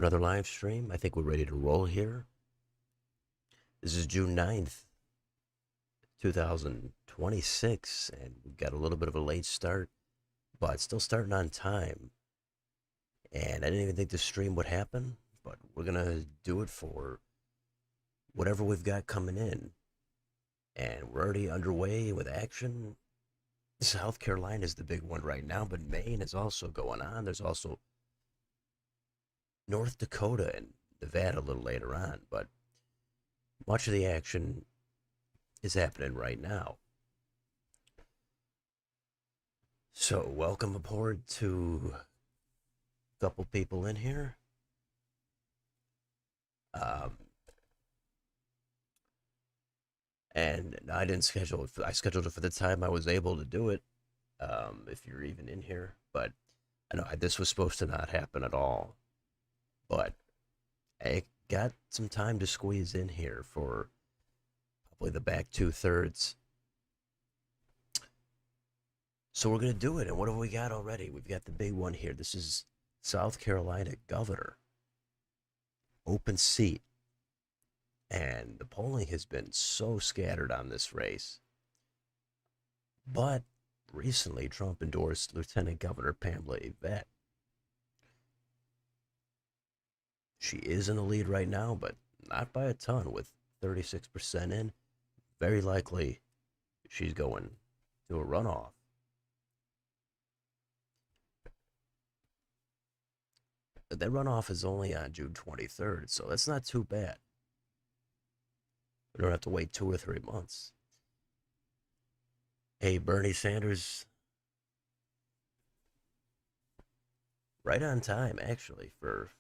Another live stream. I think we're ready to roll here. This is June 9th, 2026, and we've got a little bit of a late start, but still starting on time. And I didn't even think this stream would happen, but we're going to do it for whatever we've got coming in. And we're already underway with action. South Carolina is the big one right now, but Maine is also going on. There's also North Dakota and Nevada a little later on, but much of the action is happening right now. So, welcome aboard to a couple people in here. Um, and I didn't schedule it. I scheduled it for the time I was able to do it. If you're even in here, but I know this was supposed to not happen at all. But I got some time to squeeze in here for probably the back 2/3. So we're gonna do it. And what have we got already? We've got the big one here. This is South Carolina governor, open seat. And the polling has been so scattered on this race. But recently, Trump endorsed Lieutenant Governor Pamela Yvette. She is in the lead right now, but not by a ton, with 36% in. Very likely she's going to a runoff. That runoff is only on June 23rd, so that's not too bad. We don't have to wait 2 or 3 months. Hey, Bernie Sanders, right on time, actually, for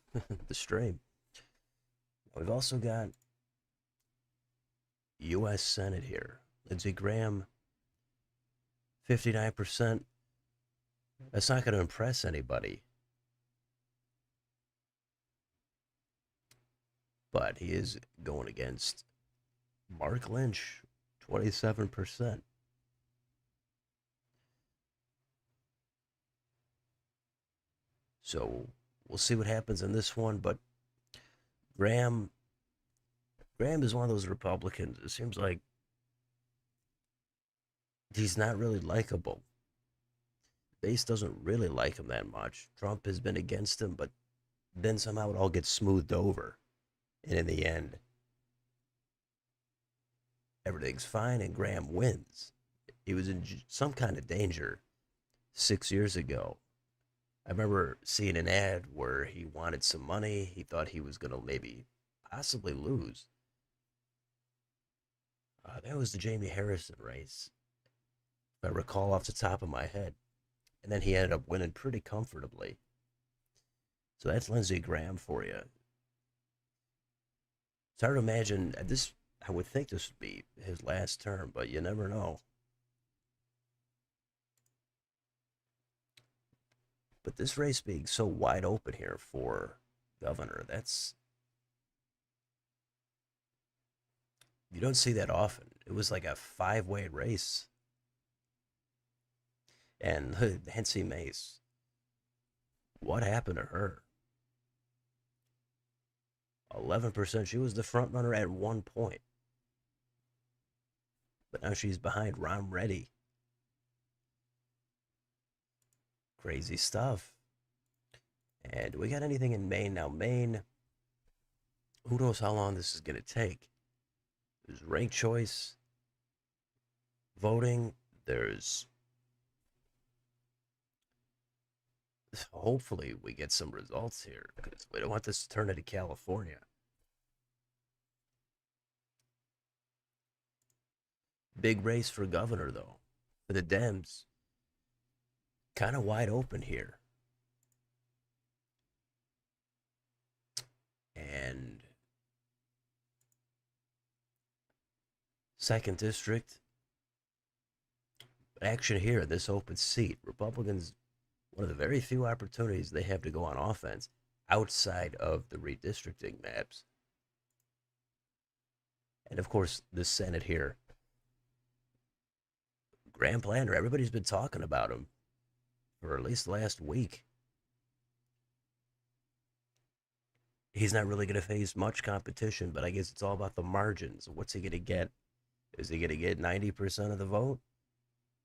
the stream. We've also got U.S. Senate here. Lindsey Graham, 59%. That's not going to impress anybody. But he is going against Mark Lynch, 27%. So we'll see what happens in this one. But Graham is one of those Republicans. It seems like he's not really likable. Base doesn't really like him that much. Trump has been against him, but then somehow it all gets smoothed over. And in the end, everything's fine and Graham wins. He was in some kind of danger 6 years ago. I remember seeing an ad where he wanted some money. He thought he was going to maybe possibly lose. That was the Jamie Harrison race, if I recall off the top of my head. And then he ended up winning pretty comfortably. So that's Lindsey Graham for you. It's hard to imagine this. I would think this would be his last term, but you never know. But this race being so wide open here for governor, you don't see that often. It was like a five-way race. And Nancy Mace, what happened to her? 11%. She was the front runner at one point. But now she's behind Ron Reddy. Crazy stuff. And do we got anything in Maine? Now, Maine, who knows how long this is going to take? There's ranked choice voting. There's hopefully we get some results here because we don't want this to turn into California. Big race for governor, though, for the Dems. Kind of wide open here. And second district, action here, this open seat. Republicans, one of the very few opportunities they have to go on offense outside of the redistricting maps. And of course, the Senate here. Graham Plander, everybody's been talking about him for at least last week. He's not really going to face much competition, but I guess it's all about the margins. What's he going to get? Is he going to get 90% of the vote?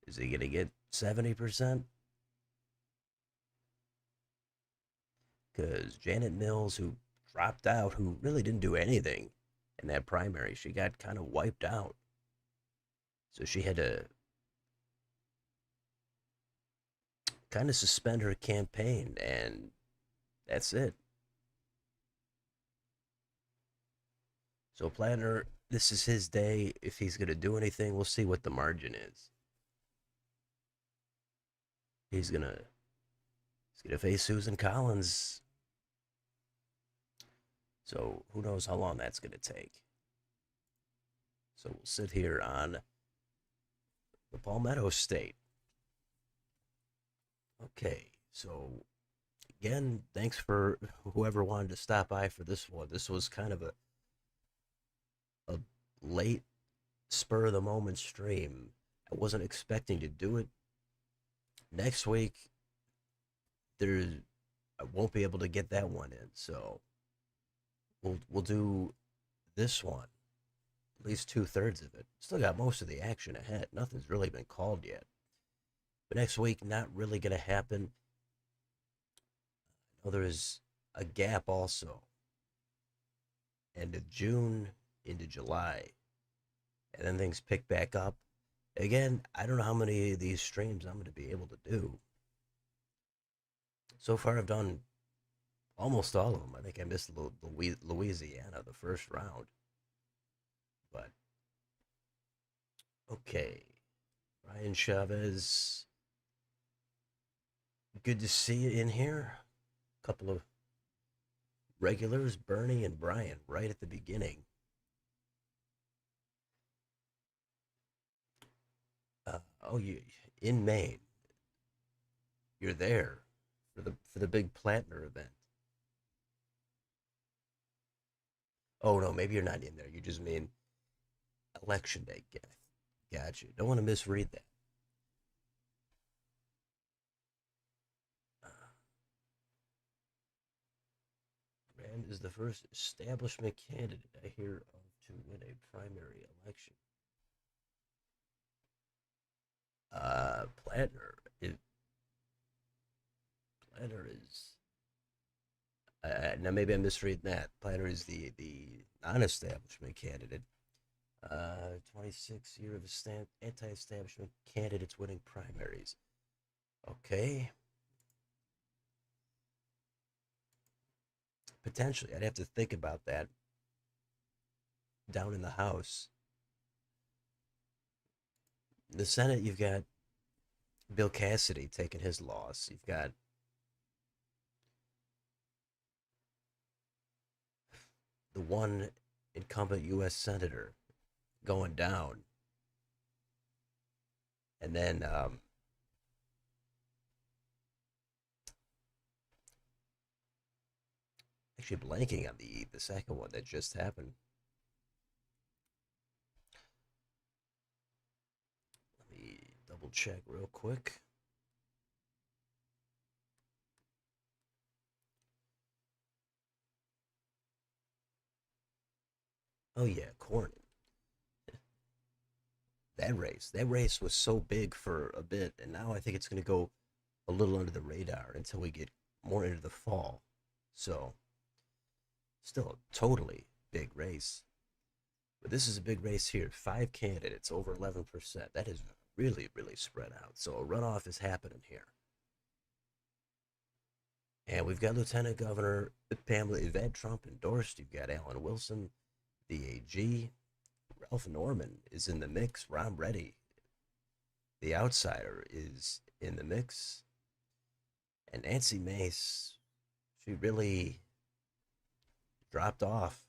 Is he going to get 70%? Because Janet Mills, who dropped out, who really didn't do anything in that primary, she got kind of wiped out. So she had to kind of suspend her campaign, and that's it. So Planner, this is his day. If he's going to do anything, we'll see what the margin is. He's gonna face Susan Collins. So who knows how long that's gonna take. So we'll sit here on the Palmetto State. Okay, so again, thanks for whoever wanted to stop by for this one. This was kind of a late spur of the moment stream. I wasn't expecting to do it. Next week, there I won't be able to get that one in, so we'll do this one. At least 2/3 of it. Still got most of the action ahead. Nothing's really been called yet. But next week, not really gonna happen. I know there's a gap also. End of June into July. And then things pick back up. Again, I don't know how many of these streams I'm going to be able to do. So far, I've done almost all of them. I think I missed Louisiana, the first round. But, okay. Ryan Chavez, good to see you in here. A couple of regulars, Bernie and Brian, right at the beginning. Oh, you in Maine? You're there for the big Plantner event. Oh no, maybe you're not in there. You just mean election day. Gotcha. Don't want to misread that. Rand is the first establishment candidate I hear of to win a primary election. Plantner. Planner is. Now maybe I'm misreading that. Planner is the non-establishment candidate. 26 year of anti-establishment candidates winning primaries. Okay. Potentially, I'd have to think about that down in the House. In the Senate, you've got Bill Cassidy taking his loss. You've got the one incumbent U.S. senator going down, and then actually blanking on the second one that just happened. Let me double check real quick. Oh yeah, Cornyn. That race was so big for a bit, and now I think it's going to go a little under the radar until we get more into the fall. So, still a totally big race. But this is a big race here. 5 candidates, over 11%. That is really, really spread out. So, a runoff is happening here. And we've got Lieutenant Governor Pamela Yvette Trump endorsed. You've got Alan Wilson, the AG. Ralph Norman is in the mix. Ron Reddy, the outsider, is in the mix. And Nancy Mace, she really dropped off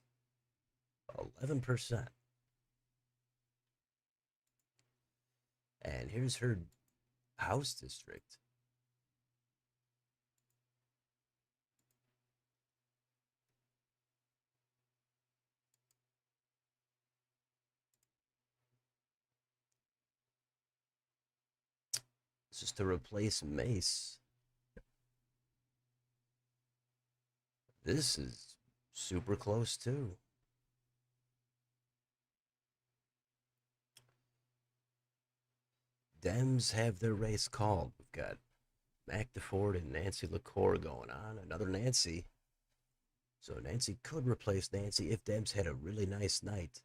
11%. And here's her House district. This is to replace Mace. This is super close too. Dems have their race called. We've got Mac DeFord and Nancy LaCour going on. Another Nancy. So Nancy could replace Nancy if Dems had a really nice night.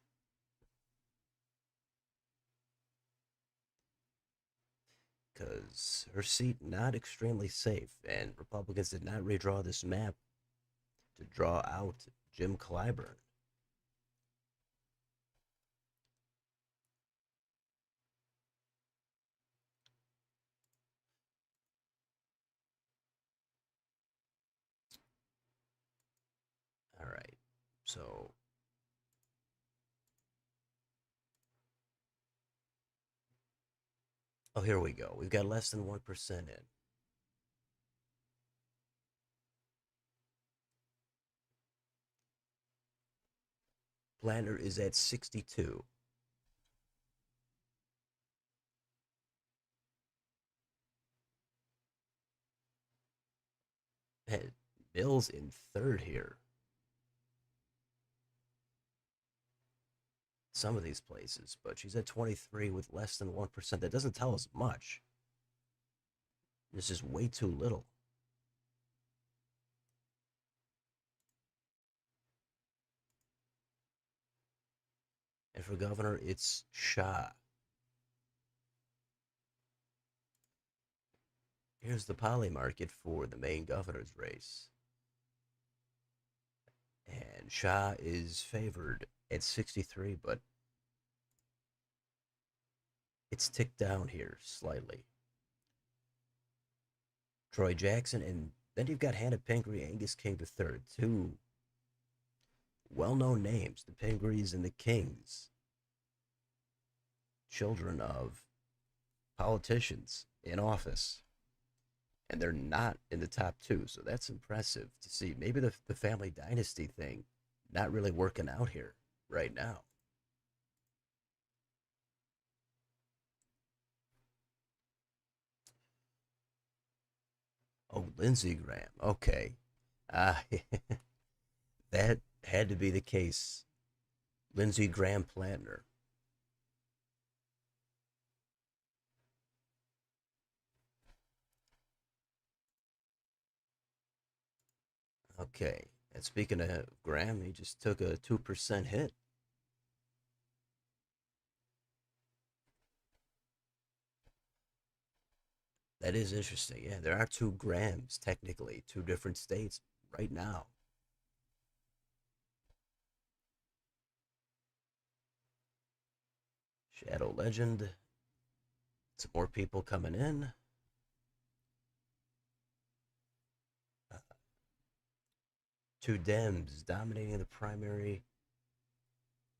Because her seat not extremely safe, and Republicans did not redraw this map to draw out Jim Clyburn. All right, so here we go. We've got less than 1% in. Planner is at 62. And Mills in third here. Some of these places, but she's at 23 with less than 1%. That doesn't tell us much. This is way too little. And for governor, it's Shah. Here's the poly market for the Maine governor's race. And Shah is favored at 63, but it's ticked down here slightly. Troy Jackson, and then you've got Hannah Pingree, Angus King the third, two well-known names, the Pingrees and the Kings, children of politicians in office, and they're not in the top two, so that's impressive to see. Maybe the family dynasty thing not really working out here right now. Oh, Lindsey Graham. Okay. Uh, that had to be the case. Lindsey Graham Plantner. Okay. And speaking of Graham, he just took a 2% hit. That is interesting. Yeah, there are two Grahams, technically, two different states right now. Shadow Legend. Some more people coming in. Uh, two Dems dominating the primary.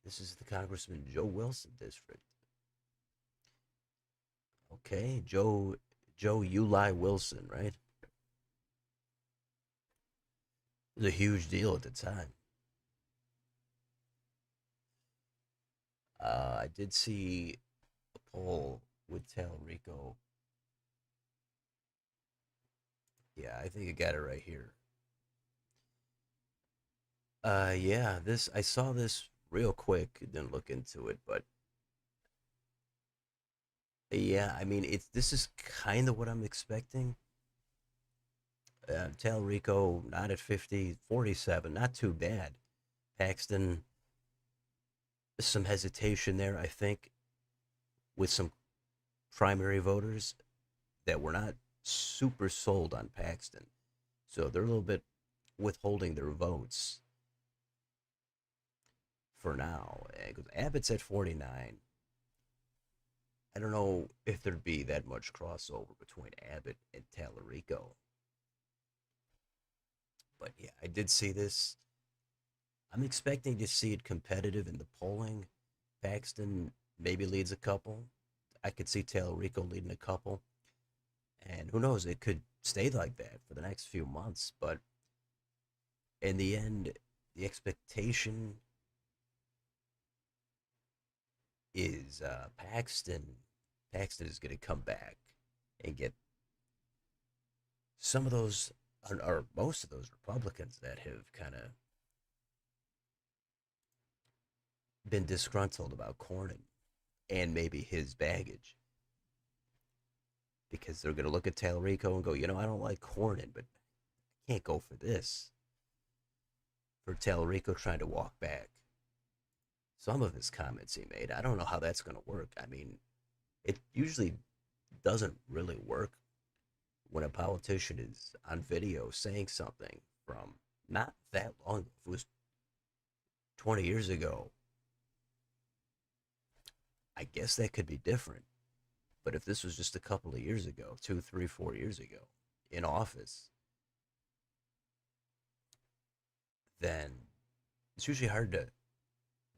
This is the Congressman Joe Wilson district. Okay, Joe Uli Wilson, right? It was a huge deal at the time. I did see a poll with Talarico. Yeah, I think I got it right here. Yeah, this I saw this real quick. Didn't look into it, but yeah, I mean, it's this is kind of what I'm expecting. Talarico not at 50, 47, not too bad. Paxton, some hesitation there, I think, with some primary voters that were not super sold on Paxton. So they're a little bit withholding their votes for now. Because Abbott's at 49. I don't know if there'd be that much crossover between Abbott and Talarico. But yeah, I did see this. I'm expecting to see it competitive in the polling. Paxton maybe leads a couple. I could see Talarico leading a couple. And who knows, it could stay like that for the next few months. But in the end, the expectation is Paxton. Paxton is going to come back and get some of those, or most of those Republicans that have kind of been disgruntled about Cornyn and maybe his baggage because they're going to look at Talarico and go, I don't like Cornyn, but I can't go for this. For Talarico trying to walk back some of his comments he made. I don't know how that's going to work. I mean, it usually doesn't really work when a politician is on video saying something from not that long ago. If it was 20 years ago, I guess that could be different. But if this was just a couple of years ago, 2, 3, 4 years ago, in office, then it's usually hard to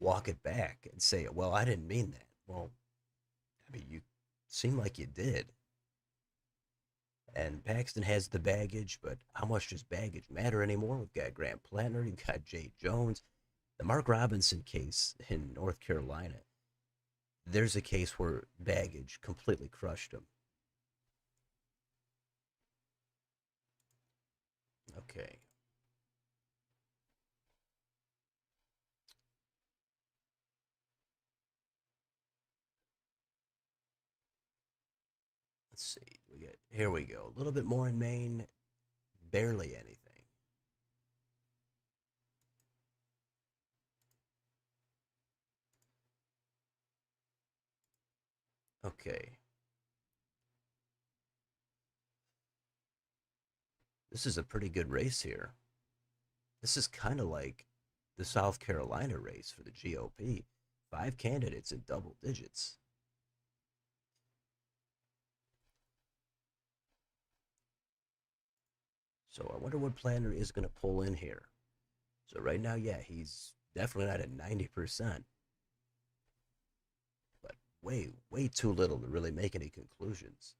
walk it back and say, well, I didn't mean that. Well, I mean, you seem like you did. And Paxton has the baggage, but how much does baggage matter anymore? We've got Grant Plantner, you've got Jay Jones. The Mark Robinson case in North Carolina, there's a case where baggage completely crushed him. Okay. Let's see. Here we go. A little bit more in Maine, barely anything. Okay. This is a pretty good race here. This is kind of like the South Carolina race for the GOP. 5 candidates in double digits. So I wonder what Planner is going to pull in here. So right now, yeah, he's definitely not at 90%, but way, way too little to really make any conclusions.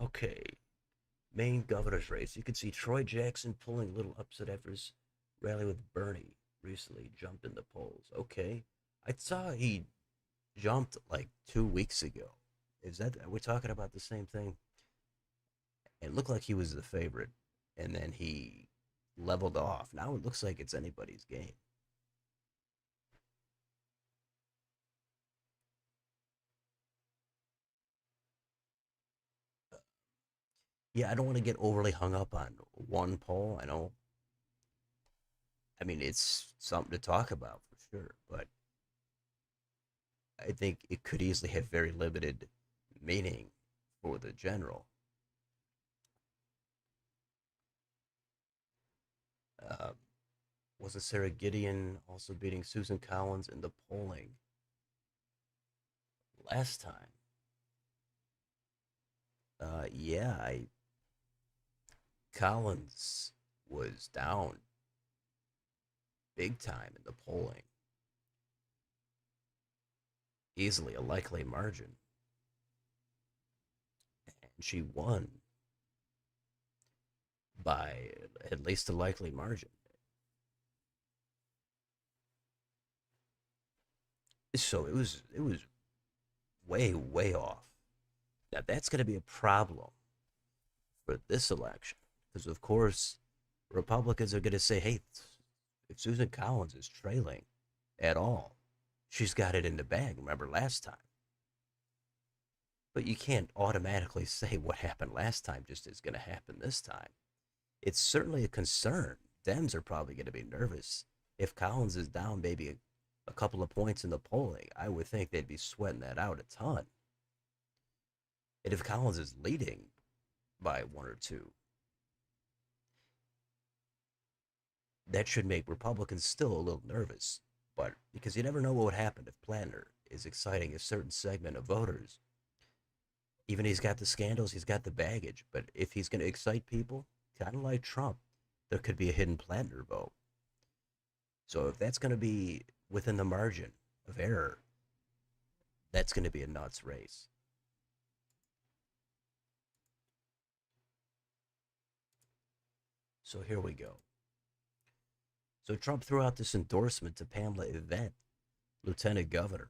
Okay, Maine governor's race. You can see Troy Jackson pulling a little upset after his rally with Bernie recently jumped in the polls. Okay, I saw he jumped like 2 weeks ago. Are we talking about the same thing? It looked like he was the favorite, and then he leveled off. Now it looks like it's anybody's game. Yeah, I don't want to get overly hung up on one poll. I mean, it's something to talk about for sure, but I think it could easily have very limited meaning for the general. Uh, wasn't Sarah Gideon also beating Susan Collins in the polling last time? Yeah, Collins was down big time in the polling, easily a likely margin, and she won by at least a likely margin. So it was way way off. Now that's going to be a problem for this election because of course Republicans are going to say, "Hey, if Susan Collins is trailing at all, she's got it in the bag." Remember last time, but you can't automatically say what happened last time just is going to happen this time. It's certainly a concern. Dems are probably going to be nervous if Collins is down maybe a couple of points in the polling. I would think they'd be sweating that out a ton. And if Collins is leading by one or two, that should make Republicans still a little nervous. But because you never know what would happen if Planner is exciting a certain segment of voters. Even he's got the scandals, he's got the baggage. But if he's going to excite people, kind of like Trump, there could be a hidden Planner vote. So if that's going to be within the margin of error, that's going to be a nuts race. So here we go. So Trump threw out this endorsement to Pamela Yvette, Lieutenant Governor.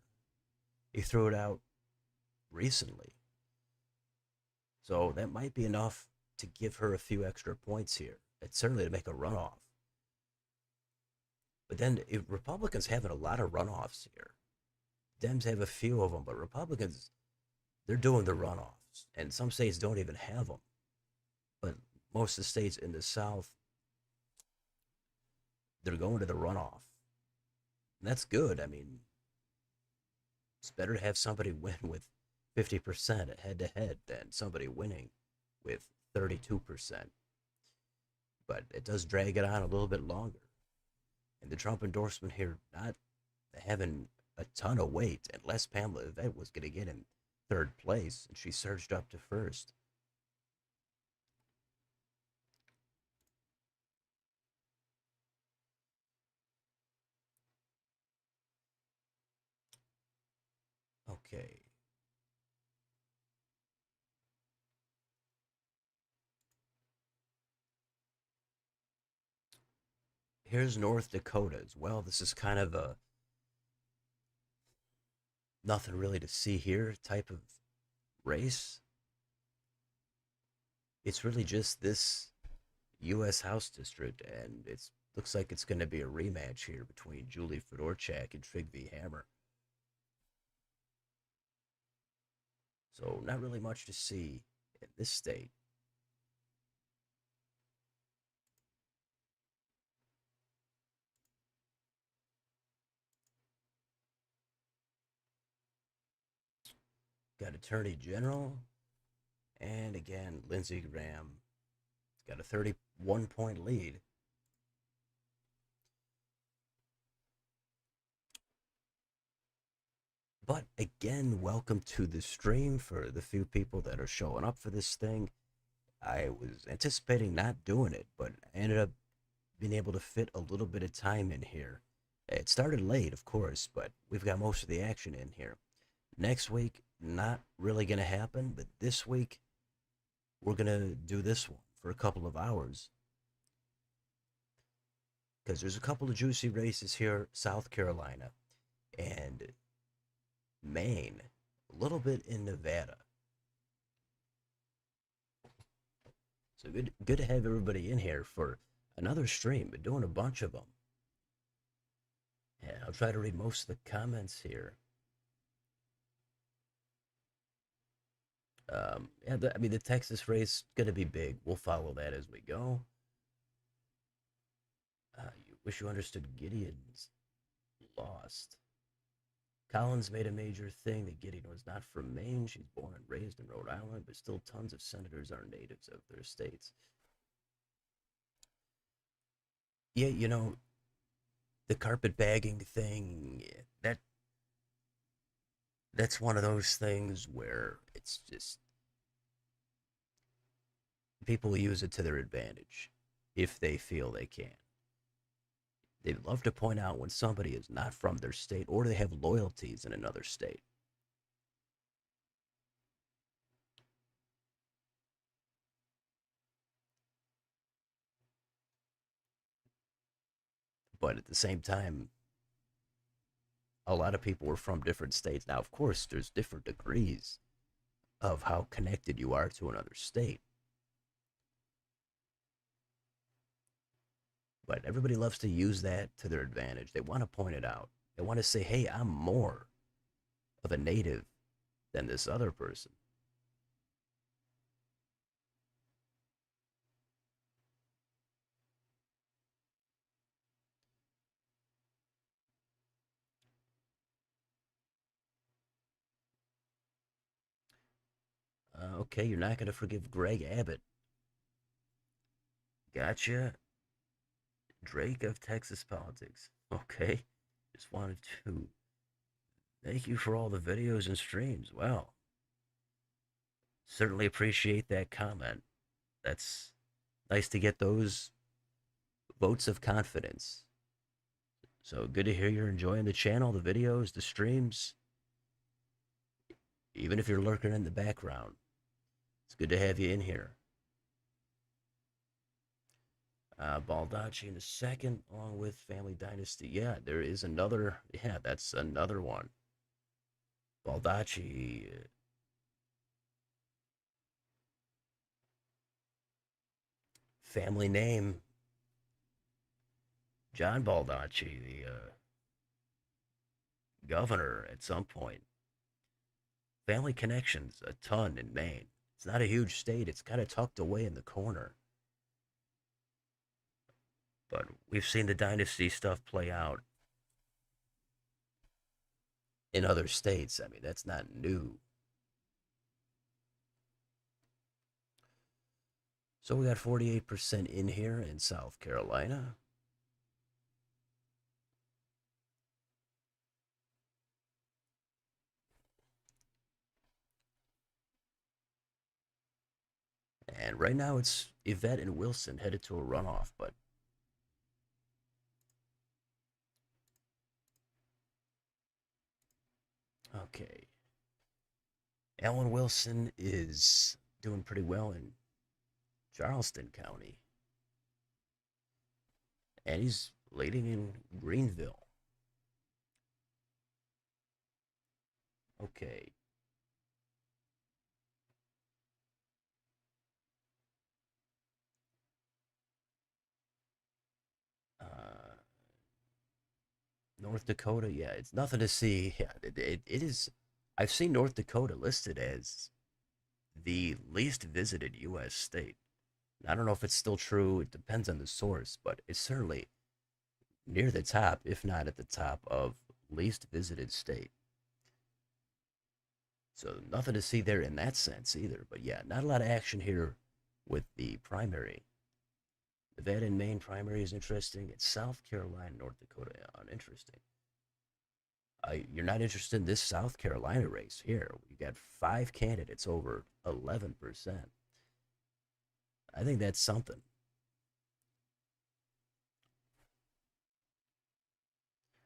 He threw it out recently. So that might be enough to give her a few extra points here. It's certainly to make a runoff. But then Republicans having a lot of runoffs here. Dems have a few of them, but Republicans, they're doing the runoffs. And some states don't even have them. But most of the states in the South, they're going to the runoff. And that's good. I mean, it's better to have somebody win with 50% head to head than somebody winning with 32%. But it does drag it on a little bit longer. And the Trump endorsement here not having a ton of weight, unless Pamela Yvette was going to get in third place, and she surged up to first. Okay. Here's North Dakota as well. This is kind of a nothing really to see here type of race. It's really just this U.S. House district, and it looks like it's going to be a rematch here between Julie Fedorchak and Trygve Hammer. So not really much to see in this state. Got Attorney General, and again Lindsey Graham. Got a 31-point lead. But again, welcome to the stream for the few people that are showing up for this thing. I was anticipating not doing it, but I ended up being able to fit a little bit of time in here. It started late, of course, but we've got most of the action in here. Next week, not really going to happen, but this week, we're going to do this one for a couple of hours. Because there's a couple of juicy races here, South Carolina and Maine, a little bit in Nevada. So good to have everybody in here for another stream. Been doing a bunch of them. Yeah, I'll try to read most of the comments here. Yeah, I mean, the Texas race gonna be big. We'll follow that as we go. You wish you understood Gideon's lost. Collins made a major thing that Gideon was not from Maine. She's born and raised in Rhode Island, but still tons of senators are natives of their states. Yeah, you know, the carpet bagging thing, that's one of those things where it's just people use it to their advantage if they feel they can. They love to point out when somebody is not from their state or they have loyalties in another state. But at the same time, a lot of people are from different states. Now, of course, there's different degrees of how connected you are to another state. But everybody loves to use that to their advantage. They want to point it out. They want to say, hey, I'm more of a native than this other person. Okay, you're not going to forgive Greg Abbott. Gotcha. Drake of Texas politics. Okay. Just wanted to thank you for all the videos and streams. Well, certainly appreciate that comment. That's nice to get those votes of confidence. So good to hear you're enjoying the channel, the videos, the streams, even if you're lurking in the background. It's good to have you in here. Baldacci in the second, along with Family Dynasty. Yeah, there is another. Yeah, that's another one. Baldacci. family name, John Baldacci, the governor at some point. Family connections, a ton in Maine. It's not a huge state. It's kind of tucked away in the corner. But we've seen the dynasty stuff play out in other states. I mean, that's not new. So we got 48% in here in South Carolina. And right now it's Yvette and Wilson headed to a runoff, but okay. Alan Wilson is doing pretty well in Charleston County, and he's leading in Greenville. Okay. Uh, North Dakota, yeah, it's nothing to see. Yeah, it is. I've seen North Dakota listed as the least visited U.S. state. I don't know if it's still true. It depends on the source, but it's certainly near the top, if not at the top of least visited state. So nothing to see there in that sense either. But yeah, not a lot of action here with the primary. Nevada and Maine primary is interesting. It's South Carolina, North Dakota, uninteresting. You're not interested in this South Carolina race here. You got 5 candidates over 11%. I think that's something.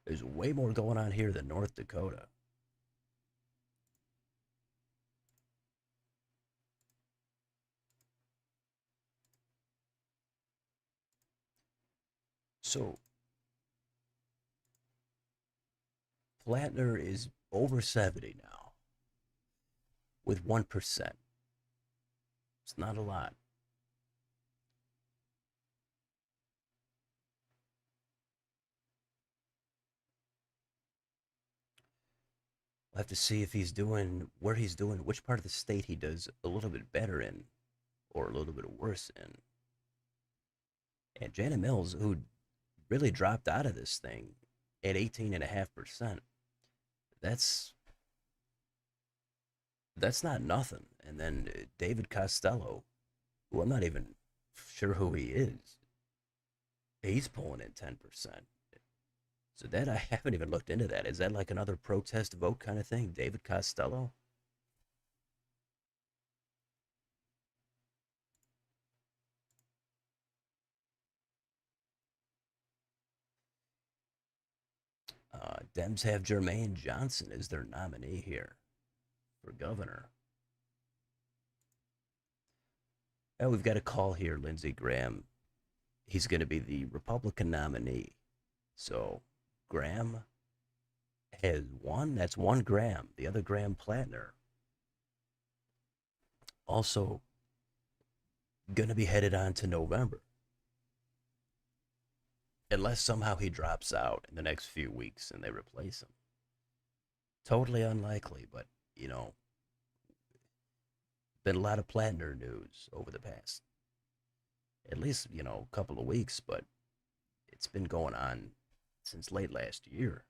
There's way more going on here than North Dakota. So Plattner is over 70 now with 1%. It's not a lot. We'll have to see if he's doing where he's doing, which part of the state he does a little bit better in or a little bit worse in. And Janet Mills, who really dropped out of this thing at 18.5%, that's that's not nothing. And then David Costello, who I'm not even sure who he is, he's pulling in 10%. So that I haven't even looked into that. Is that like another protest vote kind of thing? David Costello? Dems have Jermaine Johnson as their nominee here for governor. Oh, we've got a call here, Lindsey Graham. He's going to be the Republican nominee. So Graham has one. That's one Graham. The other Graham Plattner also going to be headed on to November. Unless somehow he drops out in the next few weeks and they replace him. Totally unlikely, but you know, been a lot of Plattner news over the past, at least, a couple of weeks, but it's been going on since late last year.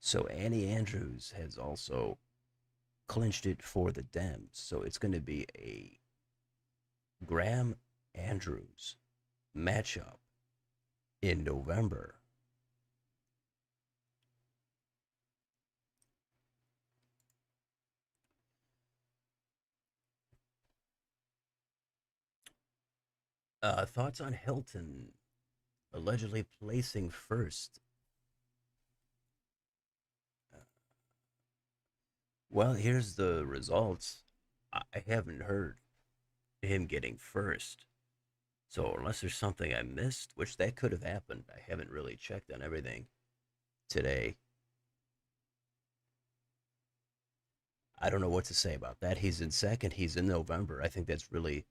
So Annie Andrews has also clinched it for the Dems. So it's going to be a Graham Andrews matchup in November. Thoughts on Hilton allegedly placing first? Well, here's the results. I haven't heard him getting first. So unless there's something I missed, which that could have happened, I haven't really checked on everything today. I don't know what to say about that. He's in second. He's in November. I think that's really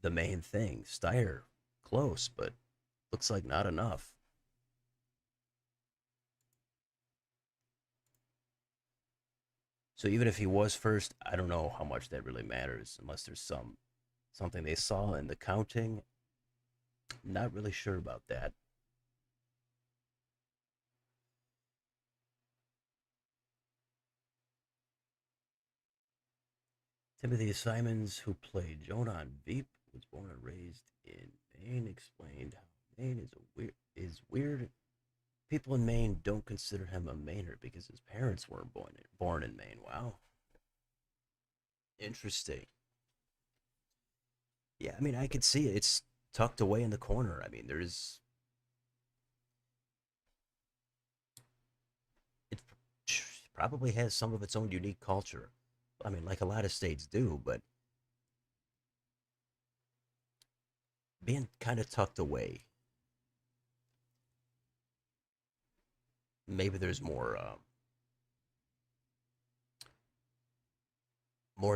the main thing. Steyer, close, but looks like not enough. So even if he was first, I don't know how much that really matters unless there's something they saw in the counting. Not really sure about that. Timothy Simons, who played Jonah on Veep, was born and raised in Maine, explained how Maine is weird. People in Maine don't consider him a Mainer because his parents weren't born in Maine. Wow, interesting. Yeah, I mean, I could see it. It's tucked away in the corner. I mean, it probably has some of its own unique culture. I mean, like a lot of states do, but being kind of tucked away, maybe there's more of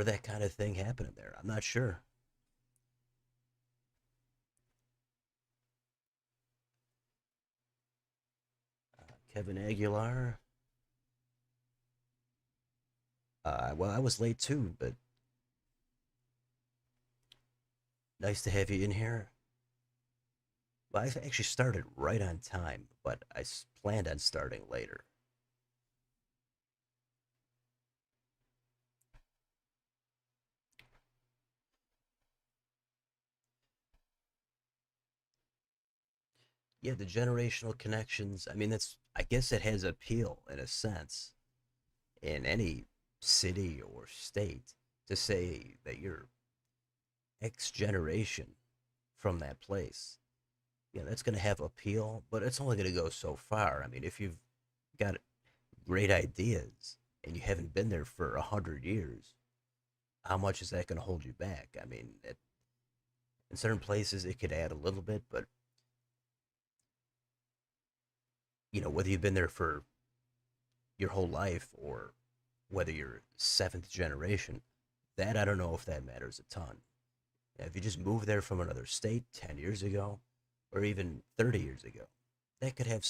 that kind of thing happening there. I'm not sure. Kevin Aguilar. Well, I was late too, but nice to have you in here. Well, I actually started right on time, but planned on starting later. Yeah, the generational connections. I mean, I guess it has appeal in a sense in any city or state to say that you're X generation from that place. Yeah, that's going to have appeal, but it's only going to go so far. I mean, if you've got great ideas and you haven't been there for 100 years, how much is that going to hold you back? I mean, in certain places it could add a little bit, but whether you've been there for your whole life or whether you're seventh generation, that I don't know if that matters a ton. If you just moved there from another state 10 years ago or even 30 years ago, that could have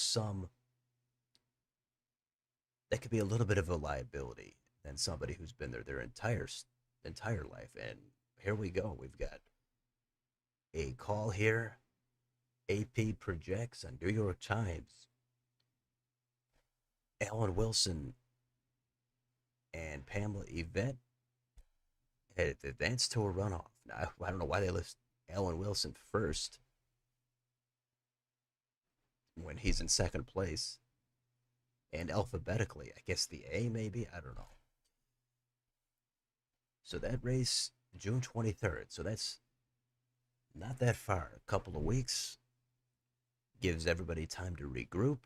that could be a little bit of a liability than somebody who's been there their entire life. And here we go. We've got a call here. AP projects on New York Times. Alan Wilson and Pamela Yvette had advanced to a runoff. Now, I don't know why they list Alan Wilson first when he's in second place and alphabetically. I guess the A maybe. I don't know. So that race, June 23rd. So that's not that far. A couple of weeks gives everybody time to regroup,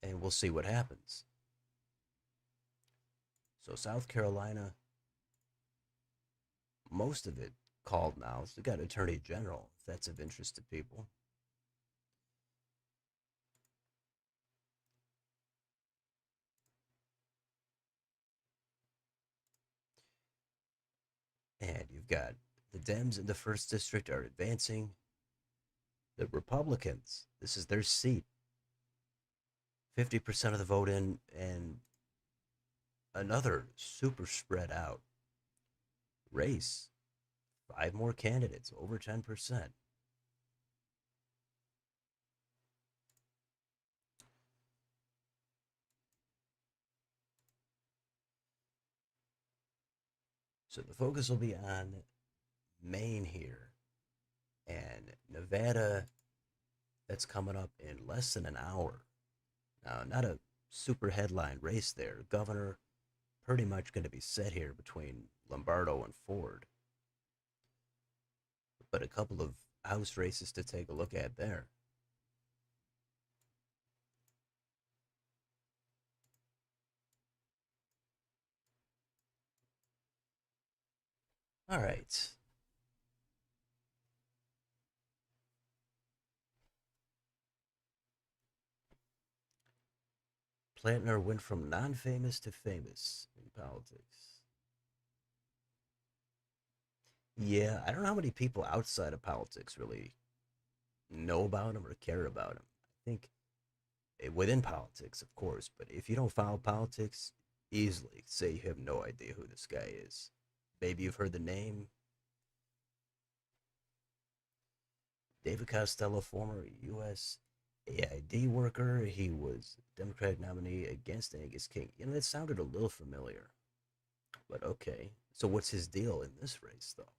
and we'll see what happens. So South Carolina, most of it called now. So they got Attorney General, if that's of interest to people. And you've got the Dems in the first district are advancing. The Republicans, this is their seat. 50% of the vote in, and another super spread out race. Five more candidates, over 10%. So the focus will be on Maine here and Nevada. That's coming up in less than an hour. Now, not a super headline race there. Governor pretty much going to be set here between Lombardo and Ford, but a couple of house races to take a look at there. All right. Plantner went from non-famous to famous in politics. Yeah, I don't know how many people outside of politics really know about him or care about him. I think within politics, of course, but if you don't follow politics, easily say you have no idea who this guy is. Maybe you've heard the name David Costello, former U.S. AID worker. He was Democratic nominee against Angus King. You know, that sounded a little familiar, but okay. So what's his deal in this race, though?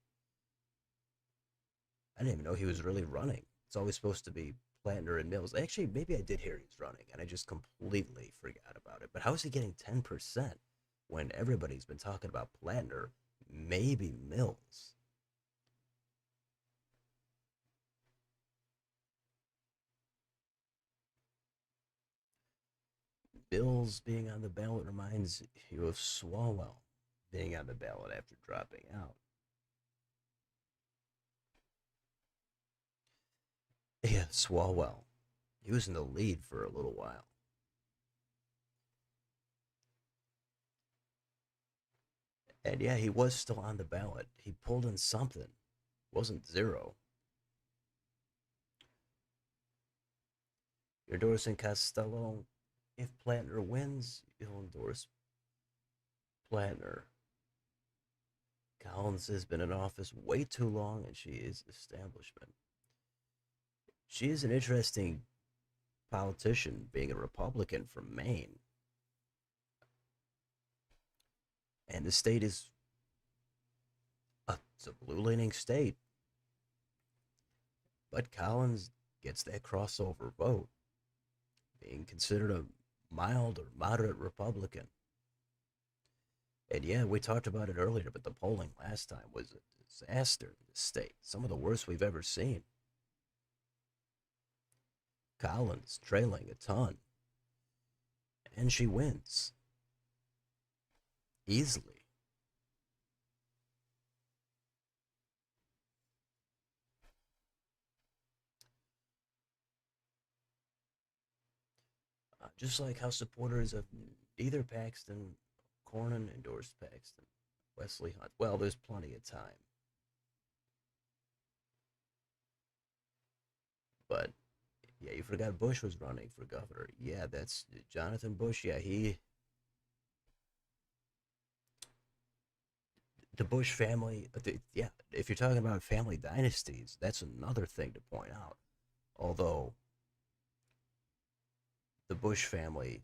I didn't even know he was really running. It's always supposed to be Plantner and Mills. Actually, maybe I did hear he was running, and I just completely forgot about it. But how is he getting 10% when everybody's been talking about Plantner, maybe Mills? Mills being on the ballot reminds you of Swalwell being on the ballot after dropping out. Yeah, Swalwell. He was in the lead for a little while. And yeah, he was still on the ballot. He pulled in something. Wasn't zero. You're endorsing Costello. If Plantner wins, you'll endorse Plantner. Collins has been in office way too long and she is establishment. She is an interesting politician, being a Republican from Maine. And the state is it's a blue leaning state. But Collins gets that crossover vote, being considered a mild or moderate Republican. And yeah, we talked about it earlier, but the polling last time was a disaster in the state. Some of the worst we've ever seen. Collins trailing a ton. And she wins easily. Just like how supporters of neither Paxton Cornyn endorsed Paxton. Wesley Hunt. Well, there's plenty of time. But yeah, you forgot Bush was running for governor. Yeah, that's Jonathan Bush. Yeah, the Bush family. Yeah, if you're talking about family dynasties, that's another thing to point out. Although the Bush family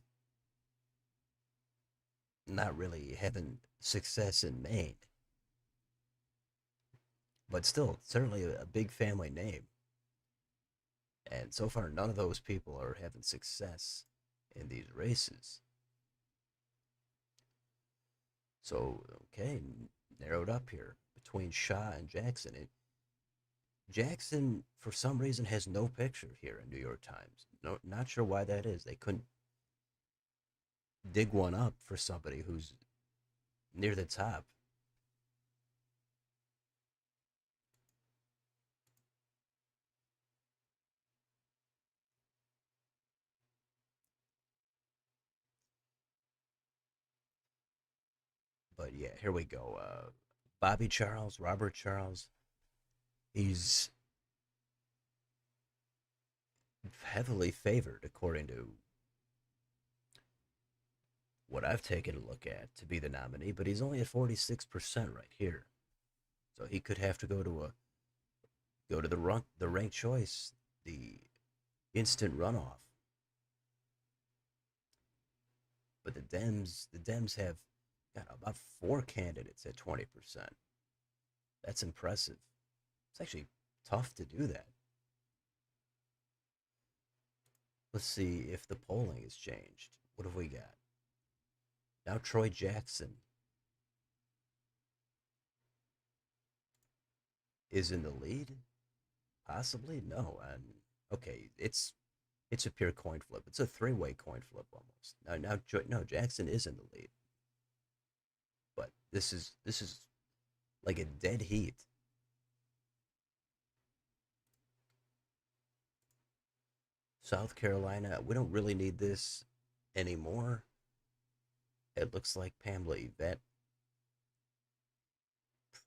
not really having success in Maine, but still certainly a big family name. And so far, none of those people are having success in these races. So, okay, narrowed up here between Shaw and Jackson. Jackson, for some reason, has no picture here in New York Times. No, not sure why that is. They couldn't dig one up for somebody who's near the top. But yeah, here we go. Bobby Charles, Robert Charles. He's heavily favored, according to what I've taken a look at, to be the nominee, but he's only at 46% right here. So he could have to go to the ranked choice, the instant runoff. But the Dems have got about four candidates at 20%. That's impressive. It's actually tough to do that. Let's see if the polling has changed. What have we got? Now Troy Jackson is in the lead. Possibly no. And okay, it's a pure coin flip. It's a three-way coin flip almost. No, Jackson is in the lead, but this is like a dead heat. South Carolina, we don't really need this. anymore. It looks like Pamela Yvette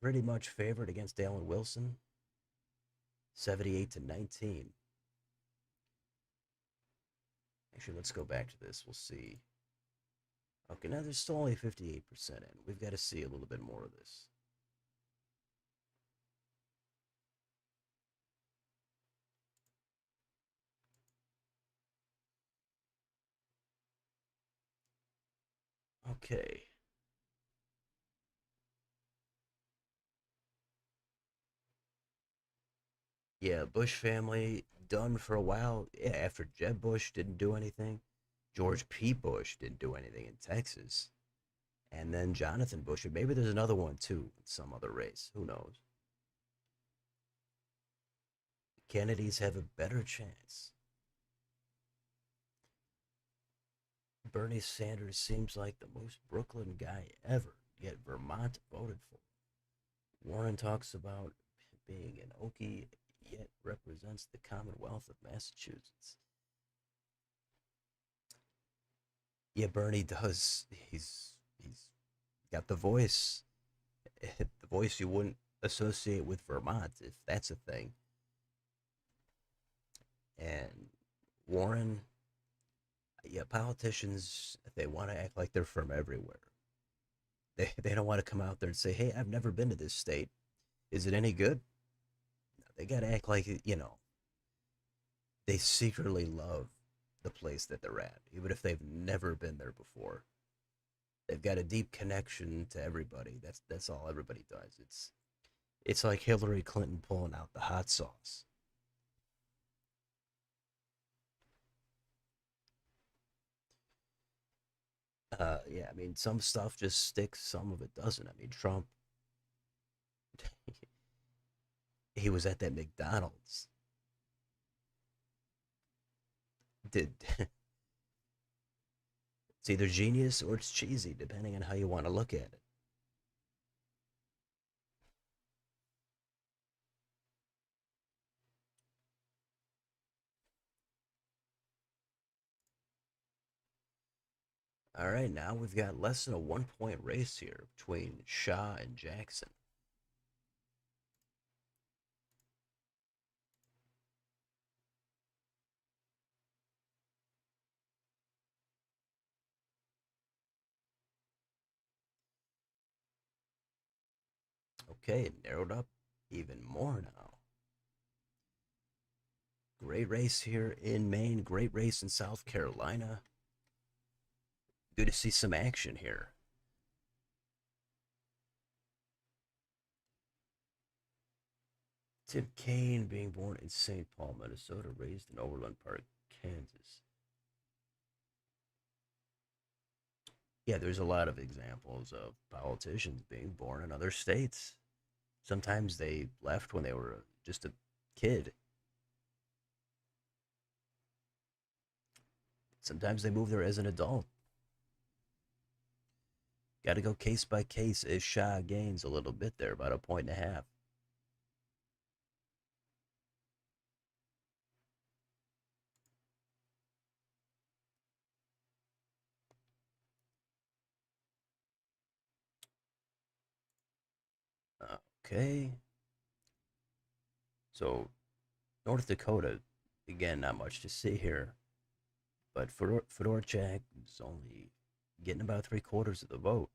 pretty much favored against Alan Wilson, 78-19. Actually, let's go back to this. We'll see. Okay, now there's still only 58% in. We've got to see a little bit more of this. Okay. Yeah, Bush family done for a while. Yeah, after Jeb Bush didn't do anything, George P. Bush didn't do anything in Texas, and then Jonathan Bush. And maybe there's another one too in some other race. Who knows? Kennedys have a better chance. Bernie Sanders seems like the most Brooklyn guy ever, yet Vermont voted for him. Warren talks about being an Okie, yet represents the Commonwealth of Massachusetts. Yeah, Bernie does. He's got the voice, the voice you wouldn't associate with Vermont if that's a thing. And Warren, yeah, politicians they want to act like they're from everywhere. They don't want to come out there and say, "Hey, I've never been to this state. Is it any good?" No, they got to act like they secretly love the place that they're at, even if they've never been there before. They've got a deep connection to everybody. That's all everybody does. It's like Hillary Clinton pulling out the hot sauce. Yeah, I mean, some stuff just sticks, some of it doesn't. I mean, Trump, he was at that McDonald's. Did it's either genius or it's cheesy, depending on how you want to look at it. All right, now we've got less than a 1 point race here between Shaw and Jackson. Okay, it narrowed up even more now. Great race here in Maine, great race in South Carolina. Good to see some action here. Tim Kaine, being born in St. Paul, Minnesota, raised in Overland Park, Kansas. Yeah, there's a lot of examples of politicians being born in other states. Sometimes they left when they were just a kid. Sometimes they moved there as an adult. Got to go case by case as Shaw gains a little bit there, about a point and a half. Okay. So, North Dakota, again, not much to see here. But Fedorchak is only getting about three-quarters of the vote.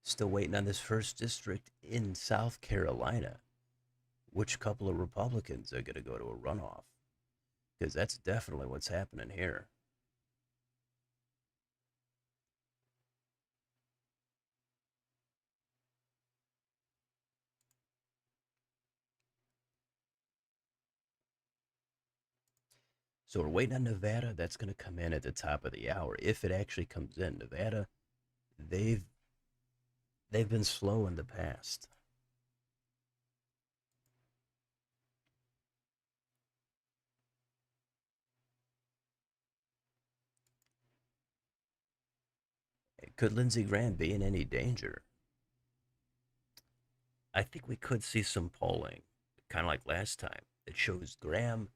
Still waiting on this first district in South Carolina. Which couple of Republicans are going to go to a runoff? Because that's definitely what's happening here. So we're waiting on Nevada. That's going to come in at the top of the hour. If it actually comes in, Nevada, they've they've been slow in the past. Could Lindsey Graham be in any danger? I think we could see some polling kind of like last time. It shows Graham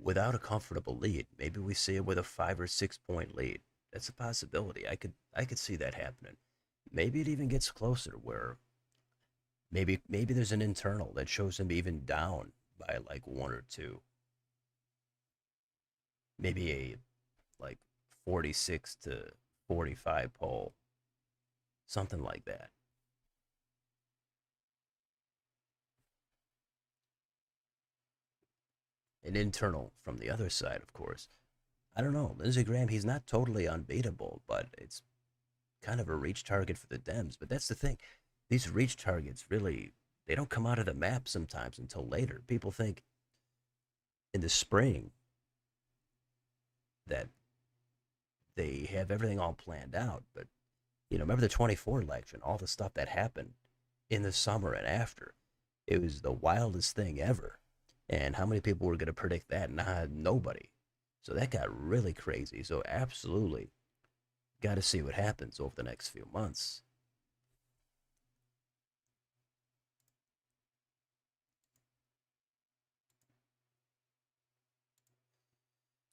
without a comfortable lead. Maybe we see him with a 5 or 6 point lead. That's a possibility. I could see that happening. Maybe it even gets closer where maybe there's an internal that shows him even down by like one or two. Maybe a like 46 to 45 pole, something like that. An internal from the other side, of course. I don't know. Lindsey Graham, he's not totally unbeatable, but it's kind of a reach target for the Dems. But that's the thing. These reach targets really, they don't come out of the map sometimes until later. People think in the spring that they have everything all planned out. But, remember the 24 election, all the stuff that happened in the summer and after. It was the wildest thing ever. And how many people were going to predict that? Nah, nobody. So that got really crazy. So absolutely got to see what happens over the next few months.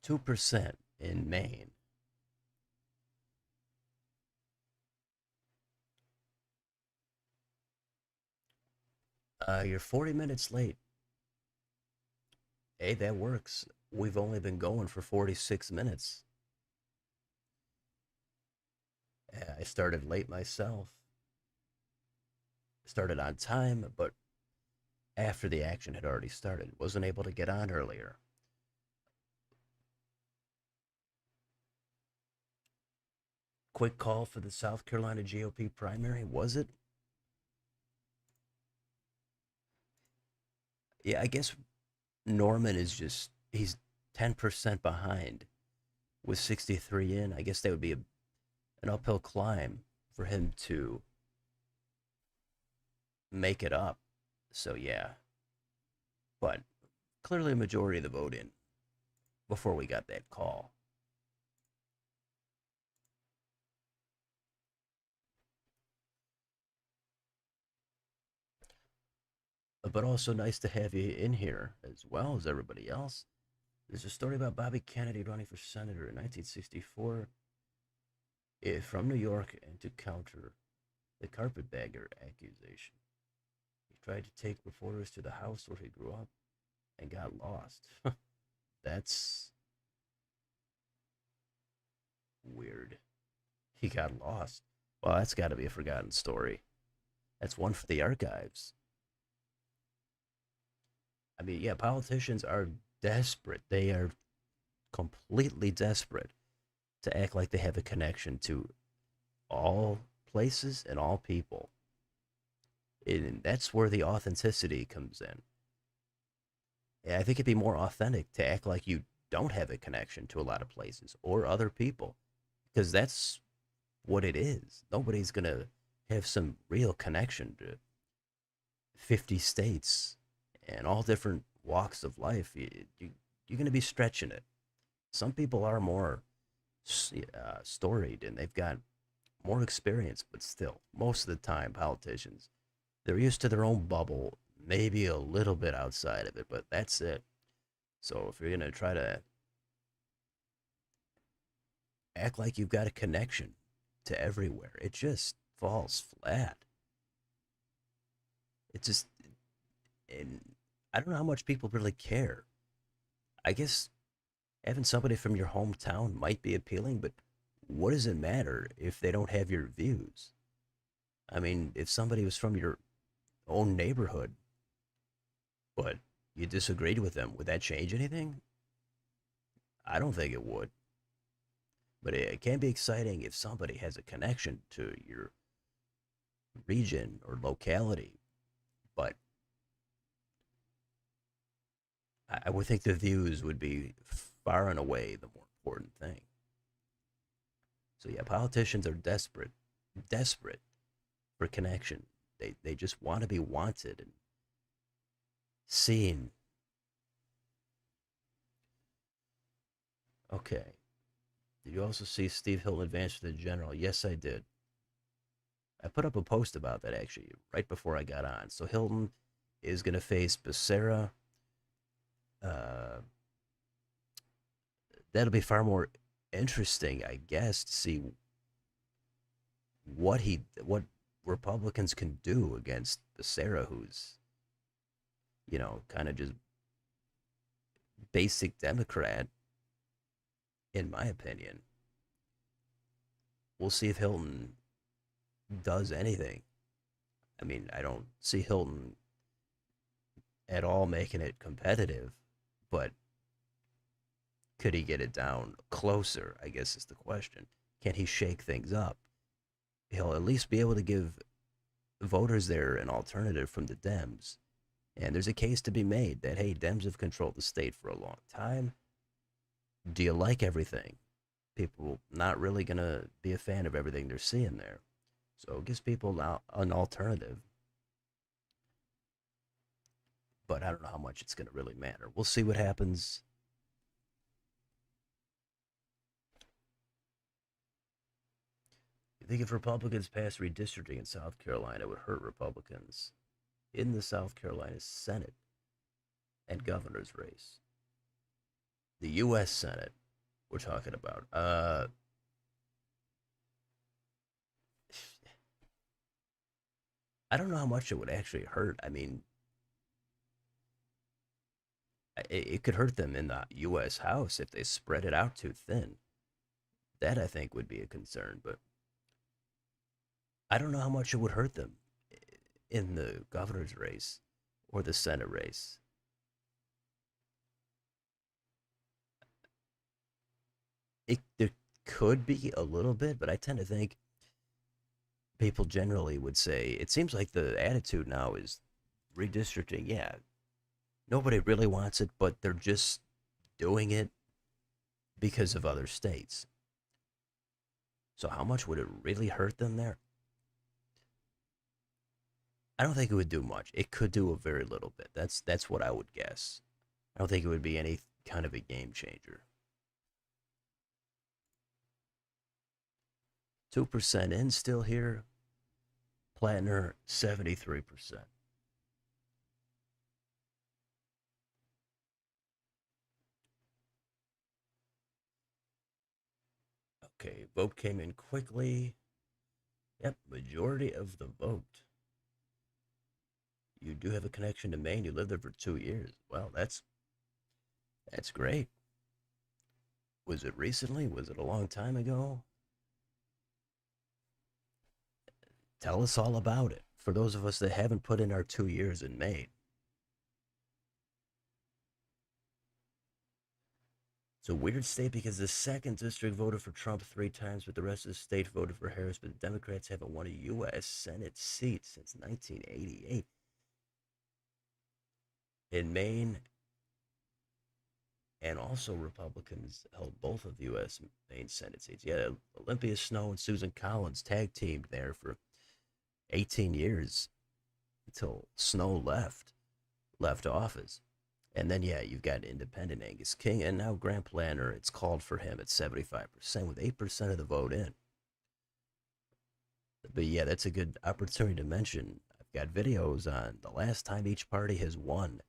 2% in Maine. You're 40 minutes late. Hey, that works. We've only been going for 46 minutes. I started late myself. Started on time, but after the action had already started. Wasn't able to get on earlier. Quick call for the South Carolina GOP primary, was it? Yeah, I guess Norman is just, he's 10% behind with 63 in. I guess that would be an uphill climb for him to make it up. So, yeah. But clearly a majority of the vote in before we got that call. But also nice to have you in here as well as everybody else. There's a story about Bobby Kennedy running for senator in 1964 from New York and to counter the carpetbagger accusation. He tried to take reporters to the house where he grew up and got lost. That's weird. He got lost. Well, that's got to be a forgotten story. That's one for the archives. I mean, yeah, politicians are desperate. They are completely desperate to act like they have a connection to all places and all people. And that's where the authenticity comes in. I think it'd be more authentic to act like you don't have a connection to a lot of places or other people because that's what it is. Nobody's going to have some real connection to 50 states and all different walks of life. You're going to be stretching it. Some people are more storied and they've got more experience, but still, most of the time, politicians, they're used to their own bubble, maybe a little bit outside of it, but that's it. So if you're going to try to act like you've got a connection to everywhere, it just falls flat. It just, and I don't know how much people really care. I guess having somebody from your hometown might be appealing, but what does it matter if they don't have your views? I mean, if somebody was from your own neighborhood, but you disagreed with them, would that change anything? I don't think it would. But it can be exciting if somebody has a connection to your region or locality. But I would think the views would be far and away the more important thing. So yeah, politicians are desperate for connection. They just want to be wanted and seen. Okay. Did you also see Steve Hilton advance for the general? Yes, I did. I put up a post about that actually right before I got on. So Hilton is going to face Becerra. Uh, that'll be far more interesting, I guess, to see what Republicans can do against Becerra, who's kind of just basic Democrat, in my opinion. We'll see if Hilton does anything. I mean, I don't see Hilton at all making it competitive, but could he get it down closer? I guess is the question. Can he shake things up? He'll at least be able to give voters there an alternative from the Dems. And there's a case to be made that, hey, Dems have controlled the state for a long time. Do you like everything? People not really going to be a fan of everything they're seeing there. So it gives people an alternative. But I don't know how much it's going to really matter. We'll see what happens. You think if Republicans pass redistricting in South Carolina, it would hurt Republicans in the South Carolina Senate and governor's race? The U.S. Senate, we're talking about. I don't know how much it would actually hurt. I mean, it could hurt them in the U.S. House if they spread it out too thin. That I think would be a concern, but I don't know how much it would hurt them in the governor's race or the Senate race. There could be a little bit, but I tend to think people generally would say it seems like the attitude now is redistricting. Yeah, nobody really wants it, but they're just doing it because of other states. So how much would it really hurt them there? I don't think it would do much. It could do a very little bit. That's what I would guess. I don't think it would be any kind of a game changer. 2% in still here. Plattner 73%. Okay, vote came in quickly. Yep, majority of the vote. You do have a connection to Maine. You lived there for 2 years. Well, that's great. Was it recently? Was it a long time ago? Tell us all about it. For those of us that haven't put in our 2 years in Maine, it's a weird state because the second district voted for Trump 3 times, but the rest of the state voted for Harris. But the Democrats haven't won a U.S. Senate seat since 1988. In Maine, and also Republicans held both of the U.S. Maine Senate seats. Yeah, Olympia Snowe and Susan Collins tag teamed there for 18 years until Snowe left office. And then, yeah, you've got independent Angus King, and now Grant Planner, it's called for him at 75%, with 8% of the vote in. But yeah, that's a good opportunity to mention. I've got videos on the last time each party has won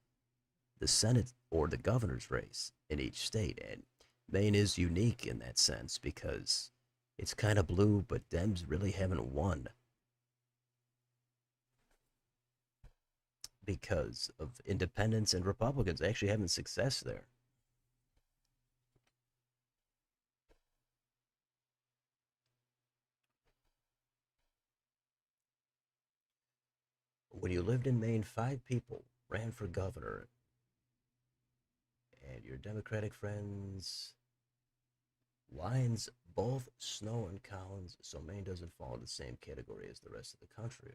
the Senate or the governor's race in each state. And Maine is unique in that sense because it's kind of blue, but Dems really haven't won because of independents and Republicans actually having success there. When you lived in Maine, 5 people ran for governor, and your Democratic friends lines both Snowe and Collins, so Maine doesn't fall in the same category as the rest of the country.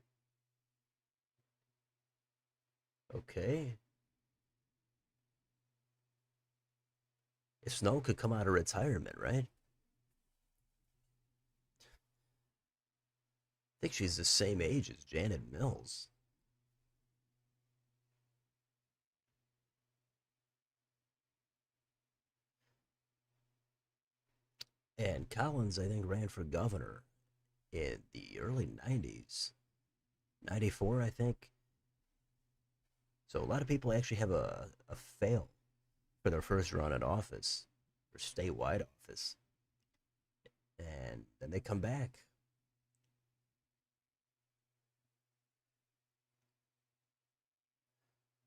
Okay. If Snowe could come out of retirement, right? I think she's the same age as Janet Mills. And Collins, I think, ran for governor in the early 90s. 94, I think. So a lot of people actually have a fail for their first run at office or statewide office, and then they come back.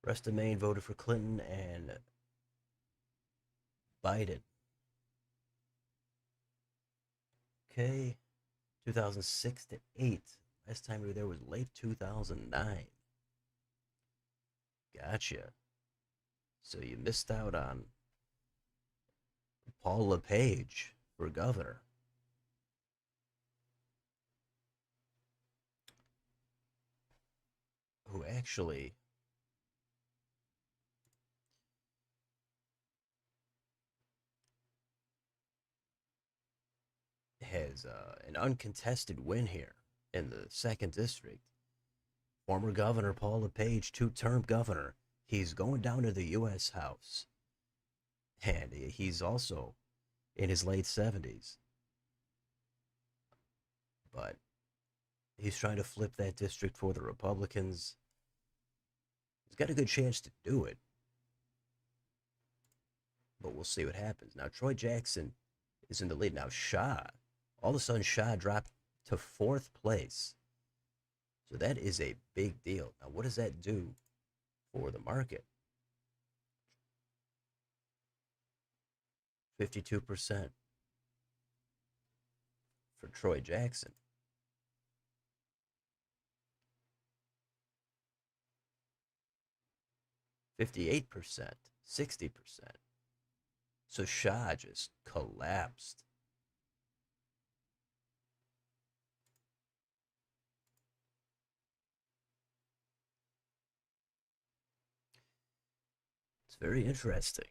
Rest of Maine voted for Clinton and Biden. Okay, 2006 to 8. Last time we were there was late 2009. Gotcha. So you missed out on Paul LePage for governor, who actually has an uncontested win here in the second district. Former Governor Paul LePage, two-term governor. He's going down to the U.S. House, and he's also in his late 70s. But he's trying to flip that district for the Republicans. He's got a good chance to do it, but we'll see what happens. Now, Troy Jackson is in the lead. Now, Shaw, all of a sudden, Shaw dropped to fourth place. So that is a big deal. Now, what does that do for the market? 52% for Troy Jackson. 58%, 60%. So Shaw just collapsed. It's very interesting.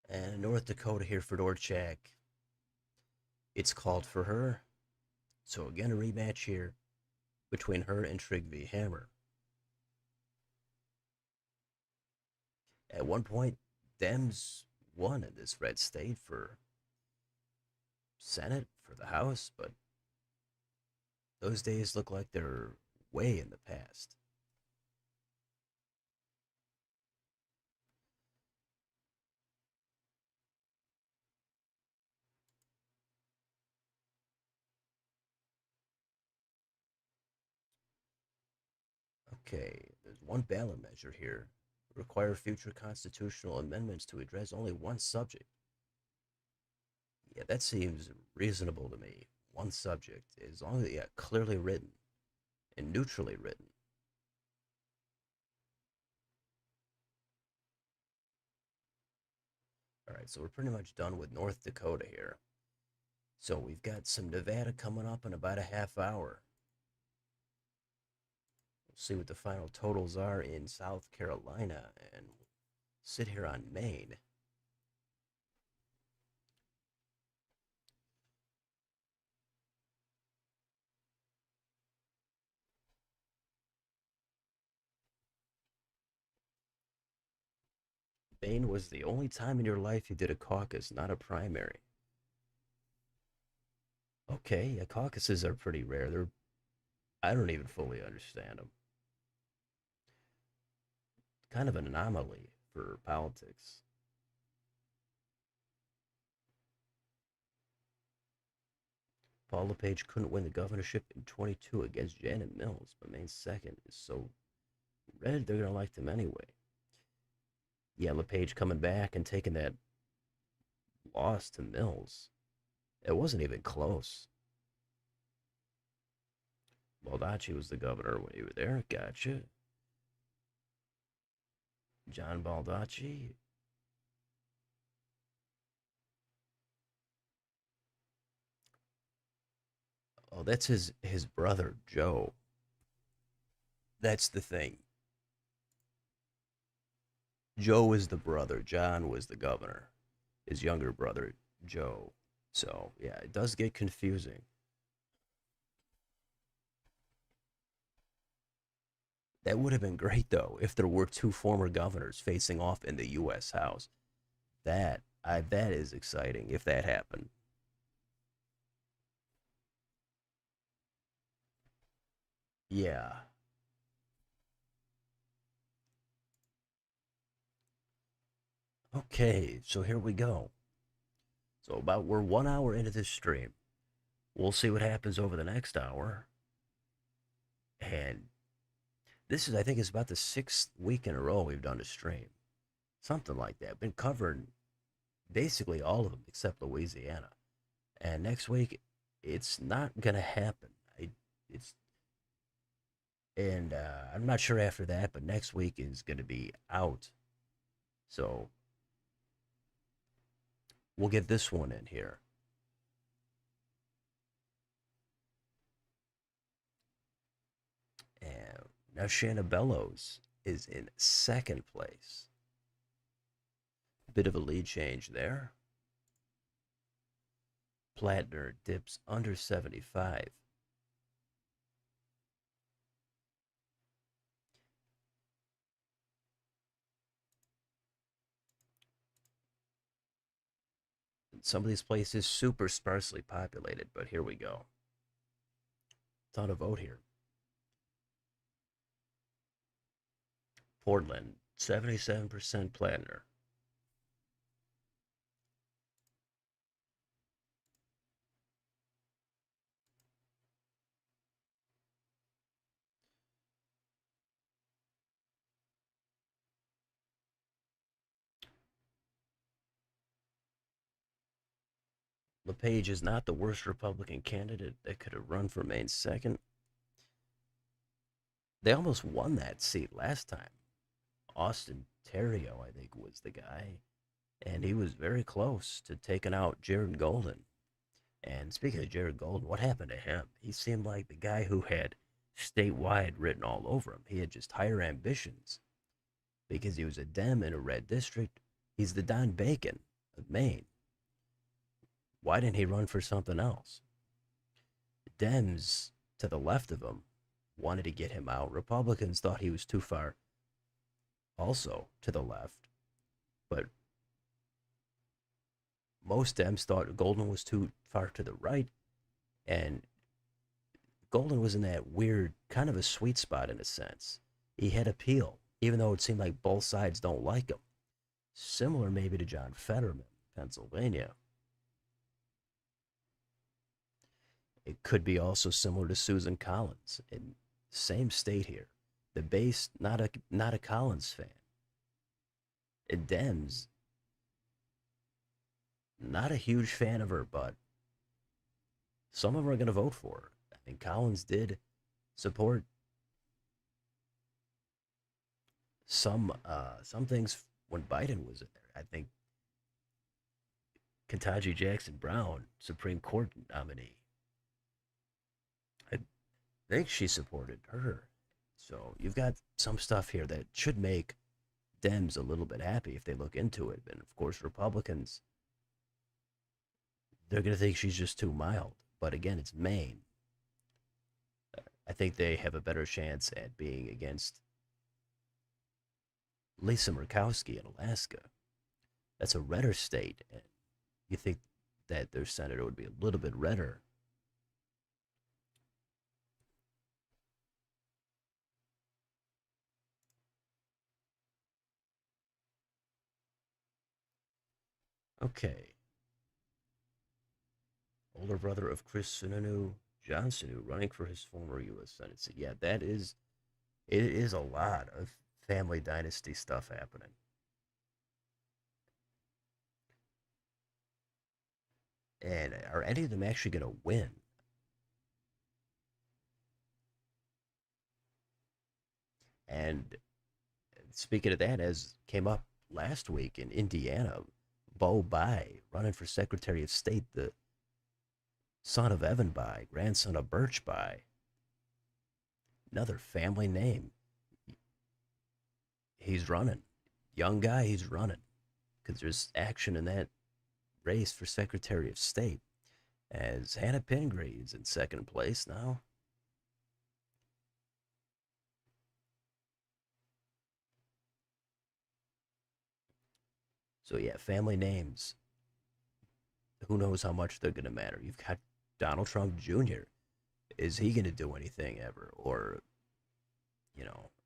And North Dakota here for Dorchak. It's called for her. So again, a rematch here between her and Trigg Hammer. At one point, Dems won in this red state for Senate, for the House, but those days look like they're way in the past. Okay, there's one ballot measure here. Require future constitutional amendments to address only one subject. Yeah, that seems reasonable to me. One subject, as long as, yeah, clearly written and neutrally written. All right, so we're pretty much done with North Dakota here. So we've got some Nevada coming up in about a half hour. We'll see what the final totals are in South Carolina and sit here on Maine. Maine was the only time in your life you did a caucus, not a primary. Okay, yeah, caucuses are pretty rare. I don't even fully understand them. Kind of an anomaly for politics. Paul LePage couldn't win the governorship in 22 against Janet Mills, but Maine's second is so red they're gonna like them anyway. Yeah, LePage coming back and taking that loss to Mills. It wasn't even close. Baldacci was the governor when you were there. Gotcha. John Baldacci. Oh, that's his brother Joe. That's the thing. Joe was the brother. John was the governor. His younger brother Joe. So yeah, it does get confusing. That would have been great though if there were two former governors facing off in the U.S. House. That That is exciting if that happened. Yeah. Okay, so here we go. So we're 1 hour into this stream. We'll see what happens over the next hour. And this is, I think, is about the sixth week in a row we've done a stream, something like that. Been covering basically all of them except Louisiana. And next week, it's not gonna happen. It's and I'm not sure after that, but next week is gonna be out. So we'll get this one in here. And now Shanna Bellows is in second place. Bit of a lead change there. Plattner dips under 75. Some of these places super sparsely populated, but here we go. Ton of vote here. Portland, 77% Plattner. LePage is not the worst Republican candidate that could have run for Maine second. They almost won that seat last time. Austin Terrio, I think, was the guy. And he was very close to taking out Jared Golden. And speaking of Jared Golden, what happened to him? He seemed like the guy who had statewide written all over him. He had just higher ambitions because he was a Dem in a red district. He's the Don Bacon of Maine. Why didn't he run for something else? Dems to the left of him wanted to get him out. Republicans thought he was too far also to the left. But most Dems thought Golden was too far to the right. And Golden was in that weird, kind of a sweet spot in a sense. He had appeal, even though it seemed like both sides don't like him. Similar maybe to John Fetterman, Pennsylvania. It could be also similar to Susan Collins in same state here. The base not a Collins fan. And Dems not a huge fan of her, but some of them are going to vote for her. I mean, Collins did support some things when Biden was in there. I think Ketanji Jackson Brown, Supreme Court nominee, I think she supported her. So you've got some stuff here that should make Dems a little bit happy if they look into it. And of course, Republicans, they're going to think she's just too mild. But again, it's Maine. I think they have a better chance at being against Lisa Murkowski in Alaska. That's a redder state. And you think that their senator would be a little bit redder. Okay. Older brother of Chris Sununu, John Sununu, running for his former U.S. Senate seat. Yeah, it is a lot of family dynasty stuff happening. And are any of them actually going to win? And speaking of that, as came up last week in Indiana, Bo Bai running for Secretary of State, the son of Evan Bai, grandson of Birch Bai, another family name. He's running. Young guy, he's running because there's action in that race for Secretary of State. As Hannah Pingree is in second place now. So yeah, family names. Who knows how much they're gonna matter? You've got Donald Trump Jr. Is he gonna do anything ever? Or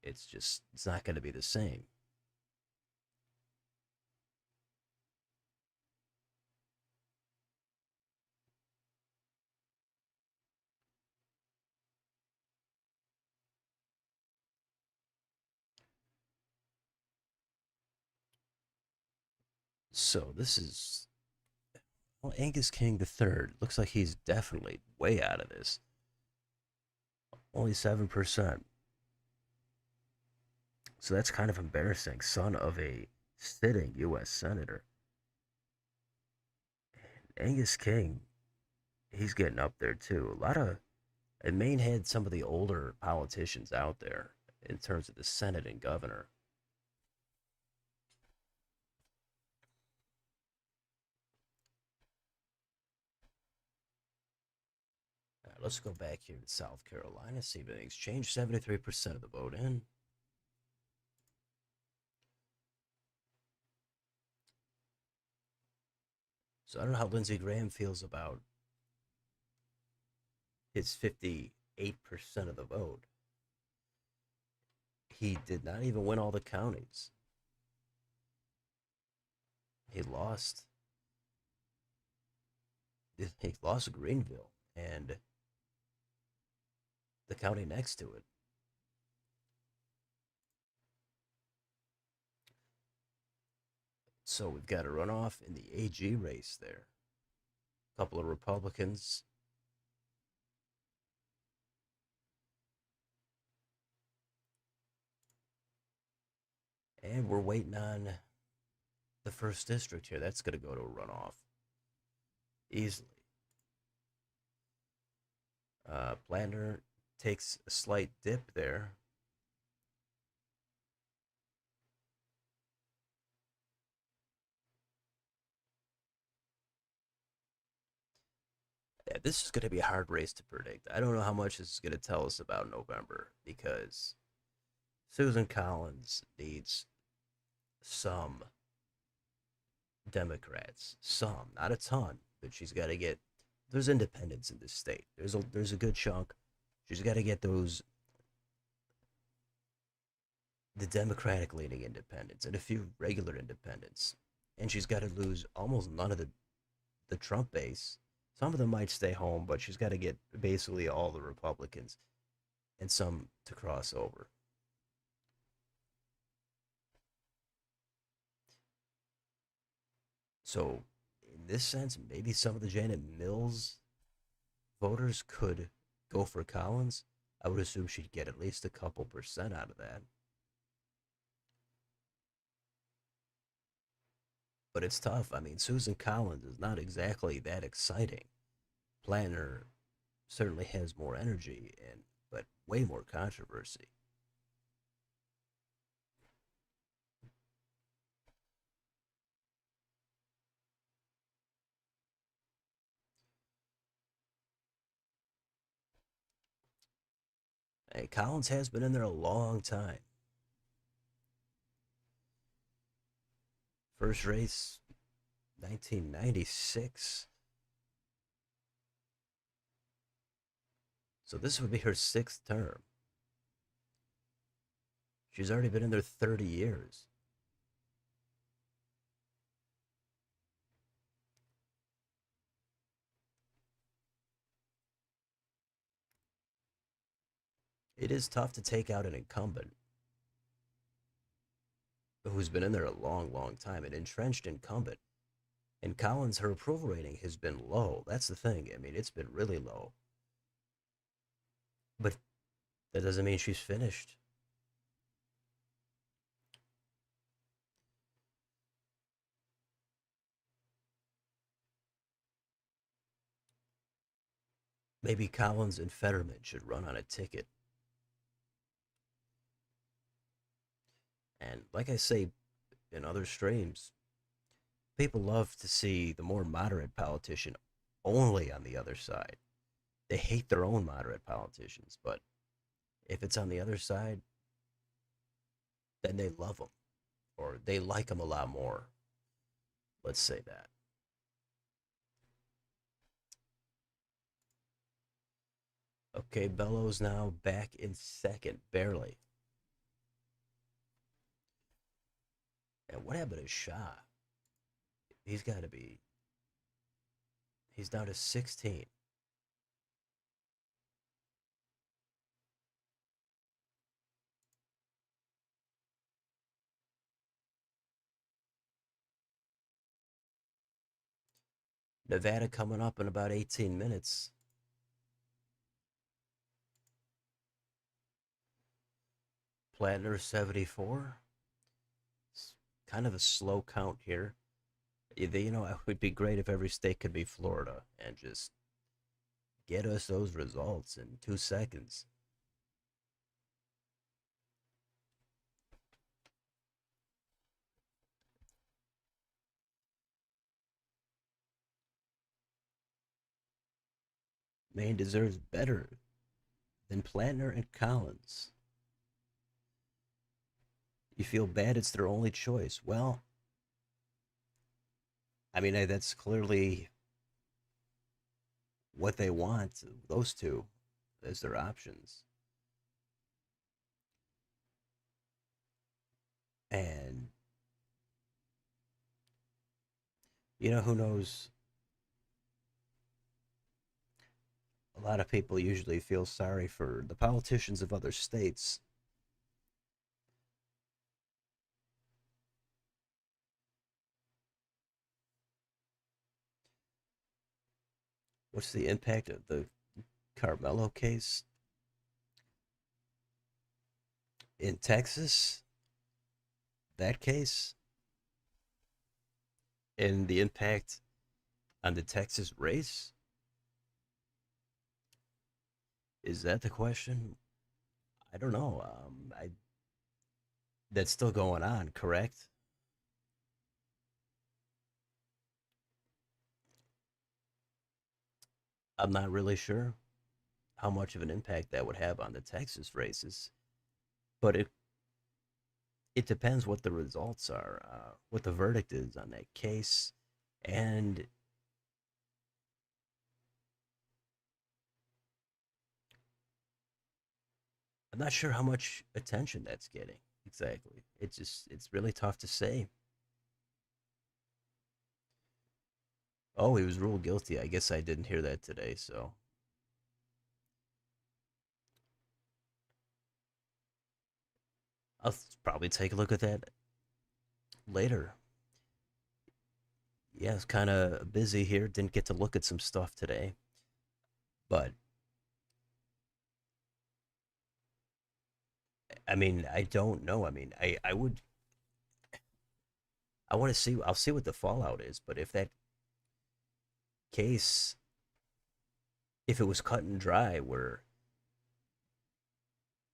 it's not gonna be the same. So this is well, Angus King the Third. Looks like he's definitely way out of this. Only 7%. So that's kind of embarrassing. Son of a sitting U.S. senator. Angus King, he's getting up there too. A lot of and Maine had some of the older politicians out there in terms of the Senate and governor. Let's go back here to South Carolina, see if anything's changed. 73% of the vote in. So I don't know how Lindsey Graham feels about his 58% of the vote. He did not even win all the counties. He lost. He lost Greenville and the county next to it. So we've got a runoff in the AG race there. A couple of Republicans. And we're waiting on the first district here. That's going to go to a runoff easily. Blandner takes a slight dip there. Yeah, this is going to be a hard race to predict. I don't know how much this is going to tell us about November because Susan Collins needs some Democrats, some, not a ton, but she's got to get. There's independents in this state. There's a good chunk. She's got to get those the Democratic leaning independents and a few regular independents, and she's got to lose almost none of the Trump base. Some of them might stay home, but she's got to get basically all the Republicans and some to cross over. So, in this sense, maybe some of the Janet Mills voters could go for Collins. I would assume she'd get at least a couple percent out of that. But it's tough. I mean, Susan Collins is not exactly that exciting. Planner certainly has more energy and but way more controversy. Hey, Collins has been in there a long time. First race, 1996. So this would be her sixth term. She's already been in there 30 years. It is tough to take out an incumbent who's been in there a long, long time, an entrenched incumbent. And Collins, her approval rating has been low. That's the thing. I mean, it's been really low. But that doesn't mean she's finished. Maybe Collins and Fetterman should run on a ticket. And like I say in other streams, people love to see the more moderate politician only on the other side. They hate their own moderate politicians, but if it's on the other side, then they love them or they like them a lot more. Let's say that. Okay, Bellows now back in second, barely. And what happened to Shaw? He's got to be. He's down to 16. Nevada coming up in about 18 minutes. Plattner 74. It's kind of a slow count here. It would be great if every state could be Florida and just get us those results in 2 seconds. Maine deserves better than Plattner and Collins. You feel bad it's their only choice. Well, I mean, that's clearly what they want, those two, as their options. And, who knows? A lot of people usually feel sorry for the politicians of other states. What's the impact of the Carmelo case in Texas? That case? And the impact on the Texas race? Is that the question? I don't know. That's still going on, correct? I'm not really sure how much of an impact that would have on the Texas races, but it depends what the results are, what the verdict is on that case, and I'm not sure how much attention that's getting exactly. It's really tough to say. Oh, he was ruled guilty. I guess I didn't hear that today, so I'll probably take a look at that later. Yeah, it's kind of busy here. Didn't get to look at some stuff today, but I mean, I don't know. I mean, I want to see. I'll see what the fallout is. But if that case, if it was cut and dry, where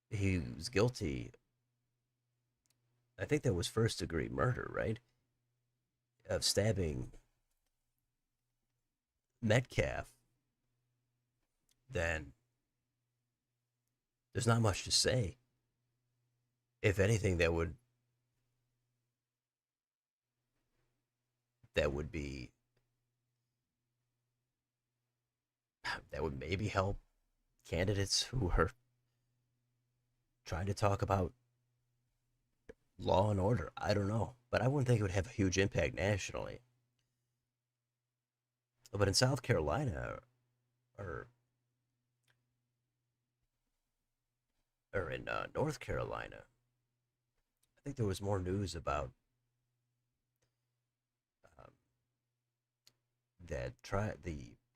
he was guilty, I think that was first degree murder, right? Of stabbing Metcalf, then there's not much to say. If anything, that would be that would maybe help candidates who are trying to talk about law and order. I don't know, but I wouldn't think it would have a huge impact nationally. But in South Carolina or or in North Carolina, I think there was more news about um, the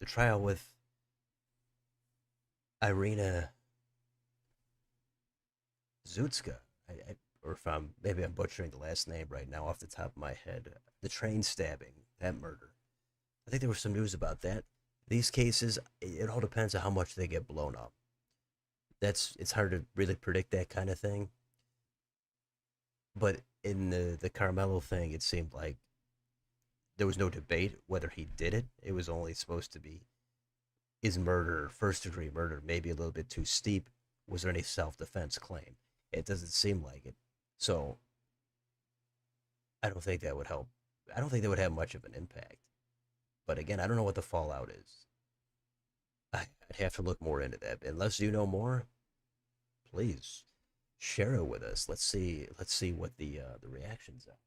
trial with Irina Zutska. Or if maybe I'm butchering the last name right now off the top of my head. The train stabbing, that murder. I think there was some news about that. These cases, it all depends on how much they get blown up. It's hard to really predict that kind of thing. But in the Carmelo thing, it seemed like there was no debate whether he did it. It was only supposed to be, is murder, first degree murder, maybe a little bit too steep? Was there any self defense claim? It doesn't seem like it. So I don't think that would help. I don't think they would have much of an impact. But again, I don't know what the fallout is. I'd have to look more into that. Unless you know more, please share it with us. Let's see. Let's see what the reactions are.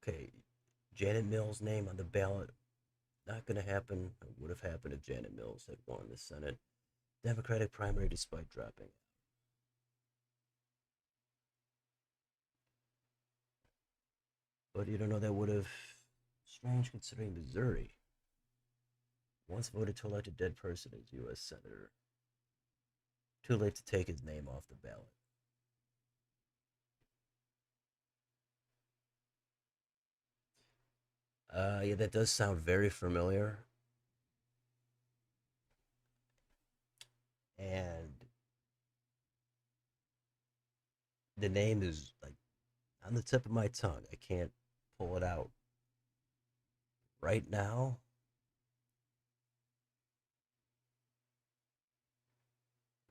Okay, Janet Mills' name on the ballot. Not going to happen. It would have happened if Janet Mills had won the Senate Democratic primary despite dropping. But you don't know that would have. Strange considering Missouri once voted to elect a dead person as U.S. Senator. Too late to take his name off the ballot. Yeah, that does sound very familiar. And the name is like on the tip of my tongue. I can't pull it out right now.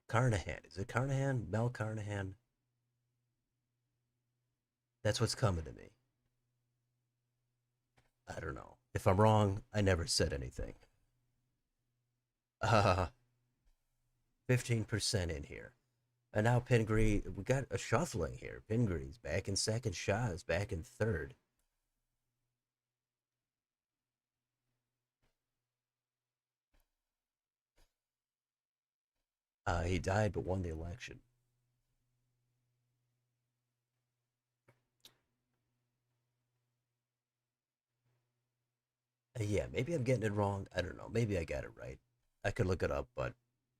Carnahan. Is it Carnahan? Mel Carnahan? That's what's coming to me. I don't know. If I'm wrong, I never said anything. 15% in here. And now Pingree, we got a shuffling here. Pingree's back in second, Shah is back in third. He died but won the election. Yeah, maybe I'm getting it wrong. I don't know. Maybe I got it right. I could look it up, but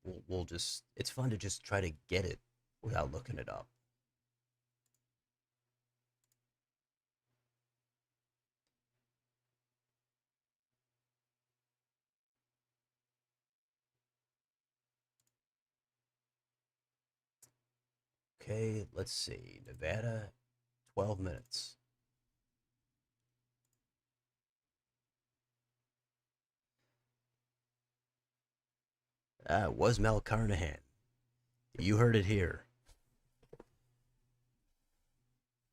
we'll just, it's fun to just try to get it without looking it up. Okay, let's see. Nevada, 12 minutes. It was Mel Carnahan. You heard it here.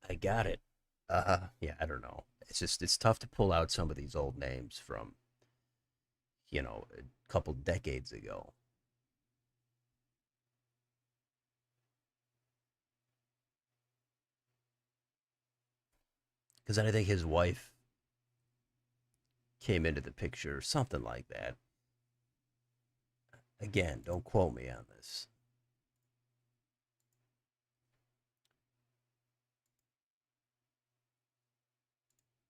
I got it. Yeah, I don't know. It's just, it's tough to pull out some of these old names from, a couple decades ago. Because I think his wife came into the picture, something like that. Again, don't quote me on this.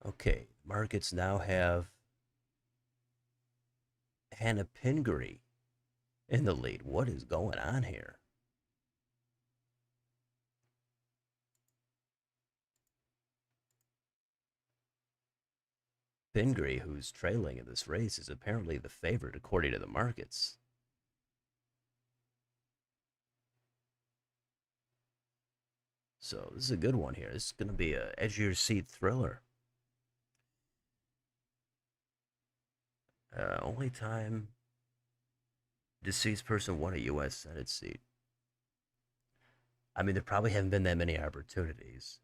Okay, markets now have Hannah Pingree in the lead. What is going on here? Pingree, who's trailing in this race, is apparently the favorite according to the markets. So this is a good one here. This is going to be a edge of your seat thriller. Only time deceased person won a U.S. Senate seat. I mean, there probably haven't been that many opportunities.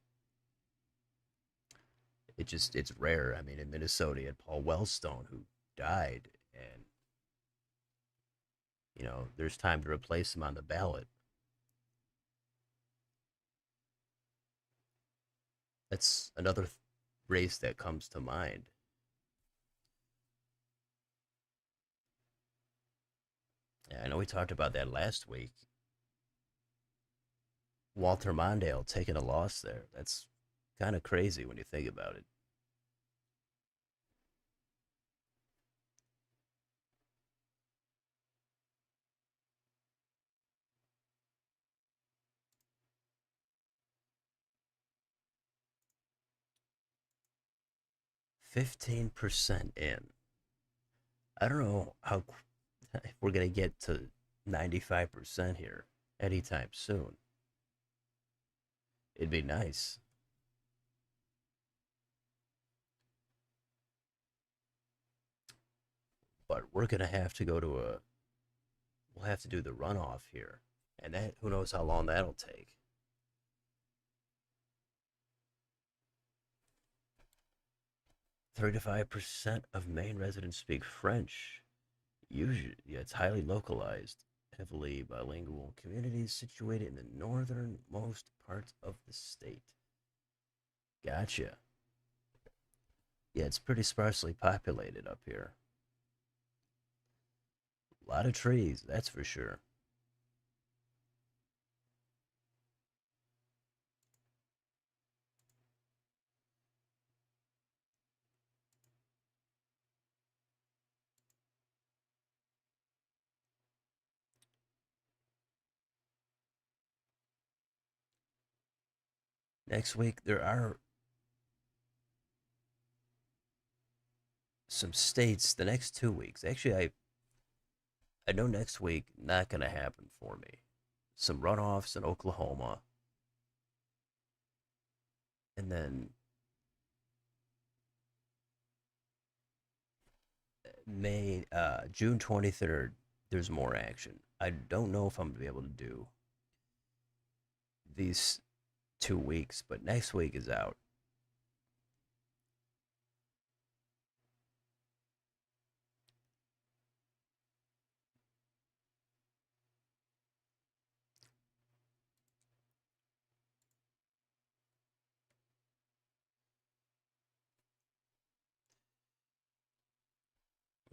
It's rare. I mean, in Minnesota, you had Paul Wellstone who died, and there's time to replace him on the ballot. That's another race that comes to mind. Yeah, I know we talked about that last week. Walter Mondale taking a loss there. That's kind of crazy when you think about it. 15% in. I don't know how if we're going to get to 95% here anytime soon. It'd be nice. But we're going to have to go to a we'll have to do the runoff here, and that who knows how long that'll take. 35% of Maine residents speak French. Usually, yeah, it's highly localized, heavily bilingual communities situated in the northernmost parts of the state. Gotcha. Yeah, it's pretty sparsely populated up here. A lot of trees, that's for sure. Next week, there are some states, the next 2 weeks. Actually, I know next week not going to happen for me. Some runoffs in Oklahoma, and then June 23rd, there's more action. I don't know if I'm going to be able to do these 2 weeks, but next week is out.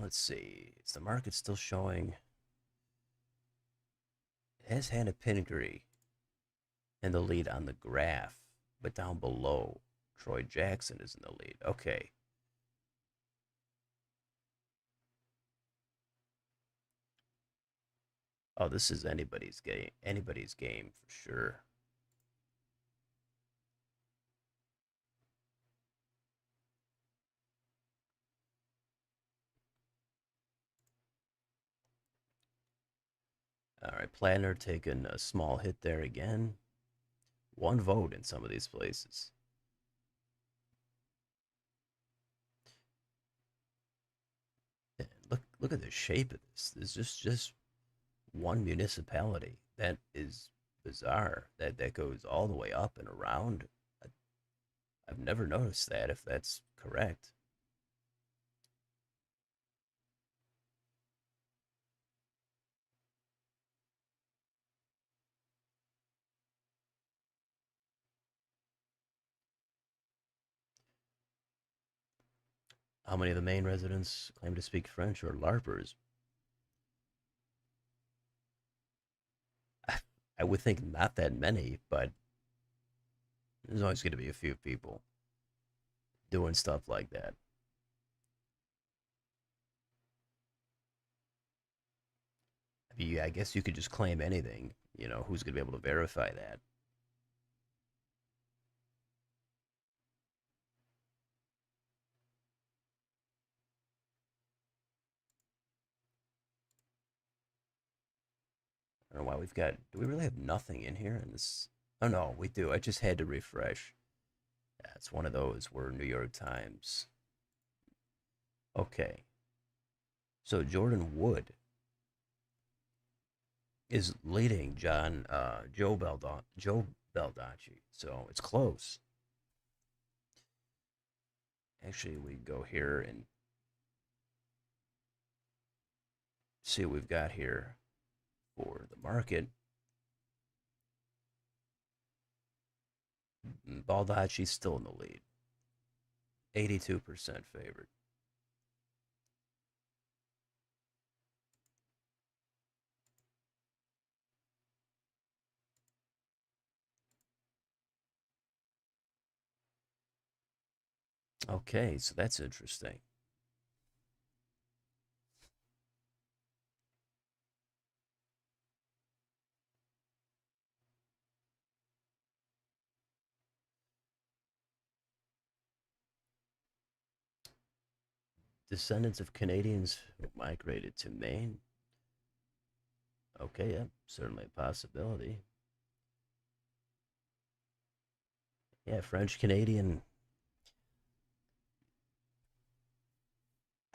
Let's see. Is the market still showing? It has Hannah Pingree in the lead on the graph, but down below, Troy Jackson is in the lead. Okay. Oh, this is anybody's game. Anybody's game for sure. All right, Planner taking a small hit there again. One vote in some of these places. And look at the shape of this. There's just one municipality. That is bizarre. That goes all the way up and around. I've never noticed that, if that's correct. How many of the Maine residents claim to speak French or LARPers? I would think not that many, but there's always going to be a few people doing stuff like that. I mean, I guess you could just claim anything. Who's going to be able to verify that? I don't know why we've got. Do we really have nothing in here in this? Oh no, we do. I just had to refresh. Yeah, it's one of those where New York Times. Okay, so Jordan Wood is leading Joe Baldacci. So it's close. Actually, we go here and see what we've got here for the market. Baldacci's still in the lead, 82% favored. Okay, so that's interesting. Descendants of Canadians who migrated to Maine. Okay, yeah, certainly a possibility. Yeah, French Canadian.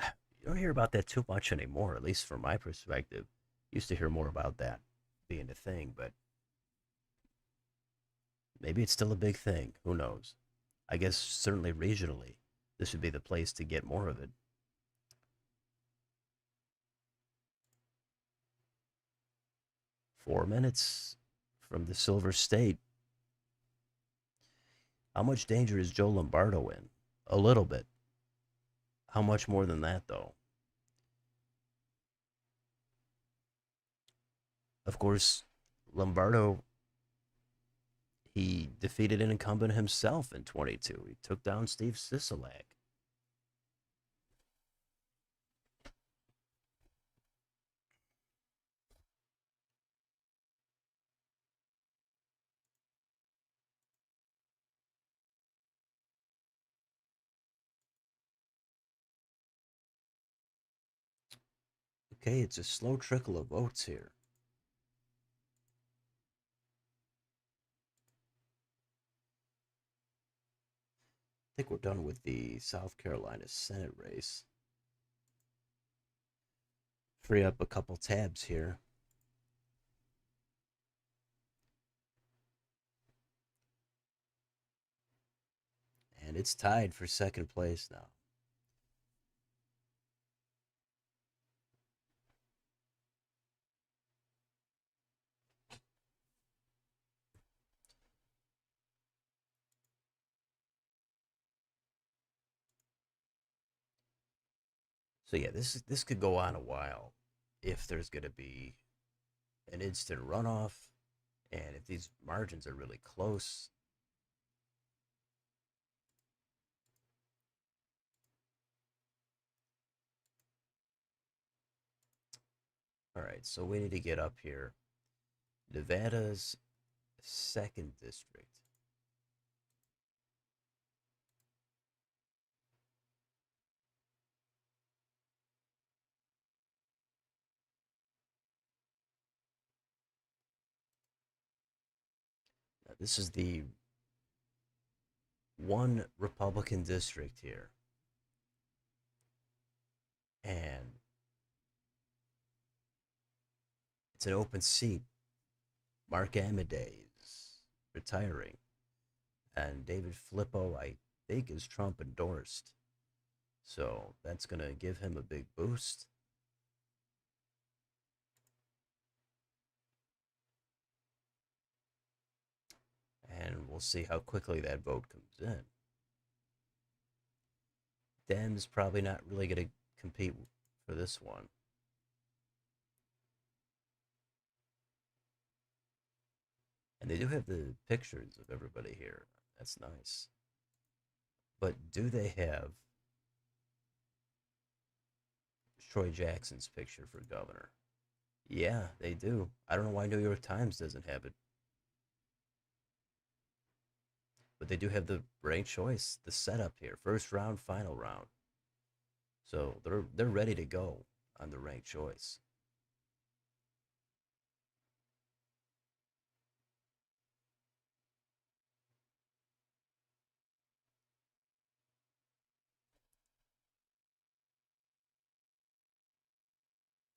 You don't hear about that too much anymore, at least from my perspective. Used to hear more about that being a thing, but maybe it's still a big thing. Who knows? I guess certainly regionally, this would be the place to get more of it. 4 minutes from the Silver State. How much danger is Joe Lombardo in? A little bit. How much more than that, though? Of course, Lombardo, he defeated an incumbent himself in 22. He took down Steve Sisolak. Okay, it's a slow trickle of votes here. I think we're done with the South Carolina Senate race. Free up a couple tabs here. And it's tied for second place now. So yeah, this could go on a while if there's going to be an instant runoff, and if these margins are really close. All right, so we need to get up here. Nevada's second district. Now, this is the one Republican district here. And it's an open seat. Mark Amadei is retiring. And David Flippo, I think, is Trump endorsed. So that's going to give him a big boost. And we'll see how quickly that vote comes in. Dems probably not really going to compete for this one. And they do have the pictures of everybody here. That's nice. But do they have Troy Jackson's picture for governor? Yeah, they do. I don't know why New York Times doesn't have it. But they do have the ranked choice, the setup here. First round, final round. So they're ready to go on the ranked choice.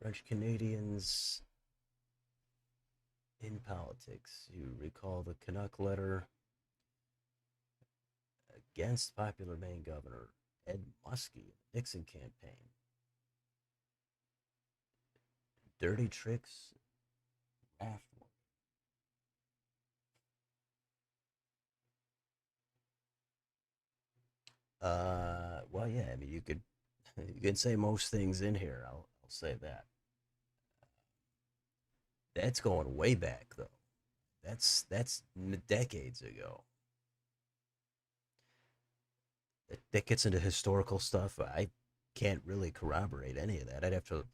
French Canadians in politics. You recall the Canuck letter against popular Maine Governor Ed Muskie, Nixon campaign. Dirty tricks, raft. Well, yeah. I mean, you could you can say most things in here. I'll say that. That's going way back though. That's decades ago. That gets into historical stuff. I can't really corroborate any of that. I'd have to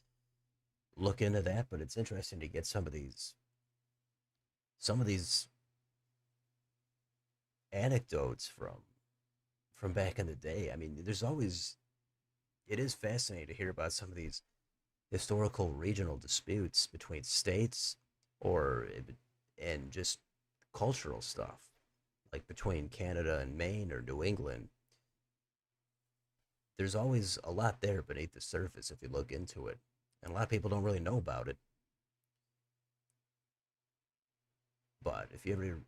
look into that, but it's interesting to get some of these anecdotes from back in the day. I mean, there's always it is fascinating to hear about some of these historical regional disputes between states or and just cultural stuff like between Canada and Maine or New England. There's always a lot there beneath the surface if you look into it, and a lot of people don't really know about it. But if you ever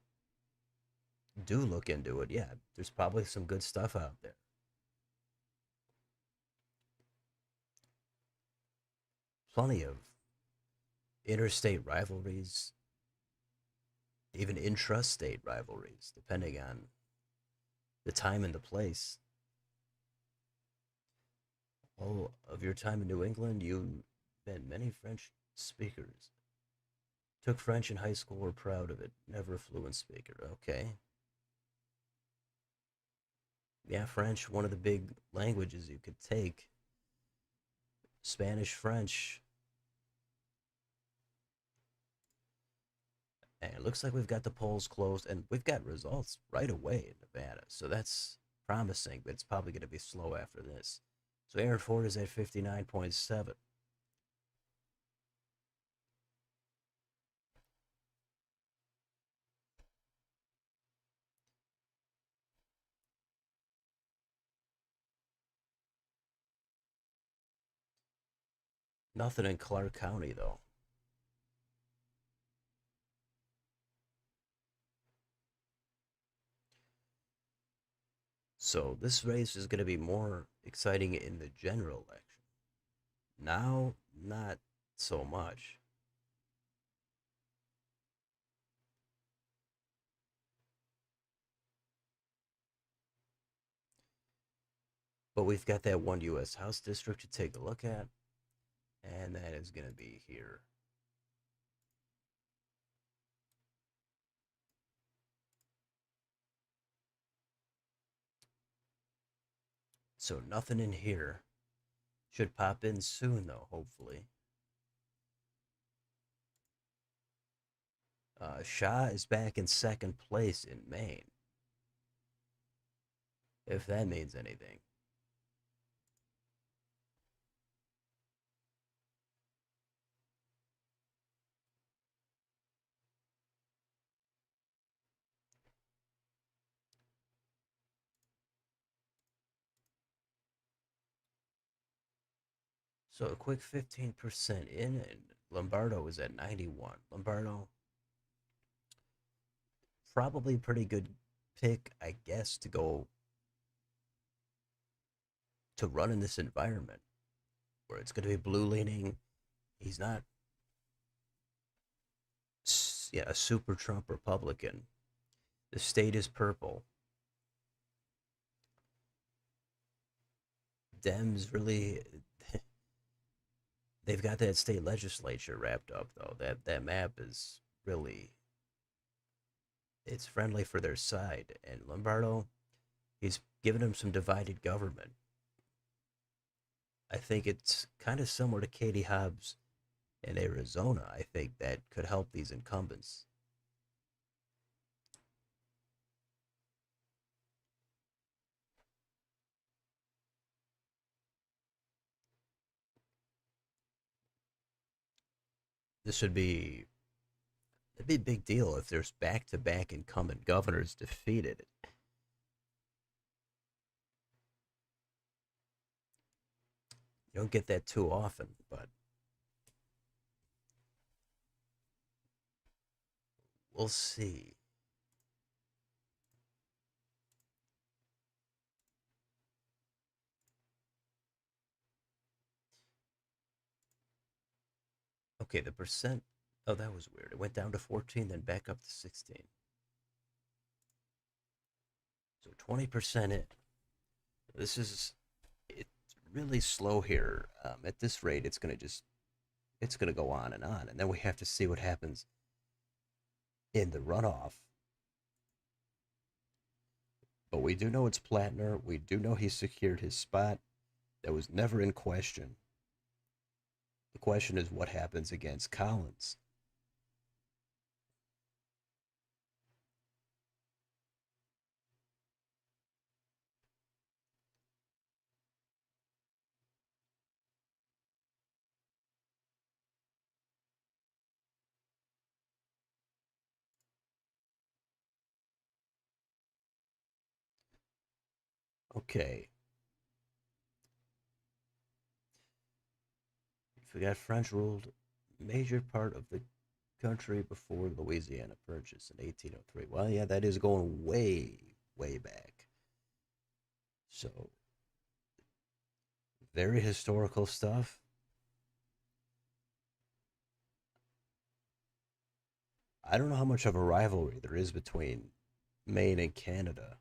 do look into it, yeah, there's probably some good stuff out there. Plenty of interstate rivalries, even intrastate rivalries, depending on the time and the place. All of your time in New England, you met many French speakers. Took French in high school, were proud of it. Never a fluent speaker. Okay. Yeah, French, one of the big languages you could take. Spanish, French. And it looks like we've got the polls closed and we've got results right away in Nevada. So that's promising, but it's probably going to be slow after this. So Aaron Ford is at 59.7. Nothing in Clark County, though. So this race is going to be more exciting in the general election. Now, not so much. But we've got that one U.S. House district to take a look at, and that is going to be here. So nothing in here. Should pop in soon, though, hopefully. Shaw is back in second place in Maine, if that means anything. So a quick 15% in, and Lombardo is at 91. Lombardo, probably pretty good pick, I guess, to go to run in this environment where it's going to be blue leaning. He's not, yeah, a super Trump Republican. The state is purple. Dems really, they've got that state legislature wrapped up though. That map is really, it's friendly for their side. And Lombardo, he's given them some divided government. I think it's kind of similar to Katie Hobbs in Arizona. I think that could help these incumbents. This would be It'd be a big deal if there's back-to-back incumbent governors defeated. You don't get that too often, but we'll see. Okay, the percent. Oh, that was weird. It went down to 14, then back up to 16. So 20% in. This is it's really slow here. At this rate, it's gonna go on, and then we have to see what happens in the runoff. But we do know it's Platner. We do know he secured his spot. That was never in question. The question is what happens against Collins. Okay, if we got French ruled major part of the country before the Louisiana Purchase in 1803. Well, yeah, that is going way, way back. So, very historical stuff. I don't know how much of a rivalry there is between Maine and Canada,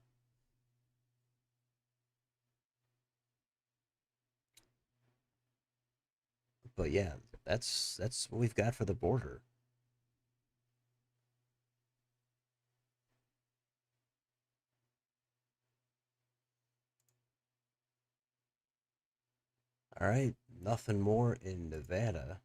but yeah, that's what we've got for the border. All right, nothing more in Nevada.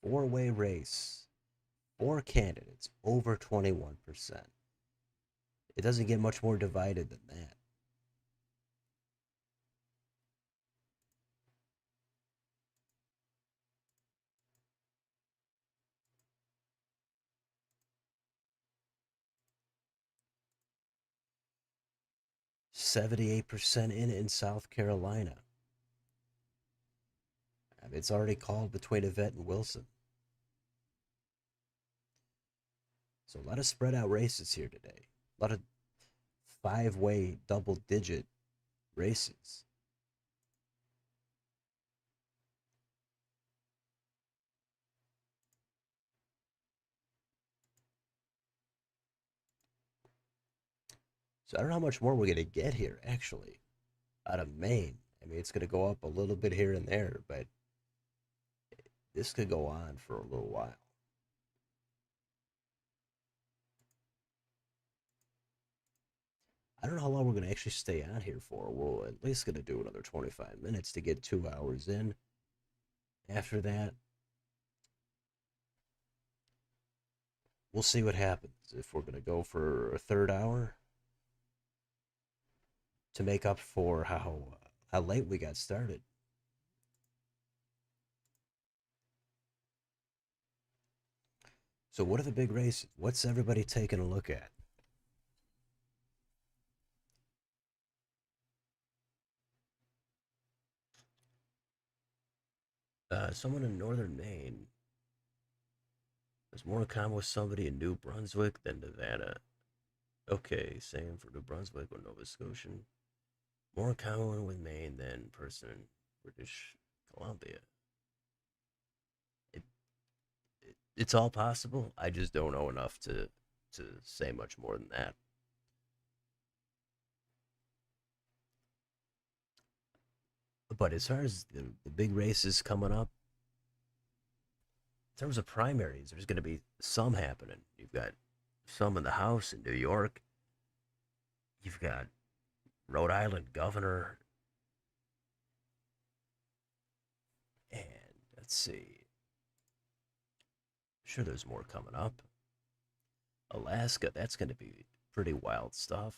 4-way race, 4 candidates, over 21%. It doesn't get much more divided than that. 78% in South Carolina. I mean, it's already called between Yvette and Wilson. So a lot of spread out races here today. A lot of 5-way double digit races. So I don't know how much more we're going to get here, actually, out of Maine. I mean, it's going to go up a little bit here and there, but this could go on for a little while. I don't know how long we're going to actually stay on here for. We're at least going to do another 25 minutes to get 2 hours in. After that, we'll see what happens. If we're going to go for a third hour to make up for how late we got started. So, what are the big races? What's everybody taking a look at? Someone in northern Maine has more in common with somebody in New Brunswick than Nevada. Okay, same for New Brunswick or Nova Scotian. More in common with Maine than person in British Columbia. It, it's all possible. I just don't know enough to say much more than that. But as far as the big races coming up, in terms of primaries, there's going to be some happening. You've got some in the House in New York. You've got Rhode Island governor, and let's see. I'm sure, there's more coming up. Alaska, that's going to be pretty wild stuff.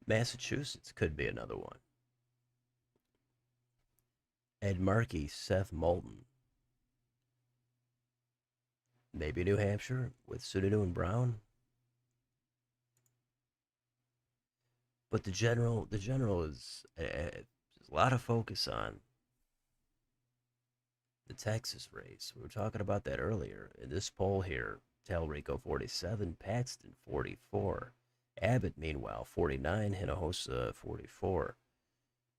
Massachusetts could be another one. Ed Markey, Seth Moulton. Maybe New Hampshire with Sununu and Brown. But the general is there's a lot of focus on the Texas race. We were talking about that earlier. In this poll here, Talrico 47, Paxton 44, Abbott meanwhile 49, Hinojosa 44.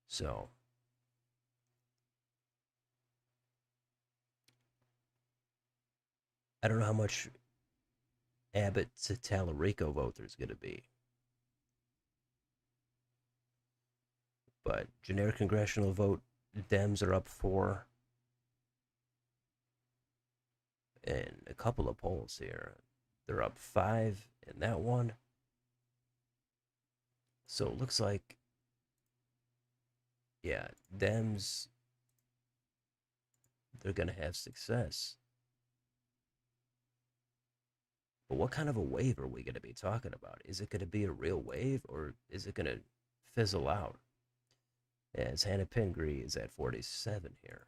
So I don't know how much Abbott to Talarico vote there's going to be, but generic congressional vote, Dems are up 4, and a couple of polls here, they're up 5 in that one. So it looks like, yeah, Dems, they're going to have success. But what kind of a wave are we going to be talking about? Is it going to be a real wave or is it going to fizzle out? As Hannah Pingree is at 47 here.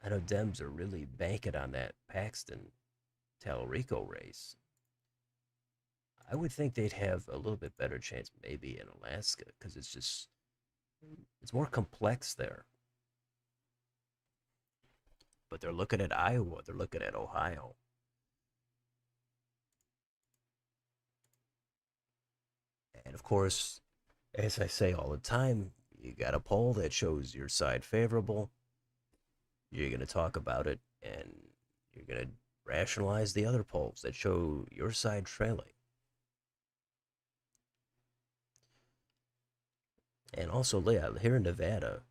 I know Dems are really banking on that Paxton Talarico race. I would think they'd have a little bit better chance maybe in Alaska because it's more complex there. But they're looking at Iowa, they're looking at Ohio. And of course, as I say all the time, you got a poll that shows your side favorable. You're going to talk about it and you're going to rationalize the other polls that show your side trailing. And also, yeah, here in Nevada,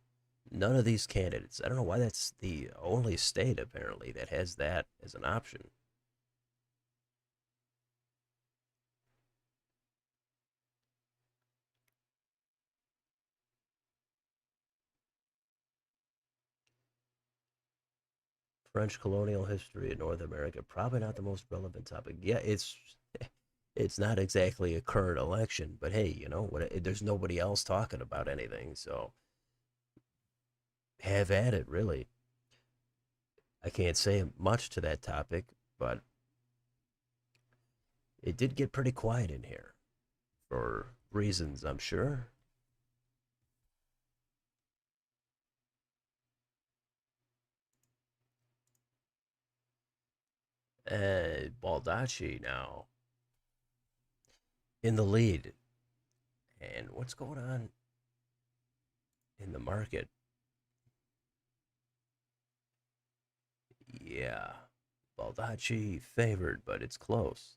none of these candidates, I don't know why that's the only state apparently that has that as an option. French colonial history in North America, probably not the most relevant topic. Yeah, it's not exactly a current election, but hey, you know what? There's nobody else talking about anything, so have at it. Really, I can't say much to that topic, but it did get pretty quiet in here for reasons I'm sure. Baldacci now in the lead, and what's going on in the market? Yeah, Baldacci favored, but it's close.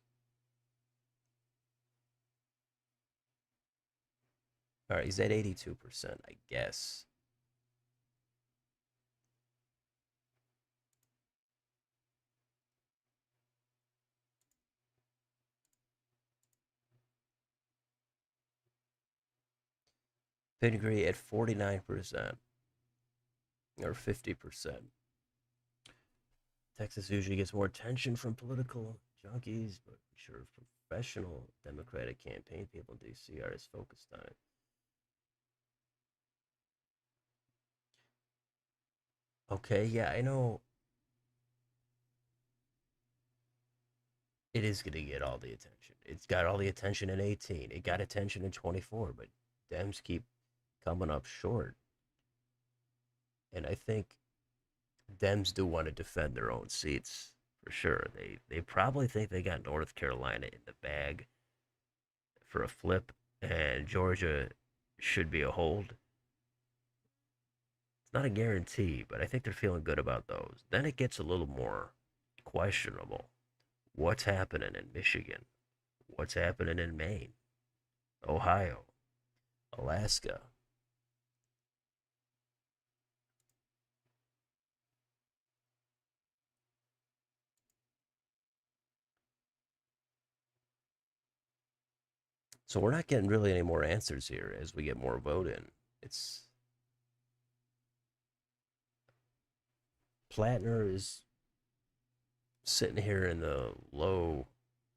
All right, he's at 82%, I guess. Pedigree at 49% or 50%. Texas usually gets more attention from political junkies, but I'm sure professional Democratic campaign people in D.C. are as focused on it. Okay, yeah, I know it is going to get all the attention. It's got all the attention in 18. It got attention in 24, but Dems keep coming up short. And I think Dems do want to defend their own seats for sure. They probably think they got North Carolina in the bag for a flip, and Georgia should be a hold. It's not a guarantee, but I think they're feeling good about those. Then it gets a little more questionable. What's happening in Michigan? What's happening in Maine, Ohio, Alaska? So we're not getting really any more answers here as we get more vote in. It's Plattner is sitting here in the low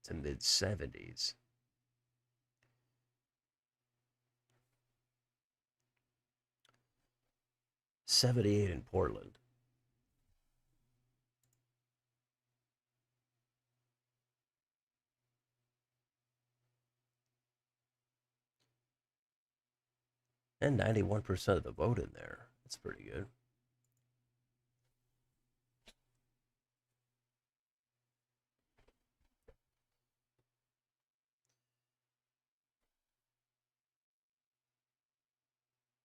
to mid 70s. 78 in Portland. And 91% of the vote in there. That's pretty good.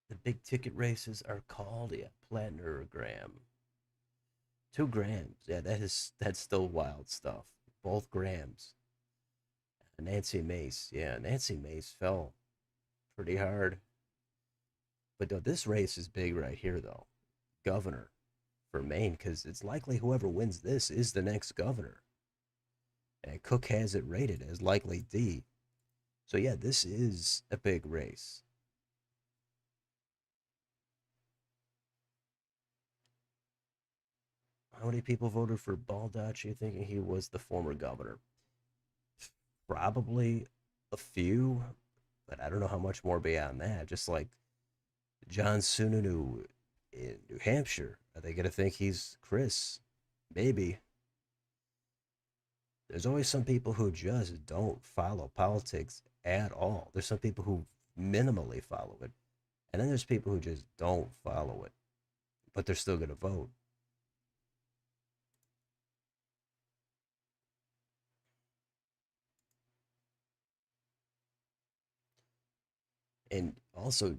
The big ticket races are called, yeah, Plattner or Graham. 2 grams. Yeah, that's still wild stuff. Both Grahams. Nancy Mace. Yeah, Nancy Mace fell pretty hard. But this race is big right here, though. Governor for Maine, because it's likely whoever wins this is the next governor. And Cook has it rated as likely D. So, yeah, this is a big race. How many people voted for Baldacci thinking he was the former governor? Probably a few, but I don't know how much more beyond that. Just like John Sununu in New Hampshire. Are they gonna think he's Chris? Maybe. There's always some people who just don't follow politics at all. There's some people who minimally follow it, and then there's people who just don't follow it, but they're still gonna vote. And also,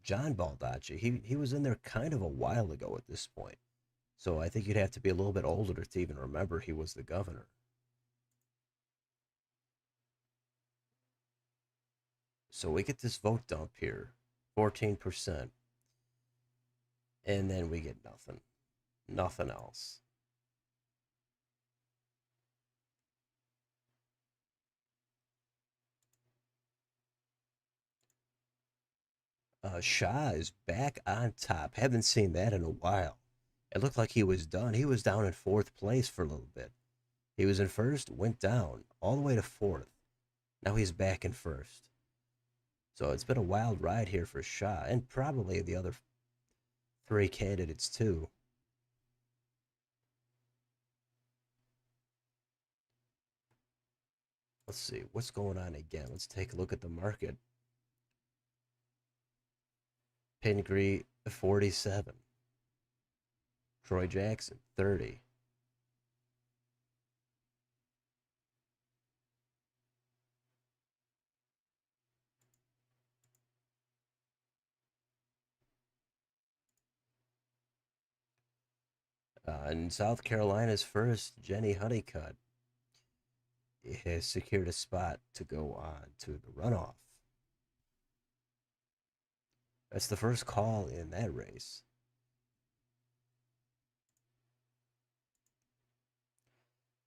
John Baldacci, he was in there kind of a while ago at this point. So I think you'd have to be a little bit older to even remember he was the governor. So we get this vote dump here, 14%, and then we get nothing, nothing else. Shah is back on top. Haven't seen that in a while. It looked like he was done. He was down in fourth place for a little bit. He was in first, went down all the way to fourth. Now he's back in first. So it's been a wild ride here for Shah and probably the other three candidates too. Let's see what's going on again. Let's take a look at the market. Pingree 47, Troy Jackson 30. In South Carolina's first, Jenny Honeycutt has secured a spot to go on to the runoff. That's the first call in that race.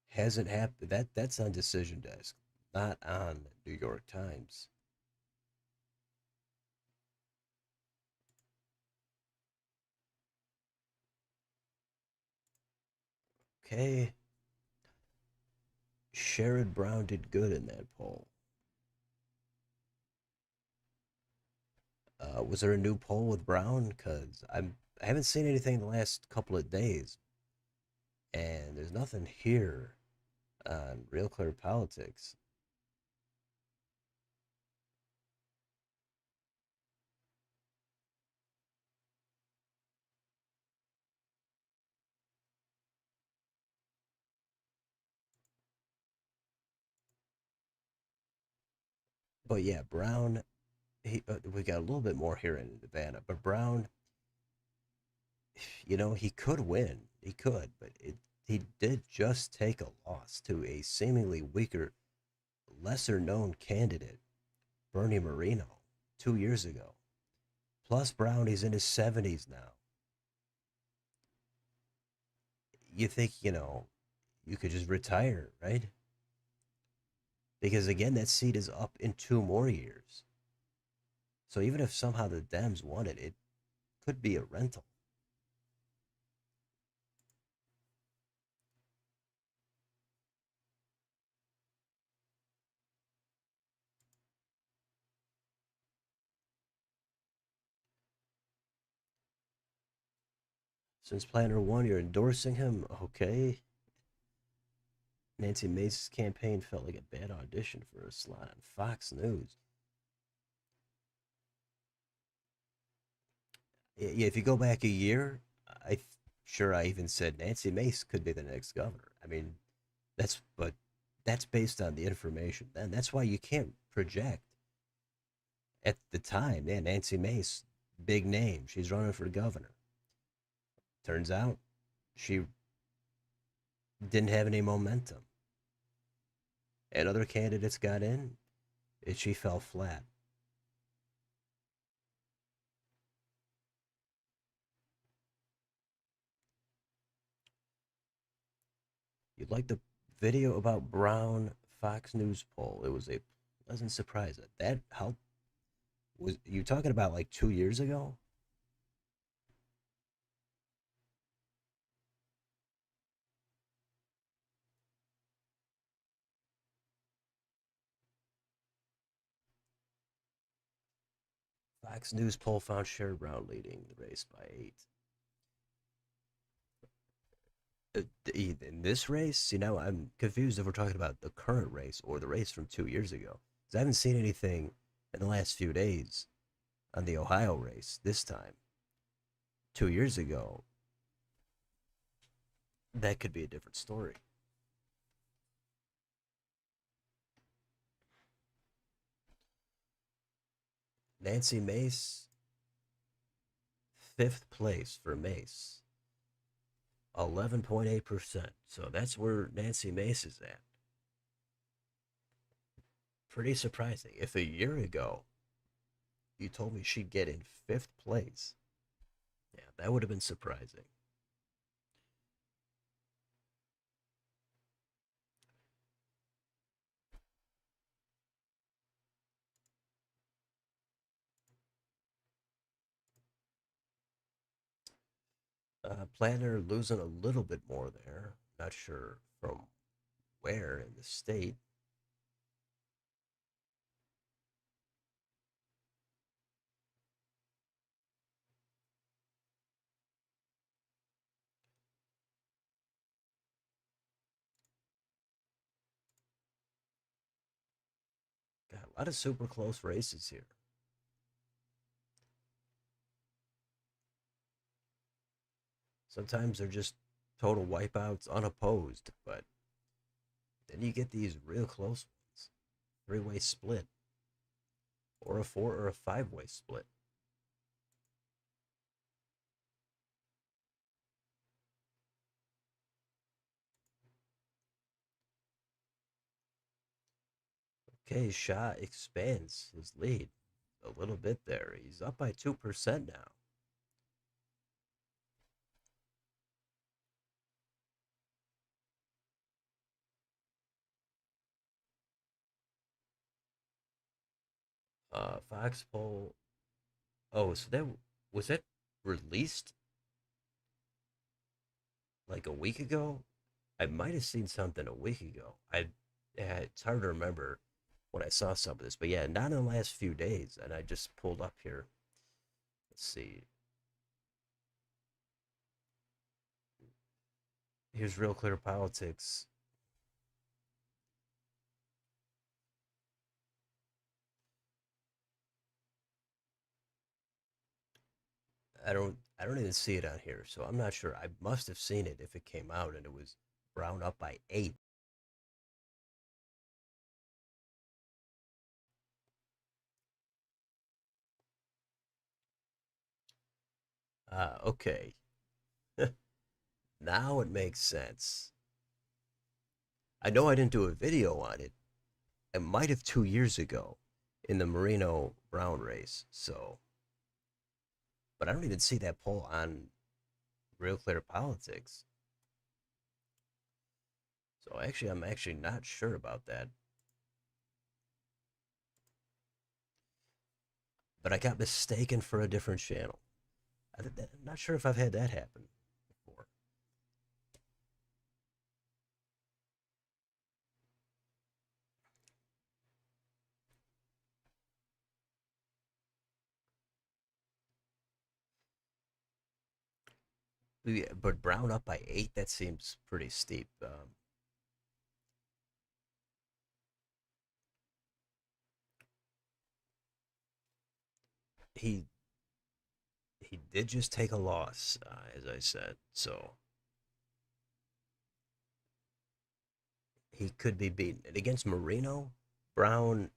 Hasn't happened. That's on Decision Desk, not on New York Times. Okay, Sherrod Brown did good in that poll. Was there a new poll with Brown? Because I haven't seen anything in the last couple of days, and there's nothing here on Real Clear Politics. But yeah, Brown. We got a little bit more here in Nevada, but Brown, he could win. He could, but he did just take a loss to a seemingly weaker, lesser known candidate, Bernie Moreno, 2 years ago. Plus, Brown, he's in his 70s now. You think, you could just retire, right? Because again, that seat is up in 2 more years. So even if somehow the Dems won it, it could be a rental. Since Planner won, you're endorsing him? Okay. Nancy Mace's campaign felt like a bad audition for a slot on Fox News. Yeah, if you go back a year, I sure I even said Nancy Mace could be the next governor. I mean, but that's based on the information. Then that's why you can't project at the time. Yeah, Nancy Mace, big name. She's running for governor. Turns out she didn't have any momentum, and other candidates got in, and she fell flat. You'd like the video about Brown Fox News poll? It was a pleasant surprise. That how was you talking about like 2 years ago? Fox News poll found Sherrod Brown leading the race by 8. In this race, see, now I'm confused if we're talking about the current race or the race from 2 years ago. 'Cause I haven't seen anything in the last few days on the Ohio race this time. 2 years ago, that could be a different story. Nancy Mace, fifth place for Mace, 11.8%. So that's where Nancy Mace is at. Pretty surprising. If a year ago you told me she'd get in fifth place, yeah, that would have been surprising. Planner losing a little bit more there. Not sure from where in the state. Got a lot of super close races here. Sometimes they're just total wipeouts unopposed, but then you get these real close ones. Three-way split, or a four or a five-way split. Okay, Shaw expands his lead a little bit there. He's up by 2% now. Fox poll. Oh, so that was that released like a week ago? I might have seen something a week ago. It's hard to remember when I saw some of this, but yeah, not in the last few days. And I just pulled up here. Let's see. Here's Real Clear Politics. I don't even see it on here, so I'm not sure. I must have seen it if it came out and it was Brown up by 8. Okay. Now it makes sense. I know I didn't do a video on it. I might have 2 years ago in the Marino Brown race. So, but I don't even see that poll on Real Clear Politics. So actually, I'm actually not sure about that. But I got mistaken for a different channel. I'm not sure if I've had that happen before. But Brown up by 8, that seems pretty steep. He he did just take a loss, as I said, so he could be beaten. And against Marino, Brown,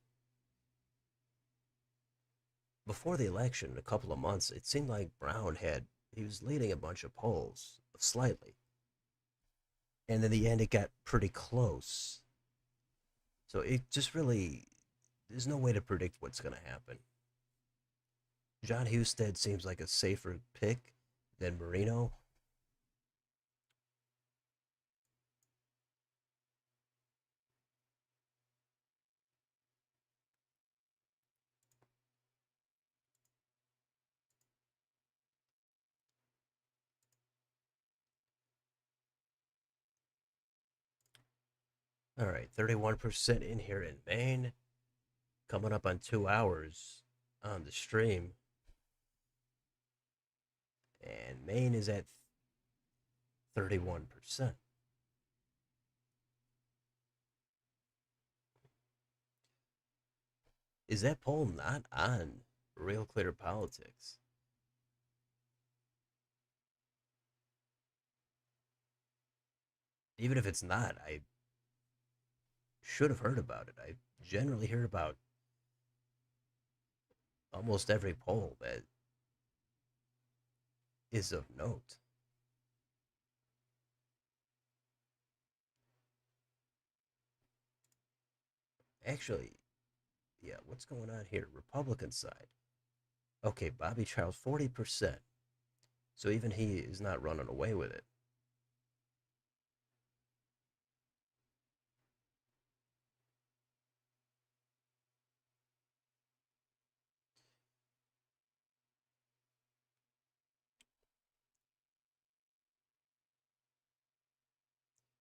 before the election, a couple of months, it seemed like Brown he was leading a bunch of polls slightly. And in the end, it got pretty close. So it just really, there's no way to predict what's going to happen. John Husted seems like a safer pick than Marino. All right, 31% in here in Maine. Coming up on 2 hours on the stream. And Maine is at 31%. Is that poll not on Real Clear Politics? Even if it's not, I should have heard about it. I generally hear about almost every poll that is of note. Actually, yeah, what's going on here? Republican side. Okay, Bobby Charles, 40%. So even he is not running away with it.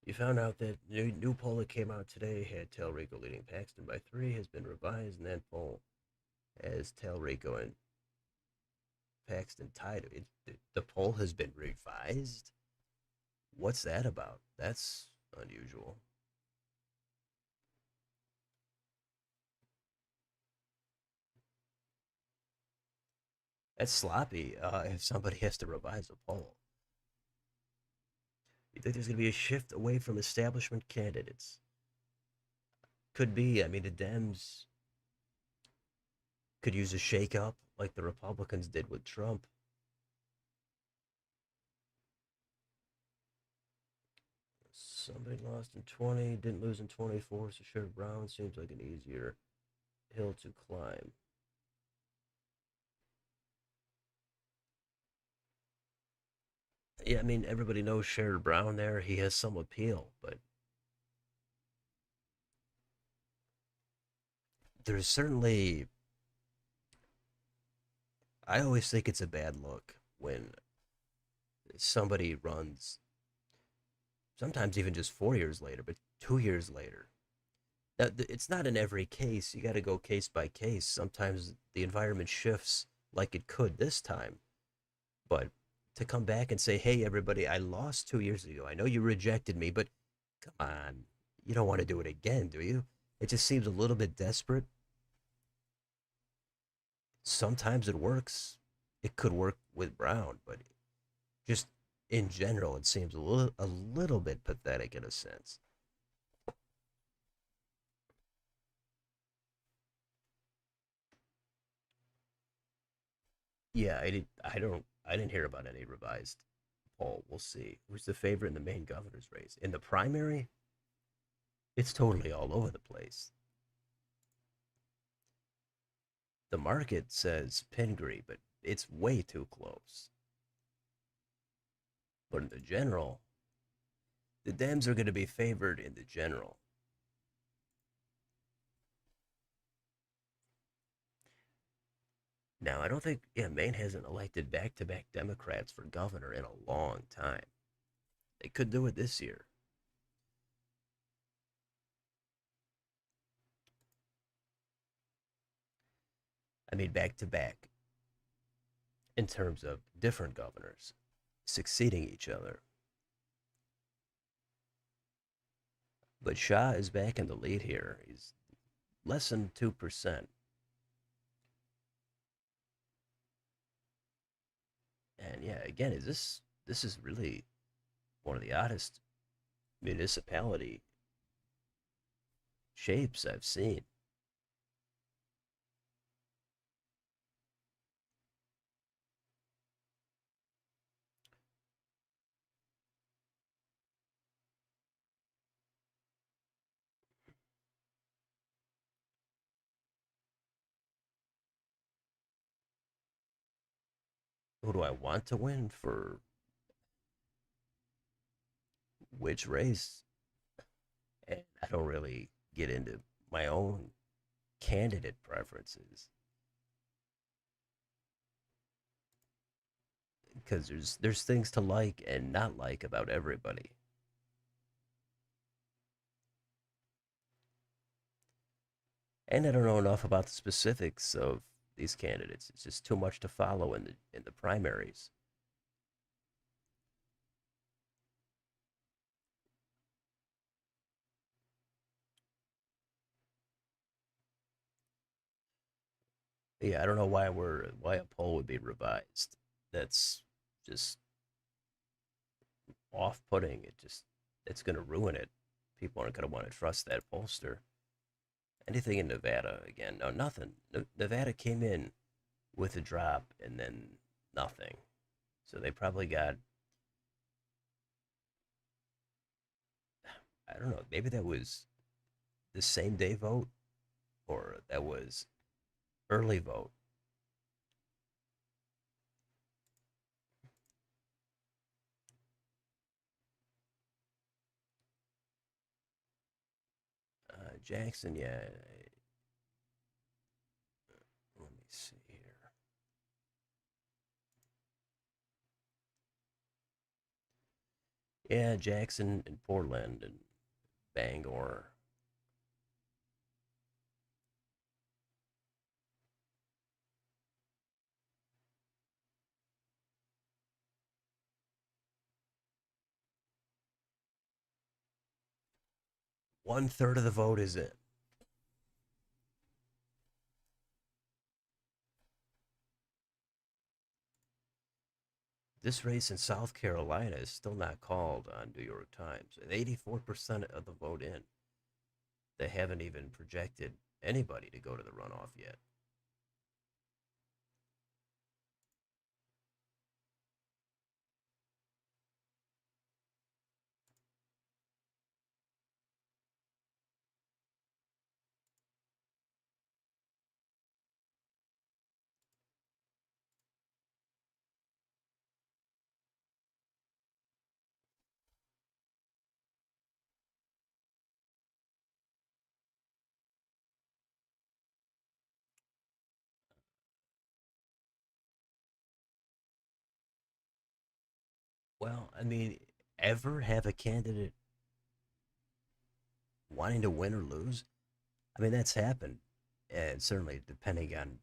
You found out that new poll that came out today had Talrico leading Paxton by 3, has been revised, and that poll has Talrico and Paxton tied. The poll has been revised? What's that about? That's unusual. That's sloppy if somebody has to revise a poll. You think there's going to be a shift away from establishment candidates? Could be. I mean, the Dems could use a shakeup like the Republicans did with Trump. Somebody lost in 20, didn't lose in 24, so Sherrod Brown seems like an easier hill to climb. Yeah, I mean, everybody knows Sherrod Brown there. He has some appeal, but there's certainly, I always think it's a bad look when somebody runs, sometimes even just 4 years later, but 2 years later. Now, it's not in every case. You got to go case by case. Sometimes the environment shifts like it could this time. But to come back and say, hey, everybody, I lost 2 years ago. I know you rejected me, but come on. You don't want to do it again, do you? It just seems a little bit desperate. Sometimes it works. It could work with Brown, but just in general, it seems a little bit pathetic in a sense. Yeah, I didn't hear about any revised poll. We'll see. Who's the favorite in the Maine governor's race? In the primary, it's totally all over the place. The market says Pingree, but it's way too close. But in the general, the Dems are going to be favored in the general. Now, I don't think, yeah, Maine hasn't elected back to back Democrats for governor in a long time. They could do it this year. I mean, back to back in terms of different governors succeeding each other. But Shah is back in the lead here. He's less than 2%. And yeah, again, this is really one of the oddest municipality shapes I've seen. Who do I want to win for which race? And I don't really get into my own candidate preferences because there's things to like and not like about everybody. And I don't know enough about the specifics of these candidates. It's just too much to follow in the primaries. Yeah, I don't know why a poll would be revised. That's just off-putting. It's going to ruin it. People aren't going to want to trust that pollster. Anything in Nevada again? No, nothing. Nevada came in with a drop and then nothing. So they probably got, I don't know, maybe that was the same day vote or that was early vote. Jackson, yeah. Let me see here. Yeah, Jackson and Portland and Bangor. 1/3 of the vote is in. This race in South Carolina is still not called on New York Times. 84% of the vote in. They haven't even projected anybody to go to the runoff yet. Well, I mean, ever have a candidate wanting to win or lose? I mean, that's happened. And certainly depending on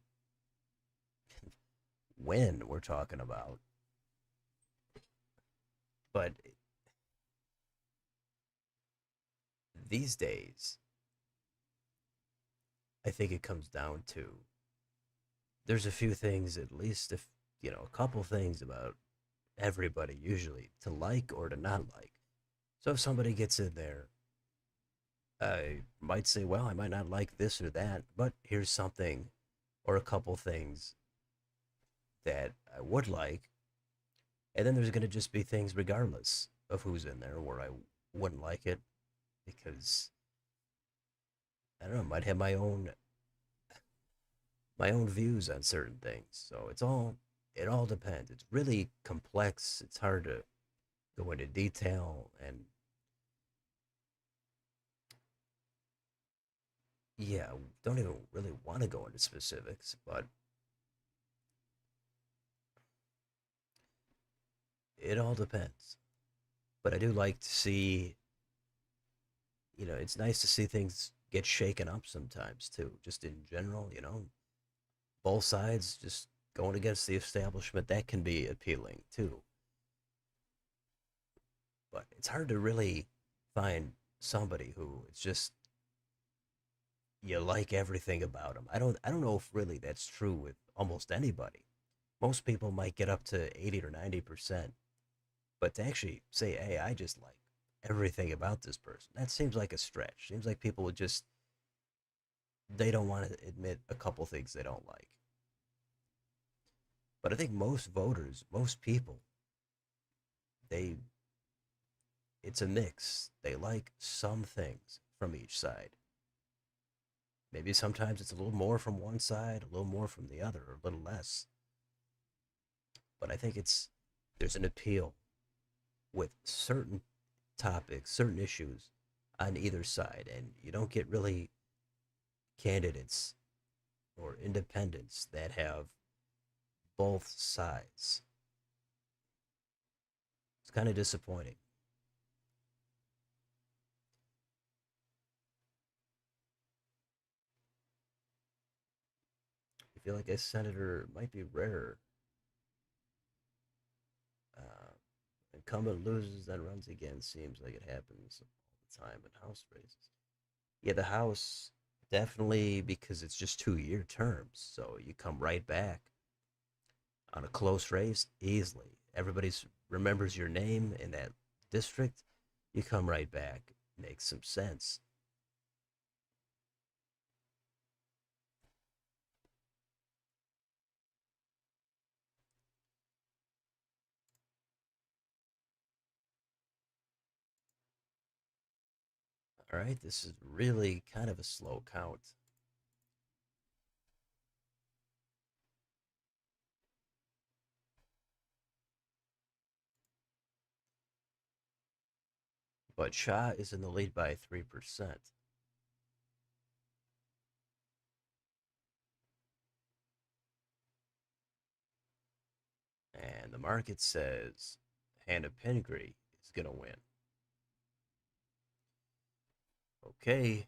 when we're talking about. But these days, I think it comes down to there's a few things, at least if, a couple things about everybody usually to like or to not like. So if somebody gets in there, I might say, well, I might not like this or that, but here's something or a couple things that I would like. And then there's going to just be things regardless of who's in there where I wouldn't like it because I don't know, might have my own views on certain things. So it all depends. It's really complex. It's hard to go into detail and yeah, don't even really want to go into specifics, but it all depends. But I do like to see, it's nice to see things get shaken up sometimes too, just in general, both sides just going against the establishment, that can be appealing too. But it's hard to really find somebody who it's just you like everything about them. I don't know if really that's true with almost anybody. Most people might get up to 80 or 90%, but to actually say, "Hey, I just like everything about this person." That seems like a stretch. Seems like people would just they don't want to admit a couple things they don't like. But I think most voters, most people, they it's a mix. They like some things from each side. Maybe sometimes it's a little more from one side, a little more from the other, or a little less. But I think there's an appeal with certain topics, certain issues on either side, and you don't get really candidates or independents that have both sides. It's kind of disappointing. I feel like a senator might be rare. Uh, Incumbent loses, then runs again. Seems like it happens all the time in House races. Yeah, the House. Definitely because it's just 2 year terms. So you come right back on a close race easily. Everybody's remembers your name in that district. You come right back. Makes some sense. All right, this is really kind of a slow count. But Shah is in the lead by 3%. And the market says Hannah Pingree is going to win. Okay.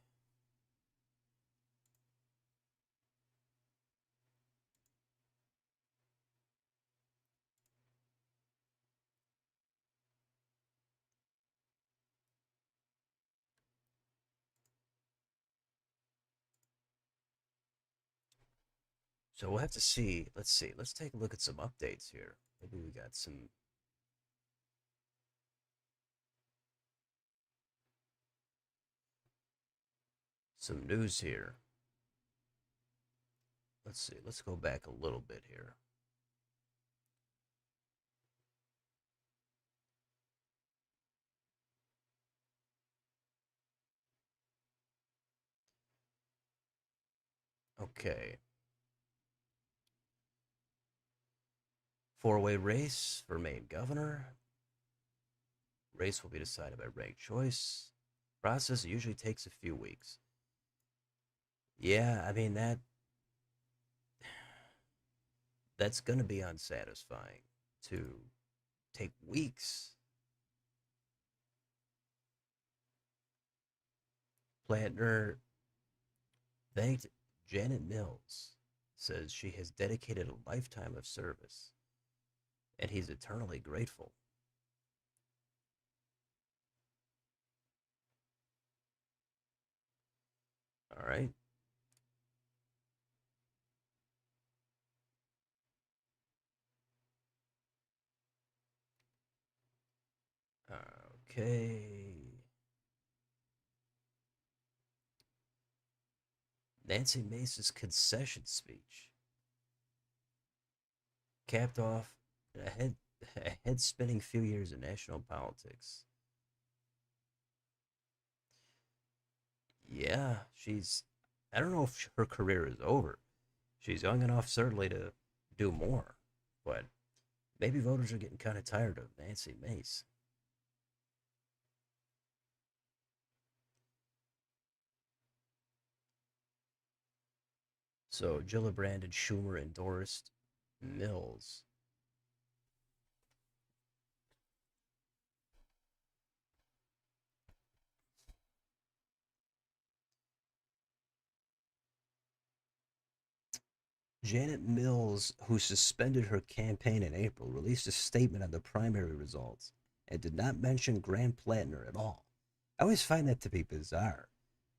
So we'll have to see. Let's see. Let's take a look at some updates here. Maybe we got some news here. Let's see. Let's go back a little bit here. Okay. Four-way race for Maine governor. Race will be decided by ranked choice. Process usually takes a few weeks. Yeah, I mean that's going to be unsatisfying to take weeks. Plantner thanked Janet Mills, says she has dedicated a lifetime of service, and he's eternally grateful. All right. Okay. Nancy Mace's concession speech capped off a head spinning few years in national politics. Yeah, I don't know if her career is over. She's young enough, certainly, to do more, but maybe voters are getting kind of tired of Nancy Mace. So Gillibrand and Schumer endorsed Mills. Janet Mills, who suspended her campaign in April, released a statement on the primary results and did not mention Graham Plattner at all. I always find that to be bizarre,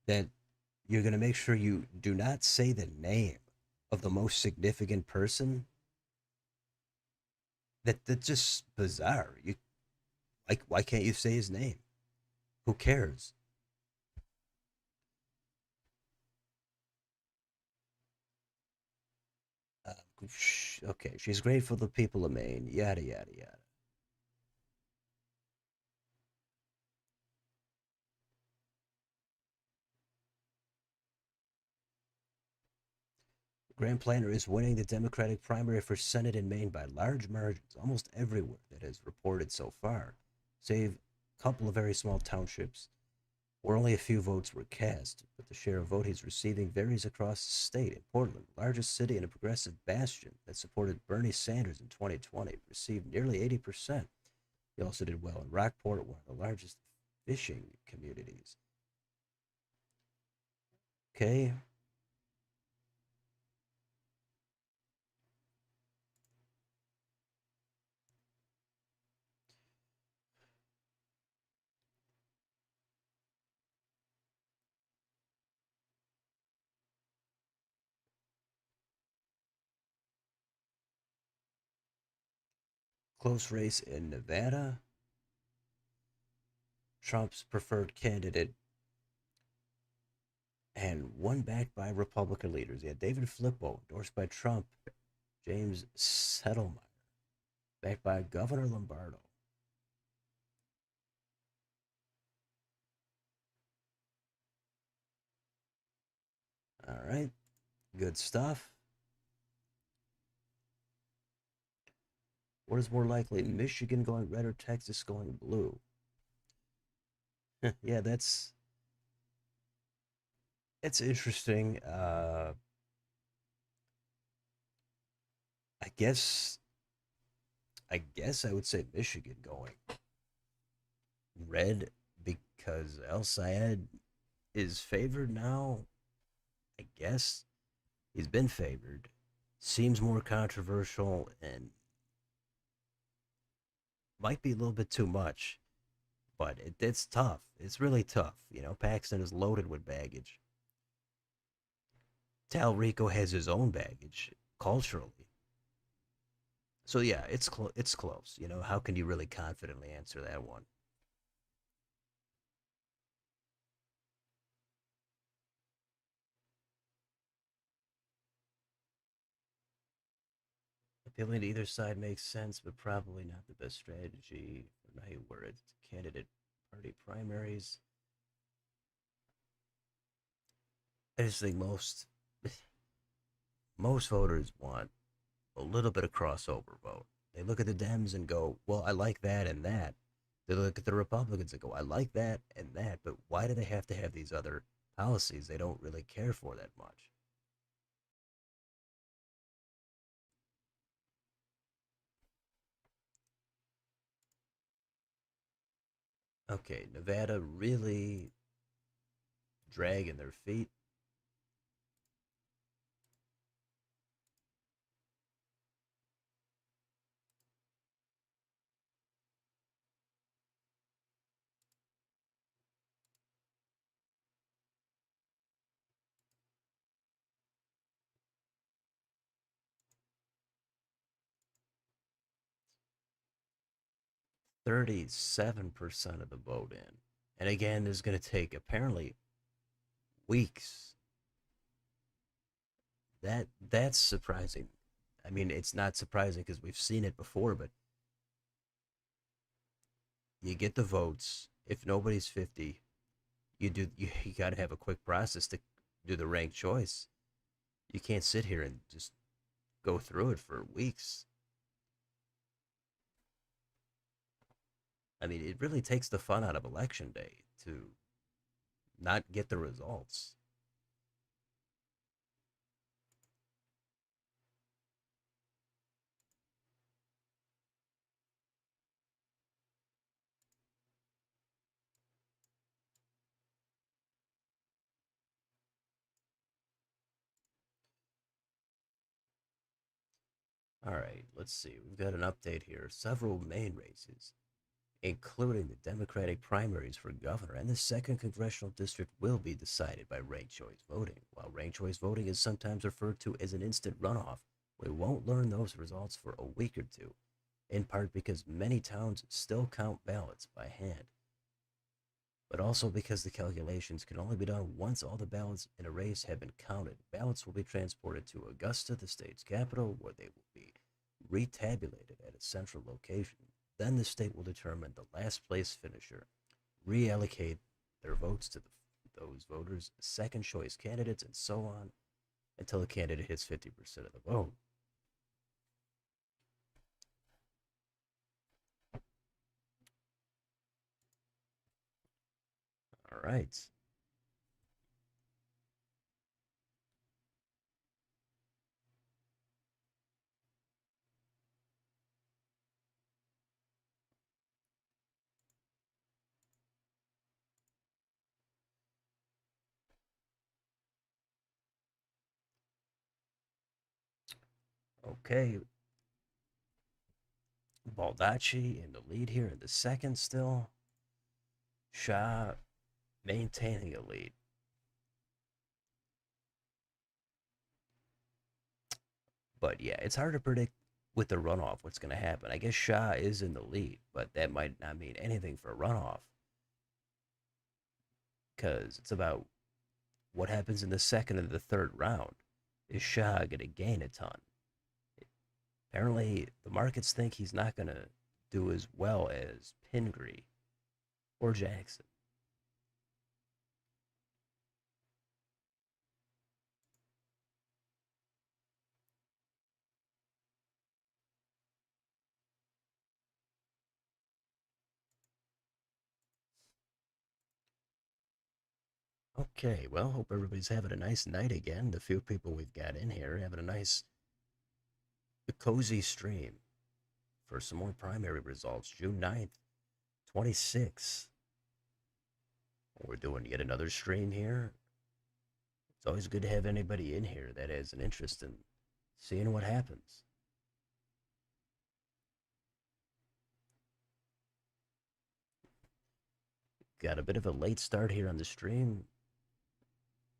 that you're going to make sure you do not say the name of the most significant person. That's just bizarre. You like, why can't you say his name? Who cares? Uh, okay, she's grateful to the people of Maine. Yada yada yada. Graham Planter is winning the Democratic primary for Senate in Maine by large margins, almost everywhere that has reported so far, save a couple of very small townships where only a few votes were cast. But the share of vote he's receiving varies across the state. In Portland, largest city and a progressive bastion that supported Bernie Sanders in 2020, received nearly 80%. He also did well in Rockport, one of the largest fishing communities. Okay, Close race in Nevada. Trump's preferred candidate and one backed by Republican leaders. Yeah, David Flippo, endorsed by Trump. James Settlemeyer, backed by Governor Lombardo. All right, good stuff. What is more likely, Michigan going red or Texas going blue? Yeah, that's interesting. I guess I would say Michigan going red because El Sayed is favored now. I guess he's been favored. Seems more controversial and might be a little bit too much, but it's tough. It's really tough. Paxton is loaded with baggage. Talrico has his own baggage culturally. So yeah, it's close. How can you really confidently answer that one? Appealing to either side makes sense, but probably not the best strategy for night where it's candidate party primaries. I just think most voters want a little bit of crossover vote. They look at the Dems and go, "Well, I like that and that." They look at the Republicans and go, "I like that and that," but why do they have to have these other policies they don't really care for that much? Okay, Nevada really dragging their feet. 37% of the vote in. And again, this is going to take apparently weeks. That's surprising. I mean, it's not surprising because we've seen it before, but you get the votes. If nobody's 50, you got to have a quick process to do the ranked choice. You can't sit here and just go through it for weeks. I mean, it really takes the fun out of election day to not get the results. All right, let's see. We've got an update here. Several Maine races, including the Democratic primaries for governor and the second congressional district, will be decided by ranked choice voting. While ranked choice voting is sometimes referred to as an instant runoff, we won't learn those results for a week or two, in part because many towns still count ballots by hand, but also because the calculations can only be done once all the ballots in a race have been counted. Ballots will be transported to Augusta, the state's capital, where they will be retabulated at a central location. Then the state will determine the last place finisher, reallocate their votes to those voters, second choice candidates, and so on until a candidate hits 50% of the vote. All right. Okay. Baldacci in the lead here in the second still. Shah maintaining a lead. But yeah, it's hard to predict with the runoff, what's going to happen. I guess Shah is in the lead, but that might not mean anything for a runoff because it's about what happens in the second and the third round. Is Shah going to gain a ton? Apparently, the markets think he's not going to do as well as Pingree or Jackson. Okay, well, hope everybody's having a nice night again. The few people we've got in here having a nice, cozy stream for some more primary results. June 9th, 26. We're doing yet another stream here. It's always good to have anybody in here that has an interest in seeing what happens. Got a bit of a late start here on the stream.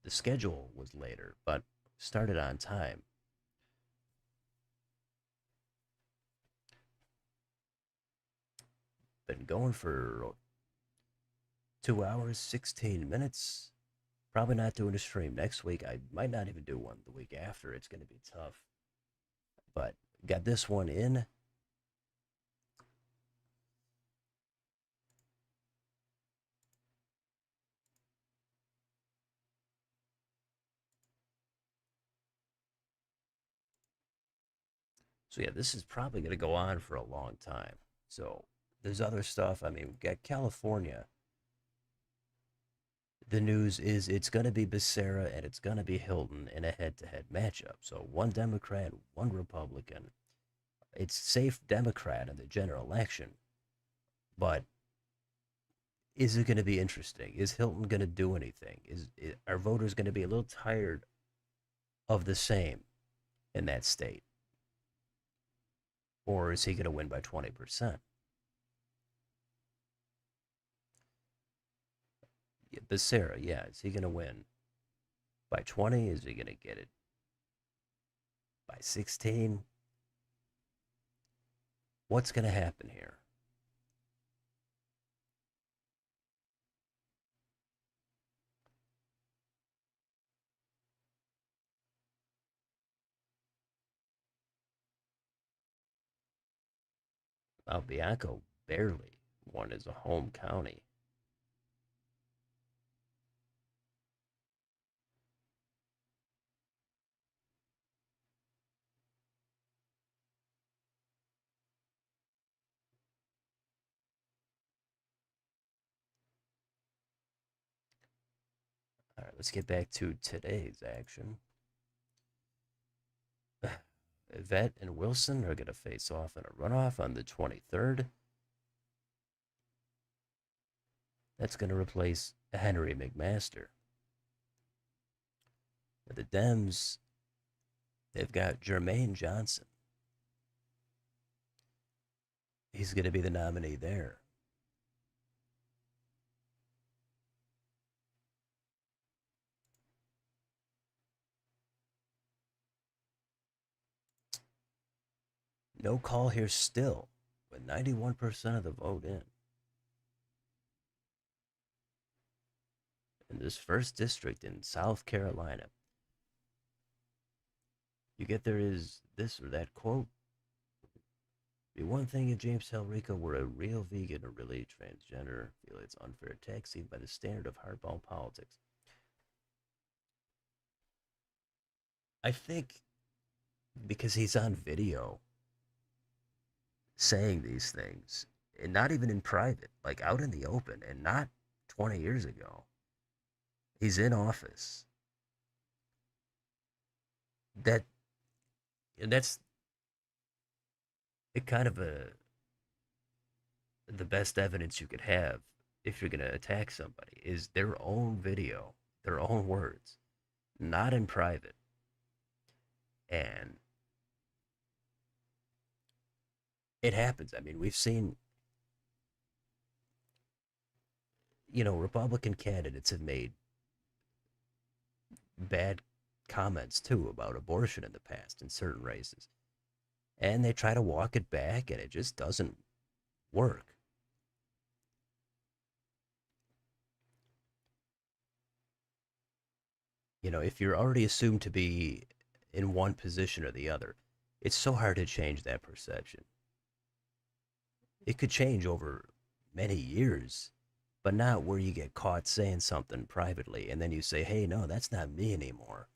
The schedule was later, but started on time. Been going for 2 hours, 16 minutes. Probably not doing a stream next week. I might not even do one the week after. It's going to be tough. But got this one in. So yeah, this is probably going to go on for a long time. So there's other stuff. I mean, we've got California. The news is it's going to be Becerra and it's going to be Hilton in a head-to-head matchup. So one Democrat, one Republican. It's safe Democrat in the general election, but is it going to be interesting? Is Hilton going to do anything? Are voters going to be a little tired of the same in that state, or is he going to win by 20%? Yeah, Becerra, yeah, is he going to win by 20? Is he going to get it by 16? What's going to happen here? Bianco barely won as a home county. All right, let's get back to today's action. Yvette and Wilson are going to face off in a runoff on the 23rd. That's going to replace Henry McMaster. The Dems, they've got Jermaine Johnson. He's going to be the nominee there. No call here still, with 91% of the vote in. In this first district in South Carolina, you get there is this or that quote. Be one thing if James Telrico were a real vegan or really transgender. Feel it's unfair taxing by the standard of hardball politics. I think because he's on video saying these things, and not even in private, like out in the open, and not 20 years ago. He's in office. That and that's it kind of the best evidence you could have if you're going to attack somebody is their own video, their own words, not in private. And it happens. I mean, we've seen, Republican candidates have made bad comments too about abortion in the past in certain races. and they try to walk it back, and it just doesn't work. If you're already assumed to be in one position or the other, it's so hard to change that perception. It could change over many years, but not where you get caught saying something privately and then you say, hey, no, that's not me anymore.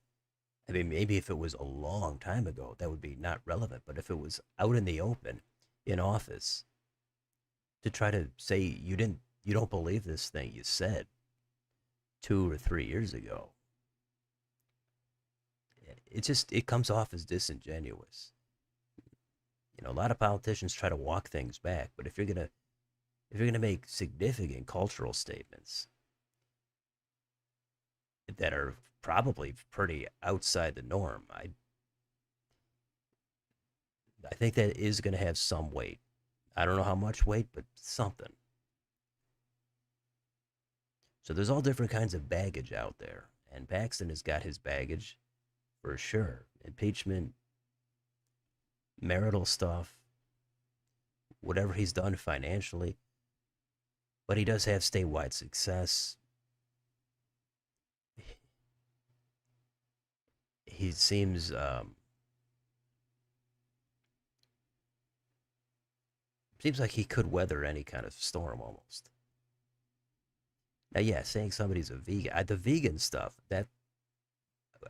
I mean, maybe if it was a long time ago, that would be not relevant. But if it was out in the open, in office, to try to say you don't believe this thing you said 2 or 3 years ago, it comes off as disingenuous. A lot of politicians try to walk things back, but if you're gonna make significant cultural statements that are probably pretty outside the norm, I think that is going to have some weight. I don't know how much weight, but something. So there's all different kinds of baggage out there, and Paxton has got his baggage for sure. Impeachment, marital stuff, whatever he's done financially, but he does have statewide success. He seems like he could weather any kind of storm almost. Now, yeah, saying somebody's a vegan, the vegan stuff that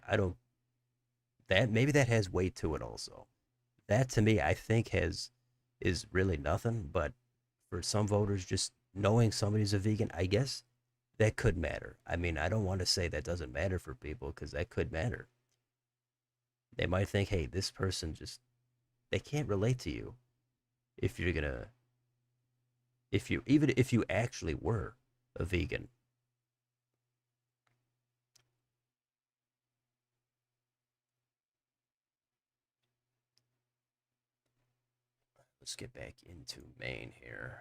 I don't that maybe that has weight to it also. That to me, I think has is really nothing, but for some voters, just knowing somebody's a vegan, I guess that could matter. I mean, I don't want to say that doesn't matter for people because that could matter. They might think, hey, this person just they can't relate to you if you're gonna if you even if you actually were a vegan. Let's get back into Maine here.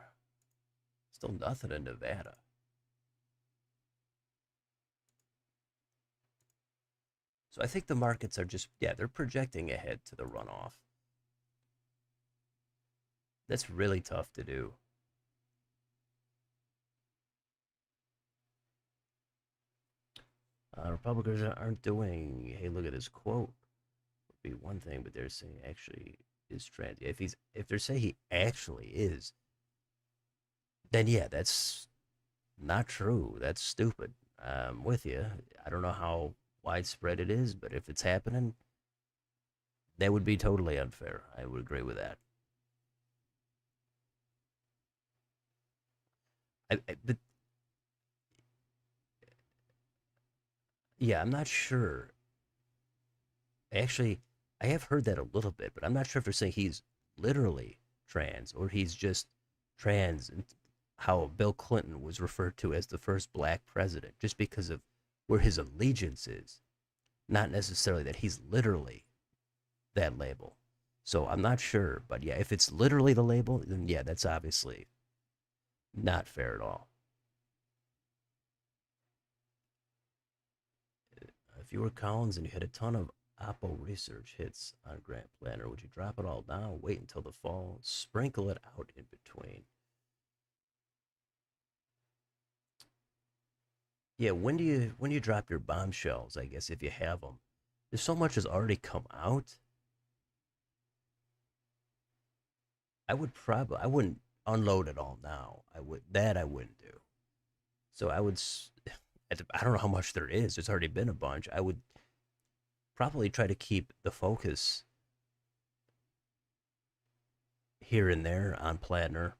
Still nothing in Nevada. So I think the markets are just, yeah, they're projecting ahead to the runoff. That's really tough to do. Republicans aren't doing, hey, look at this quote. Would be one thing, but they're saying actually is trans. If they're saying he actually is, then yeah, that's not true. That's stupid. I'm with you. I don't know how widespread it is, but if it's happening, that would be totally unfair. I would agree with that. But yeah, I'm not sure. Actually, I have heard that a little bit, but I'm not sure if they're saying he's literally trans or he's just trans and how Bill Clinton was referred to as the first black president just because of where his allegiance is, not necessarily that he's literally that label. So I'm not sure, but yeah, if it's literally the label, then yeah, that's obviously not fair at all. If you were Collins and you had a ton of Oppo research hits on Grant Planner, would you drop it all down, wait until the fall, sprinkle it out in between? Yeah, when do you drop your bombshells? I guess if you have them, there's so much has already come out. I wouldn't unload it all now. I wouldn't do. So I don't know how much there is. There's already been a bunch. I would probably try to keep the focus here and there on Plattner.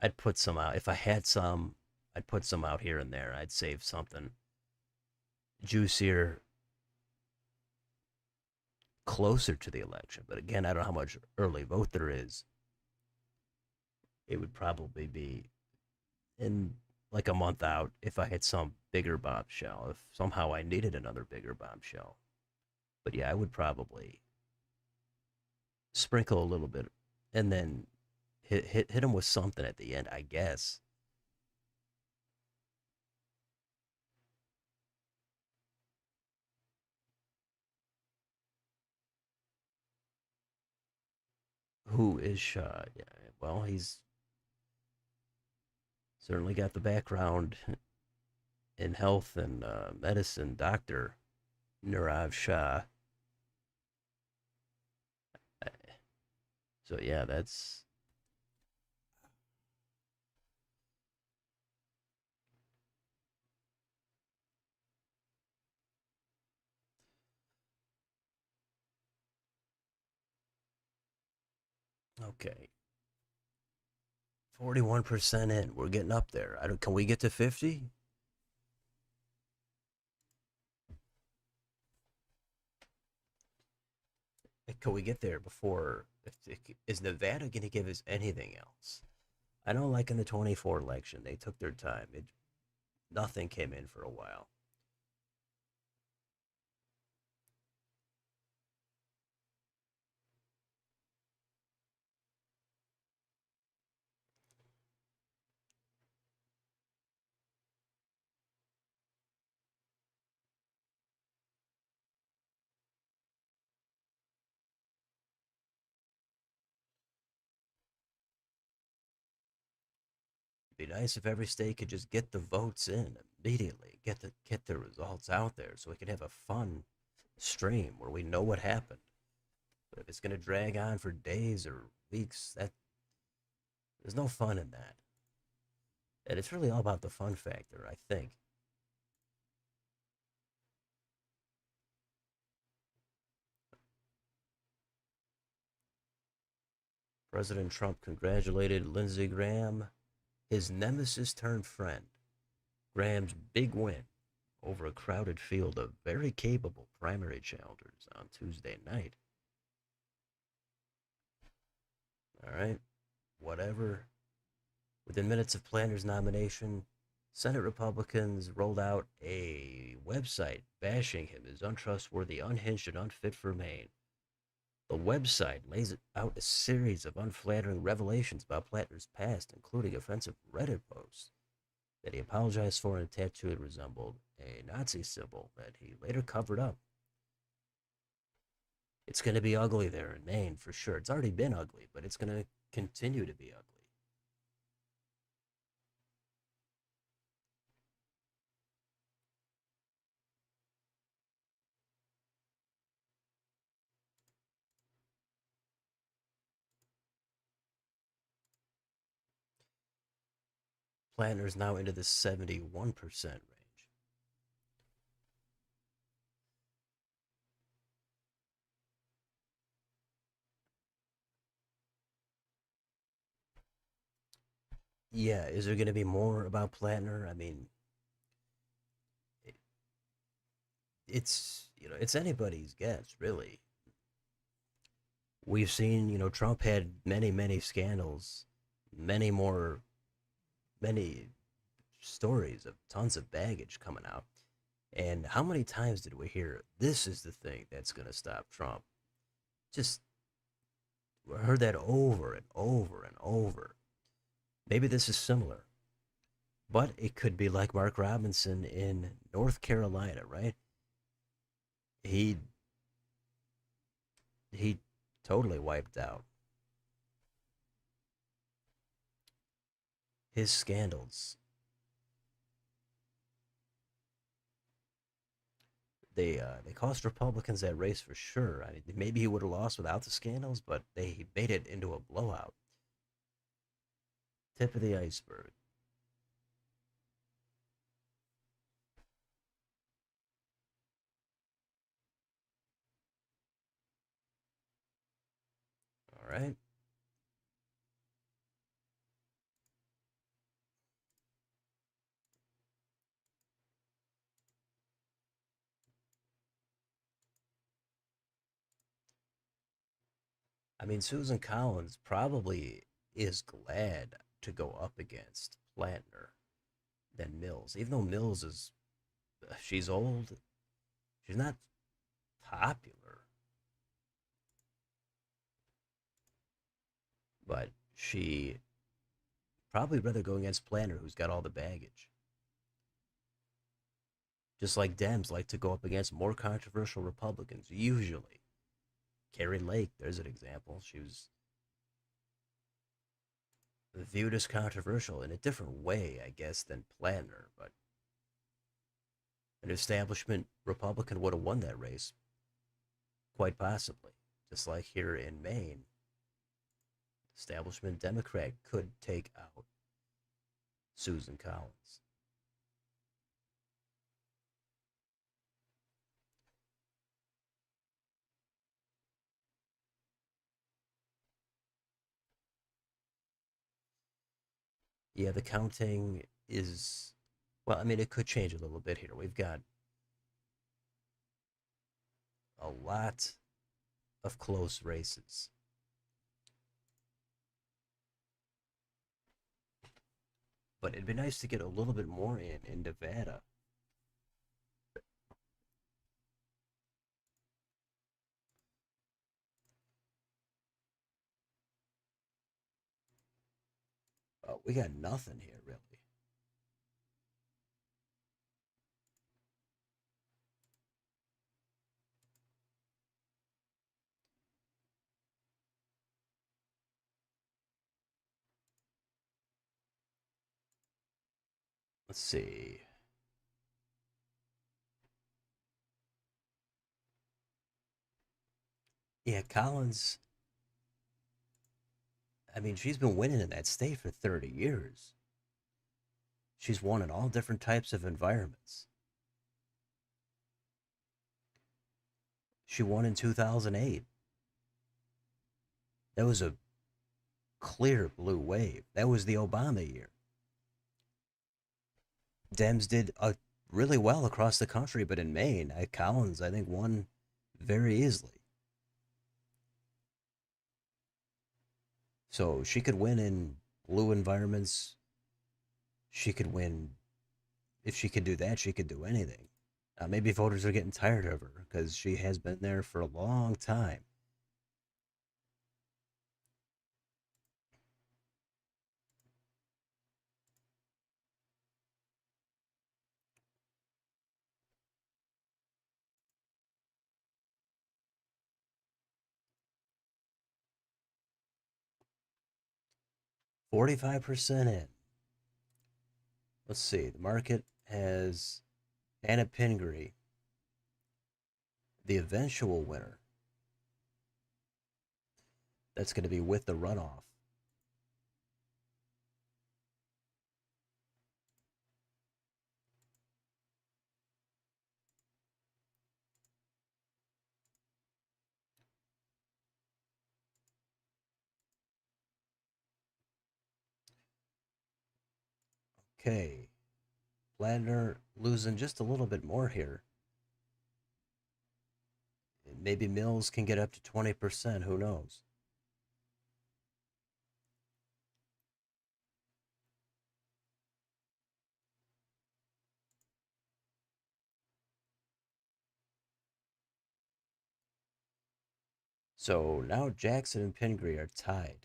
I'd put some out. If I had some, I'd put some out here and there. I'd save something juicier closer to the election. But again, I don't know how much early vote there is. It would probably be in like a month out if I had some bigger bombshell, if somehow I needed another bigger bombshell. But yeah, I would probably sprinkle a little bit and then hit them with something at the end, I guess. Who is Shaw? Yeah, well, he's certainly got the background in health and medicine. Doctor Nirav Shah. So yeah, that's okay. 41% in. We're getting up there. I don't, can we get to 50? Can we get there before? Is Nevada going to give us anything else? I know, like in the 24 election, they took their time. Nothing came in for a while. It'd be nice if every state could just get the votes in immediately, get the results out there, so we could have a fun stream where we know what happened. But if it's going to drag on for days or weeks, that there's no fun in that. And it's really all about the fun factor, I think. President Trump congratulated Lindsey Graham, his nemesis turned friend. Graham's big win over a crowded field of very capable primary challengers on Tuesday night. All right, whatever. Within minutes of Planner's nomination, Senate Republicans rolled out a website bashing him as untrustworthy, unhinged, and unfit for Maine. The website lays out a series of unflattering revelations about Plattner's past, including offensive Reddit posts that he apologized for and a tattoo that resembled a Nazi symbol that he later covered up. It's going to be ugly there in Maine for sure. It's already been ugly, but it's going to continue to be ugly. Planner's now into the 71% range. Yeah, is there going to be more about Plattner? I mean, it's anybody's guess, really. We've seen, Trump had many scandals, many more, many stories of tons of baggage coming out. And how many times did we hear this is the thing that's going to stop Trump? Just heard that over and over and over. Maybe this is similar, but it could be like Mark Robinson in North Carolina, right? He he totally wiped out his scandals. They cost Republicans that race for sure. I mean, maybe he would have lost without the scandals, but they made it into a blowout. Tip of the iceberg. All right. I mean, Susan Collins probably is glad to go up against Plantner than Mills, even though Mills is she's old. She's not popular, but she probably rather go against Planner, who's got all the baggage. Just like Dems like to go up against more controversial Republicans, usually. Carrie Lake, there's an example. She was viewed as controversial in a different way, I guess, than Platner. But an establishment Republican would have won that race, quite possibly. Just like here in Maine, establishment Democrat could take out Susan Collins. Yeah, the counting is, well, I mean, it could change a little bit here. We've got a lot of close races. But it'd be nice to get a little bit more in Nevada. We got nothing here, really. Let's see. Yeah, Collins, I mean, she's been winning in that state for 30 years. She's won in all different types of environments. She won in 2008. That was a clear blue wave. That was the Obama year. Dems did really well across the country, but in Maine, Collins, I think, won very easily. So she could win in blue environments. She could win. If she could do that, she could do anything. Maybe voters are getting tired of her because she has been there for a long time. 45% in. Let's see. The market has Anna Pingree, the eventual winner. That's going to be with the runoff. Okay. Ladner losing just a little bit more here. Maybe Mills can get up to 20%. Who knows? So now Jackson and Pingree are tied.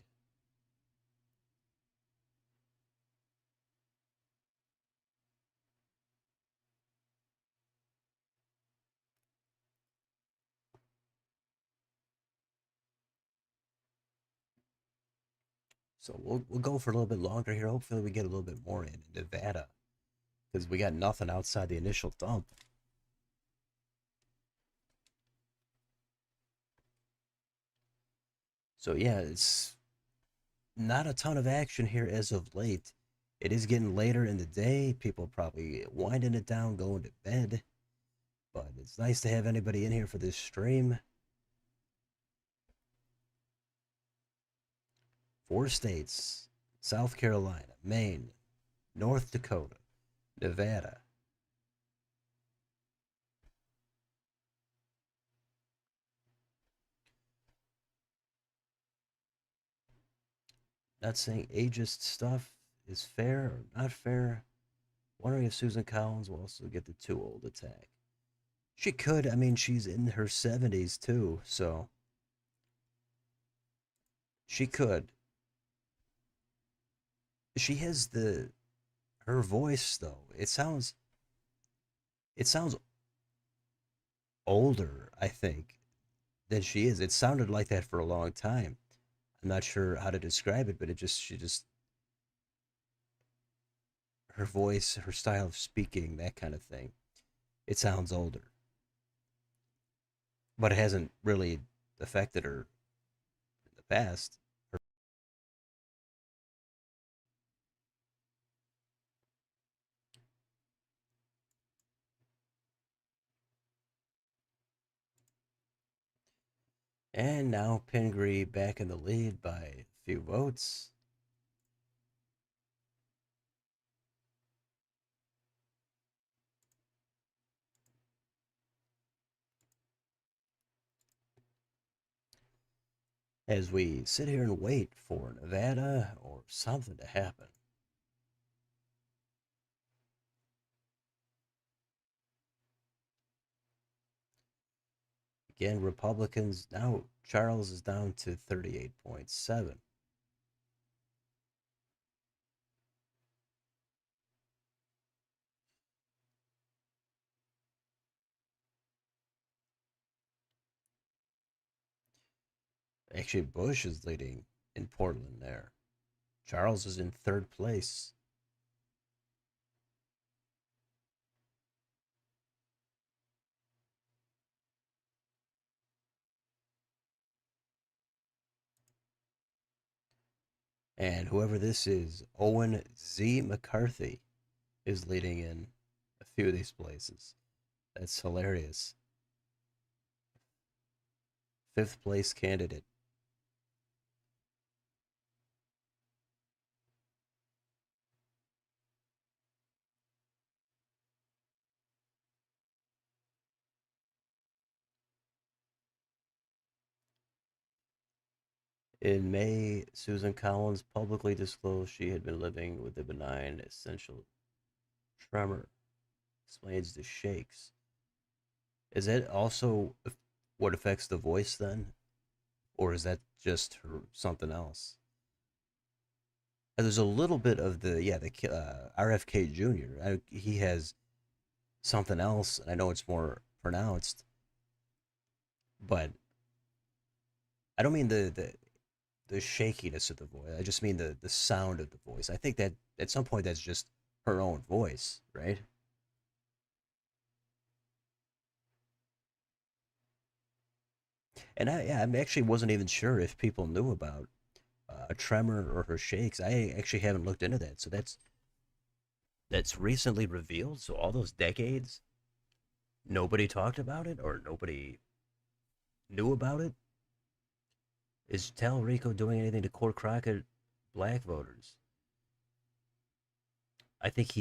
So we'll go for a little bit longer here. Hopefully we get a little bit more in Nevada because we got nothing outside the initial dump. So yeah, it's not a ton of action here as of late. It is getting later in the day. People probably winding it down, going to bed. But it's nice to have anybody in here for this stream. 4 states: South Carolina, Maine, North Dakota, Nevada. Not saying ageist stuff is fair or not fair. Wondering if Susan Collins will also get the too old attack. She could. I mean, she's in her 70s too, so she could. She has the her voice though. It sounds older, I think, than she is. It sounded like that for a long time. I'm not sure how to describe it, but she just her voice, her style of speaking, that kind of thing, it sounds older, but it hasn't really affected her in the past. And now Pingree back in the lead by a few votes. As we sit here and wait for Nevada or something to happen. Again, Republicans now, Charles is down to 38.7. Actually, Bush is leading in Portland there. Charles is in third place. And whoever this is, Owen Z. McCarthy, is leading in a few of these places. That's hilarious. Fifth place candidate. In May, Susan Collins publicly disclosed she had been living with a benign essential tremor. Explains the shakes. Is that also what affects the voice then? Or is that just something else? There's a little bit of the RFK Jr. He has something else, and I know it's more pronounced, but I don't mean the shakiness of the voice. I just mean the sound of the voice. I think that at some point that's just her own voice, right? And I actually wasn't even sure if people knew about a tremor or her shakes. I actually haven't looked into that. So that's recently revealed. So all those decades, nobody talked about it or nobody knew about it. Is Talarico doing anything to court Crockett black voters? I think did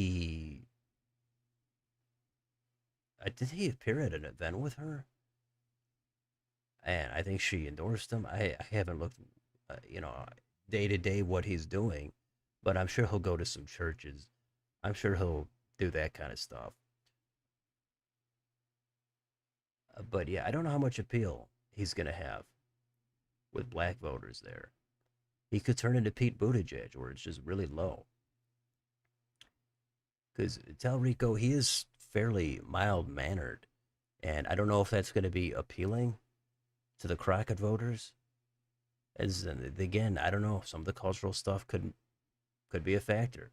he appear at an event with her? And I think she endorsed him. I haven't looked, day to day what he's doing, but I'm sure he'll go to some churches. I'm sure he'll do that kind of stuff. But yeah, I don't know how much appeal he's going to have with black voters there. He could turn into Pete Buttigieg, where it's just really low. Because Talrico, he is fairly mild mannered, and I don't know if that's going to be appealing to the Crockett voters. As again, I don't know. Some of the cultural stuff could be a factor,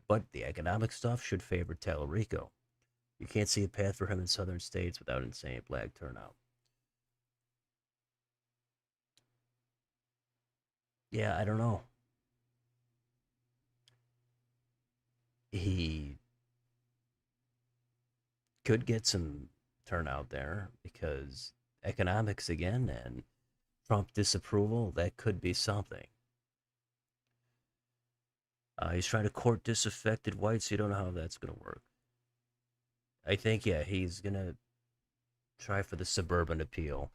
but the economic stuff should favor Talarico. You can't see a path for him in southern states without insane black turnout. Yeah, I don't know. He could get some turnout there because economics again and Trump disapproval, that could be something. He's trying to court disaffected whites. You don't know how that's going to work. I think, yeah, he's going to try for the suburban appeal,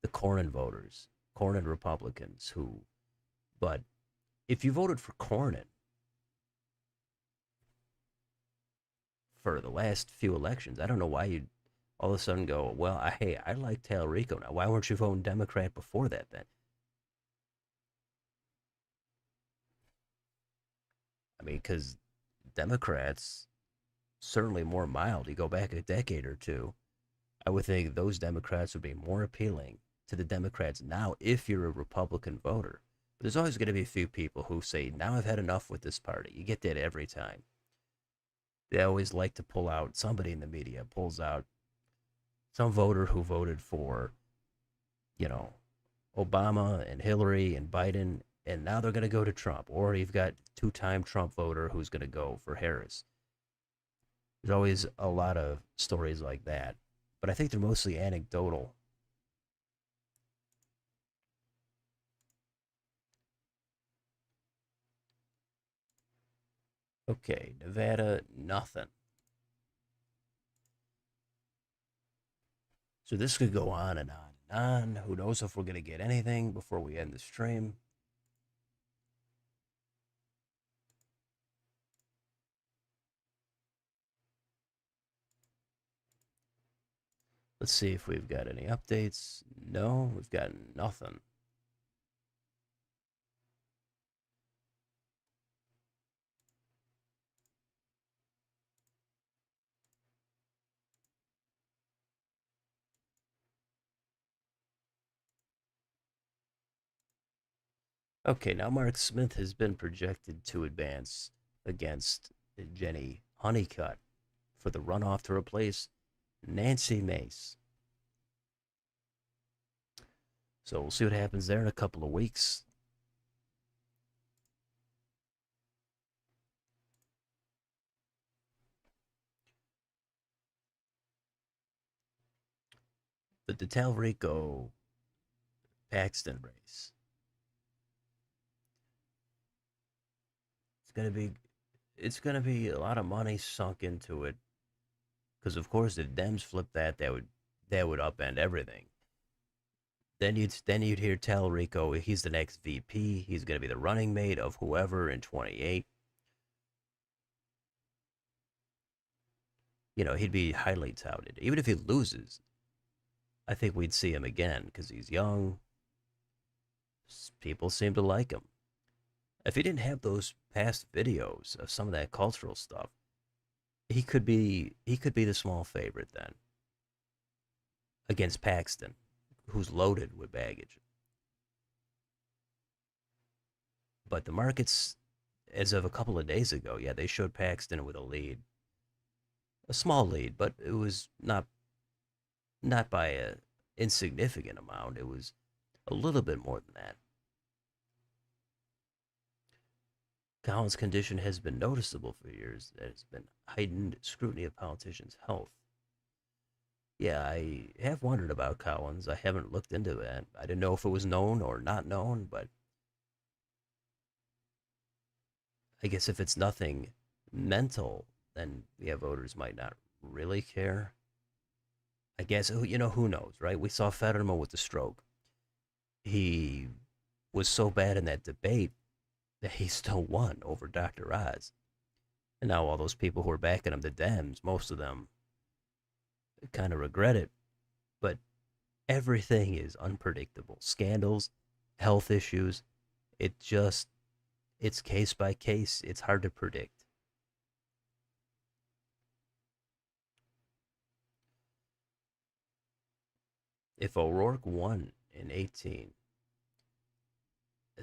the Cornyn voters, Cornyn Republicans who, but if you voted for Cornyn for the last few elections, I don't know why you'd all of a sudden go, well, hey, I like Talarico now. Why weren't you voting Democrat before that then? I mean, because Democrats certainly more mild. You go back a decade or two, I would think those Democrats would be more appealing to the Democrats now if you're a Republican voter. But there's always going to be a few people who say, now I've had enough with this party. You get that every time. They always like to pull out, somebody in the media pulls out some voter who voted for, you know, Obama and Hillary and Biden, and now they're going to go to Trump. Or you've got two-time Trump voter who's going to go for Harris. There's always a lot of stories like that, but I think they're mostly anecdotal. Okay, Nevada, nothing. So this could go on and on and on. Who knows if we're going to get anything before we end the stream? Let's see if we've got any updates. No, we've got nothing. Okay, now Mark Smith has been projected to advance against Jenny Honeycutt for the runoff to replace Nancy Mace. So we'll see what happens there in a couple of weeks. But the Talrico Paxton race, it's gonna be a lot of money sunk into it because of course if Dems flip that, that would upend everything. Then you'd hear Talrico, he's the next VP. He's gonna be the running mate of whoever in 28. He'd be highly touted. Even if he loses, I think we'd see him again because he's young. People seem to like him. If he didn't have those past videos of some of that cultural stuff, he could be the small favorite then against Paxton, who's loaded with baggage. But the markets, as of a couple of days ago, yeah, they showed Paxton with a lead, a small lead, but it was not by a insignificant amount. It was a little bit more than that. Cowan's condition has been noticeable for years. There has been heightened scrutiny of politicians' health. Yeah, I have wondered about Cowan's. I haven't looked into that. I didn't know if it was known or not known, but I guess if it's nothing mental, then yeah, voters might not really care. I guess who knows, right? We saw Fetterman with the stroke. He was so bad in that debate that he still won over Dr. Oz. And now all those people who are backing him, the Dems, most of them kind of regret it. But everything is unpredictable. Scandals, health issues, it just it's case by case. It's hard to predict. If O'Rourke won in 18,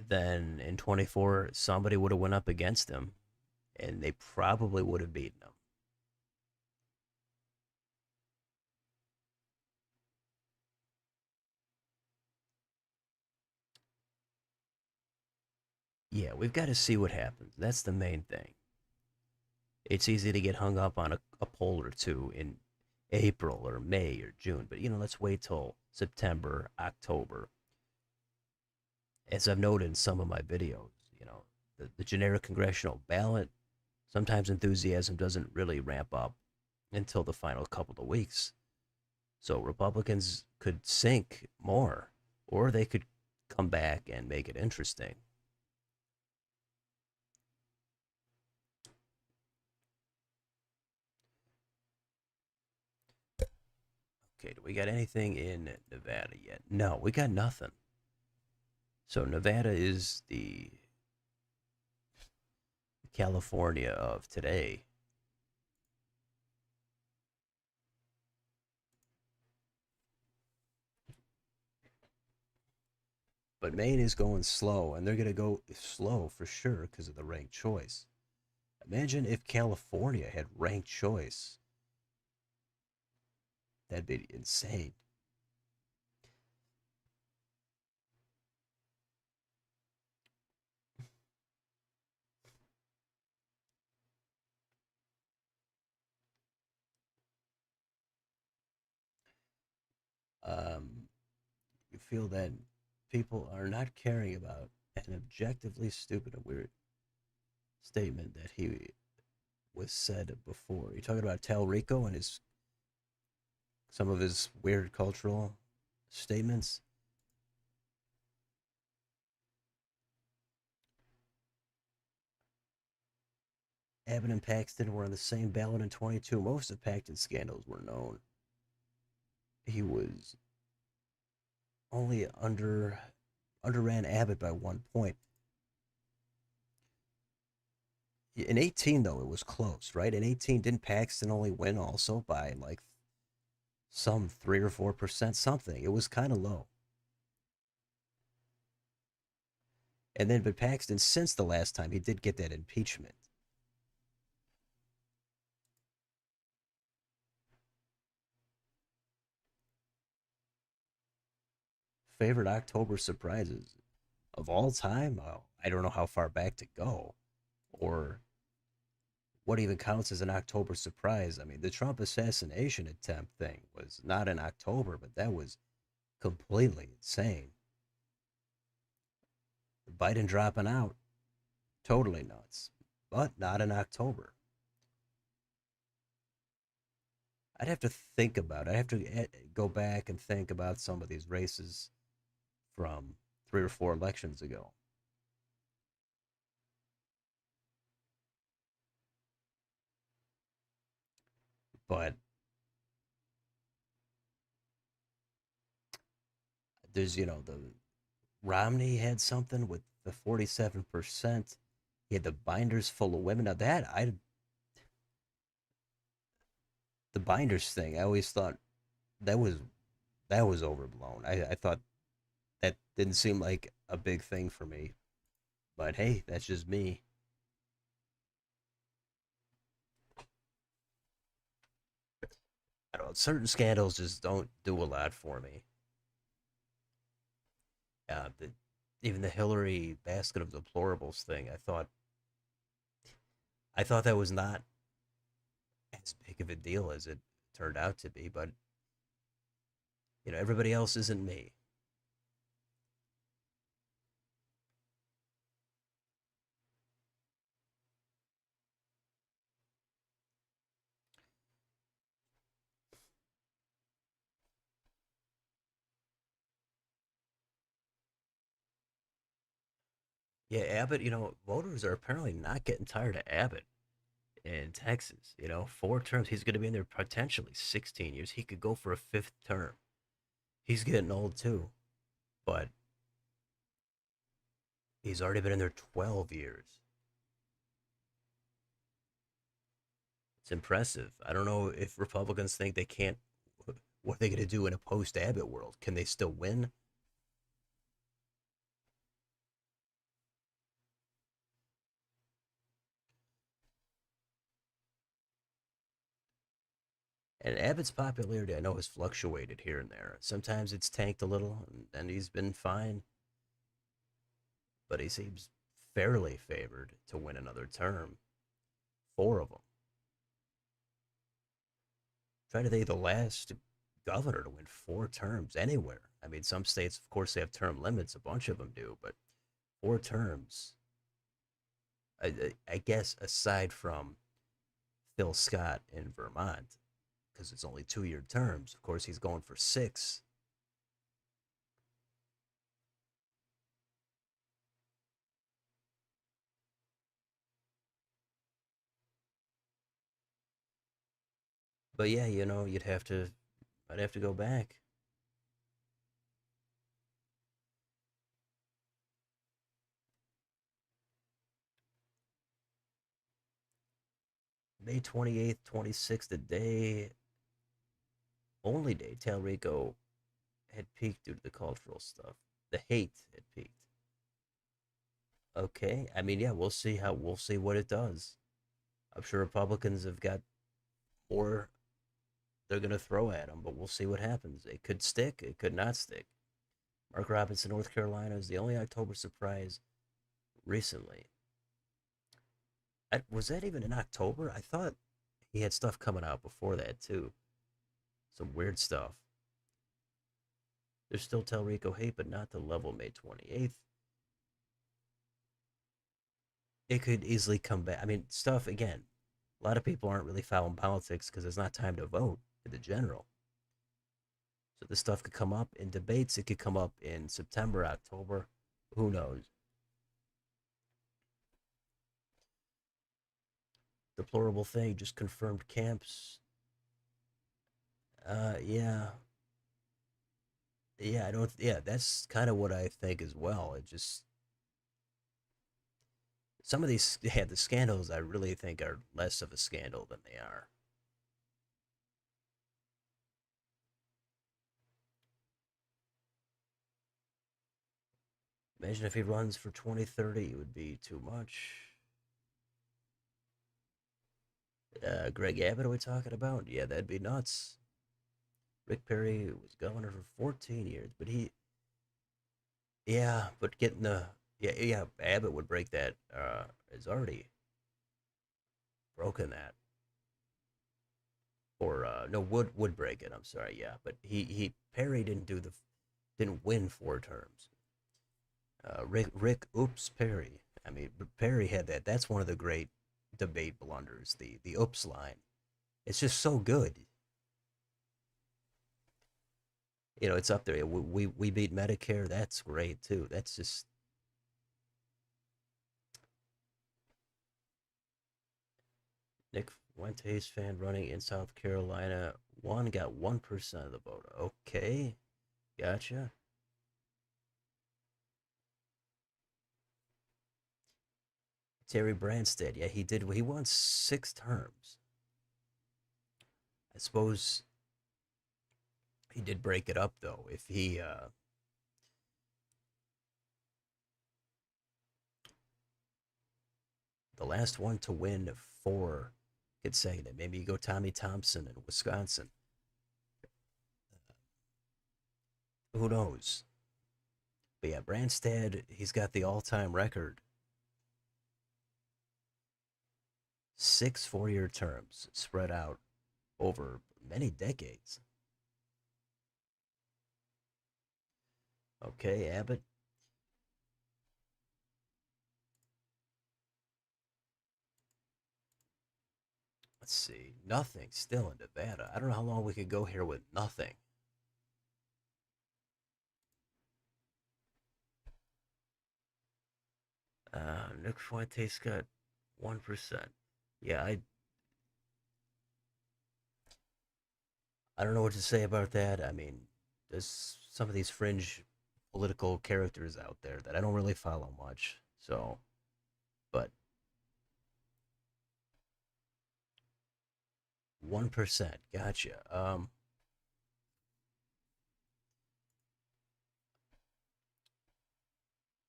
then in 24 somebody would have went up against him and they probably would have beaten him. Yeah, we've got to see what happens. That's the main thing. It's easy to get hung up on a poll or two in April or May or June, but let's wait till September, October. As I've noted in some of my videos, the generic congressional ballot, sometimes enthusiasm doesn't really ramp up until the final couple of weeks. So Republicans could sink more, or they could come back and make it interesting. Okay, do we got anything in Nevada yet? No, we got nothing. So Nevada is the California of today. But Maine is going slow, and they're going to go slow for sure because of the ranked choice. Imagine if California had ranked choice. That'd be insane. Um, you feel that people are not caring about an objectively stupid and weird statement that he was said before. You're talking about Talrico and his some of his weird cultural statements. Abbott and Paxton were on the same ballot in 22. Most of Paxton's scandals were known. He was only underran Abbott by 1 point. In 18, though, it was close, right? In 18, didn't Paxton only win also by like some 3 or 4% something? It was kind of low. And then, but Paxton, since the last time, he did get that impeachment. Favorite October surprises of all time? Oh, I don't know how far back to go or what even counts as an October surprise. I mean, the Trump assassination attempt thing was not in October, but that was completely insane. Biden dropping out, totally nuts, but not in October. I'd have to think about it. I'd have to go back and think about some of these races from 3 or 4 elections ago. But there's, the Romney had something with the 47%. He had the binders full of women. Now the binders thing, I always thought that was that was overblown. I thought that didn't seem like a big thing for me. But hey, that's just me. I don't know. Certain scandals just don't do a lot for me. Uh, the, Even the Hillary basket of deplorables thing, I thought that was not as big of a deal as it turned out to be. But everybody else isn't me. Yeah, Abbott. Voters are apparently not getting tired of Abbott in Texas. 4 terms. He's going to be in there potentially 16 years. He could go for a fifth term. He's getting old too, but he's already been in there 12 years. It's impressive. I don't know if Republicans think they can't. What are they going to do in a post Abbott world? Can they still win? And Abbott's popularity, I know, has fluctuated here and there. Sometimes it's tanked a little, and he's been fine, but he seems fairly favored to win another term. 4 of them. Trying to think the last governor to win 4 terms anywhere. I mean, some states, of course, they have term limits. A bunch of them do, but 4 terms. I guess aside from Phil Scott in Vermont, because it's only 2-year terms. Of course, he's going for 6. But yeah, I'd have to go back. May 28th, 26th, the day, only day Talrico had peaked due to the cultural stuff. The hate had peaked. Okay, I mean, yeah, we'll see what it does. I'm sure Republicans have got more they're going to throw at him, but we'll see what happens. It could stick, it could not stick. Mark Robinson, North Carolina, is the only October surprise recently. Was that even in October? I thought he had stuff coming out before that, too. Some weird stuff. There's still Telrico hate, but not the level May 28th. It could easily come back. I mean, stuff, again, a lot of people aren't really following politics because it's not time to vote in the general. So this stuff could come up in debates. It could come up in September, October. Who knows? Deplorable thing. Just confirmed camps. Yeah, yeah. I don't. Yeah, that's kind of what I think as well. It just some of these, yeah, the scandals I really think are less of a scandal than they are. Imagine if he runs for 2030, it would be too much. Greg Abbott, are we talking about? Yeah, that'd be nuts. Rick Perry was governor for 14 years, but yeah, but getting yeah, Abbott would break that. Has already broken that, or no, would break it. I'm sorry, yeah, but he Perry didn't win 4 terms. Rick, oops, Perry. I mean, Perry had that. That's one of the great debate blunders. The oops line. It's just so good. You know, it's up there. We beat Medicare. That's great too. That's just Nick Fuentes fan running in South Carolina. One got 1% of the vote. Okay, gotcha. Terry Branstad. Yeah, he did. He won 6 terms. I suppose he did break it up though. If he the last one to win 4 consecutive. Maybe you go Tommy Thompson in Wisconsin. Who knows? But yeah, Branstad, he's got the all-time record. 6 4-year terms spread out over many decades. Okay, Abbott. Let's see. Nothing still in Nevada. I don't know how long we could go here with nothing. Nick Fuentes got 1%. Yeah, I don't know what to say about that. I mean, there's some of these fringe political characters out there that I don't really follow much. So, but 1%, gotcha.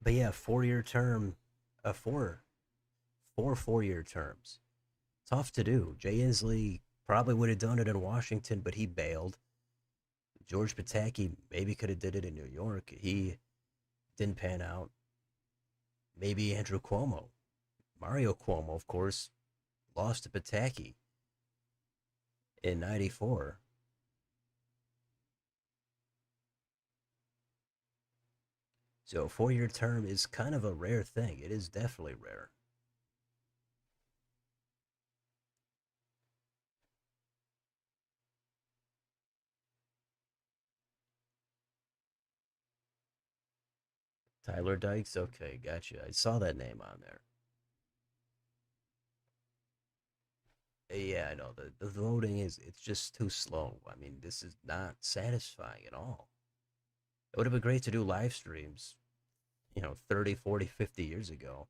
But yeah, 4-year term, uh, four, 4 4-year terms. Tough to do. Jay Inslee probably would have done it in Washington, but he bailed. George Pataki maybe could have did it in New York. He didn't pan out. Maybe Andrew Cuomo. Mario Cuomo, of course, lost to Pataki in 94. So a 4-year term is kind of a rare thing. It is definitely rare. Tyler Dykes, okay, gotcha. I saw that name on there. Yeah, I know. The voting it's just too slow. I mean, this is not satisfying at all. It would have been great to do live streams, 30, 40, 50 years ago.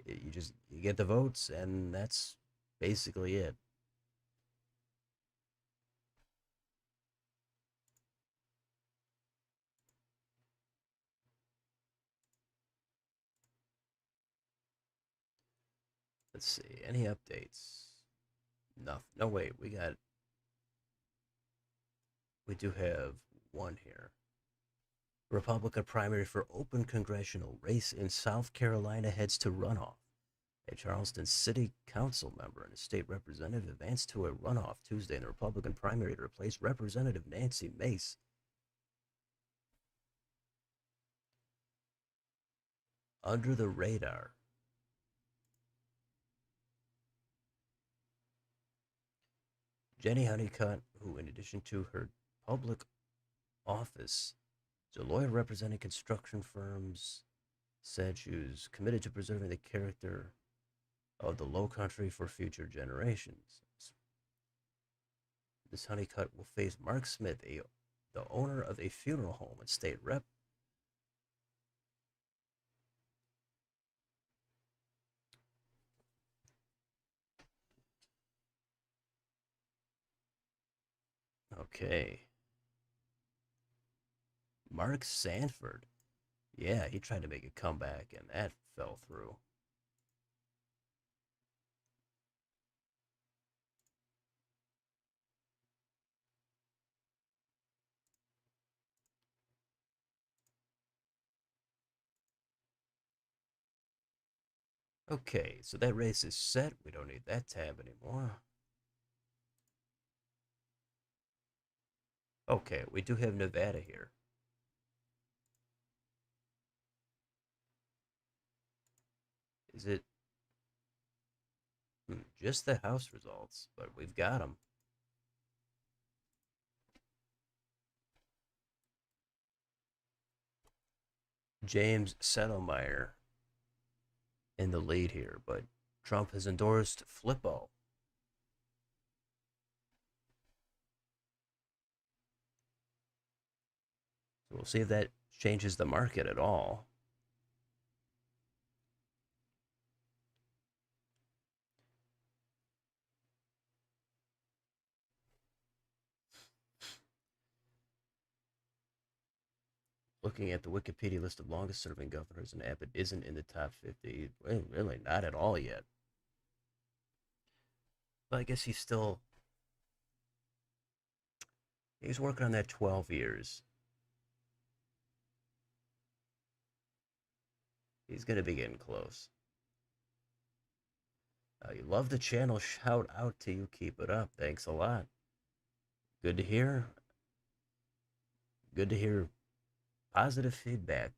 You get the votes and that's basically it. Let's see. Any updates? Nothing. No, wait. We do have one here. Republican primary for open congressional race in South Carolina heads to runoff. A Charleston City Council member and a state representative advanced to a runoff Tuesday in the Republican primary to replace Representative Nancy Mace. Under the radar. Jenny Honeycutt, who, in addition to her public office, is a lawyer representing construction firms, said she was committed to preserving the character of the Low Country for future generations. Ms. Honeycutt will face Mark Smith, the owner of a funeral home and state rep. Okay. Mark Sanford. Yeah, he tried to make a comeback and that fell through. Okay, so that race is set. We don't need that tab anymore. Okay, we do have Nevada here. Is it just the House results? But we've got them. James Settlemeyer in the lead here, but Trump has endorsed Flippo. So we'll see if that changes the market at all. Looking at the Wikipedia list of longest serving governors, and Abbott isn't in the top 50. Well, really, not at all yet. But I guess he's working on that 12 years. He's going to be getting close. You love the channel. Shout out to you. Keep it up. Thanks a lot. Good to hear. Good to hear positive feedback.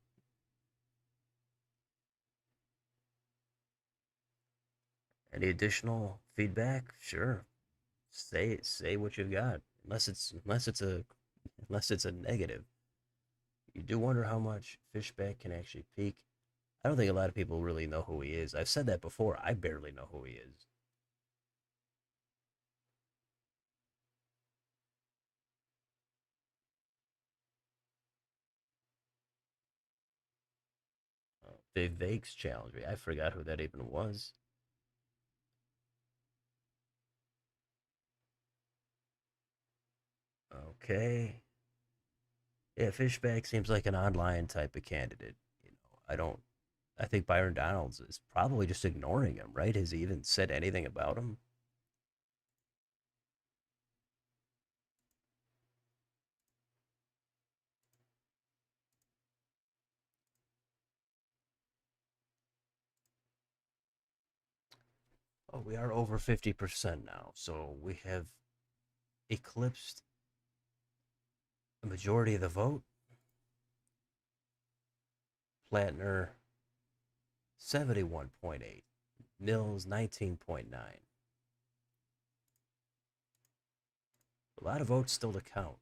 Any additional feedback? Sure. Say what you've got. Unless it's a negative. You do wonder how much Fishback can actually peak. I don't think a lot of people really know who he is. I've said that before. I barely know who he is. Vivek's challenge me. I forgot who that even was. Okay. Yeah, Fishback seems like an online type of candidate. I don't. I think Byron Donalds is probably just ignoring him, right? Has he even said anything about him? Oh, we are over 50% now, so we have eclipsed the majority of the vote. Plattner 71.8, Mills 19.9. A lot of votes still to count.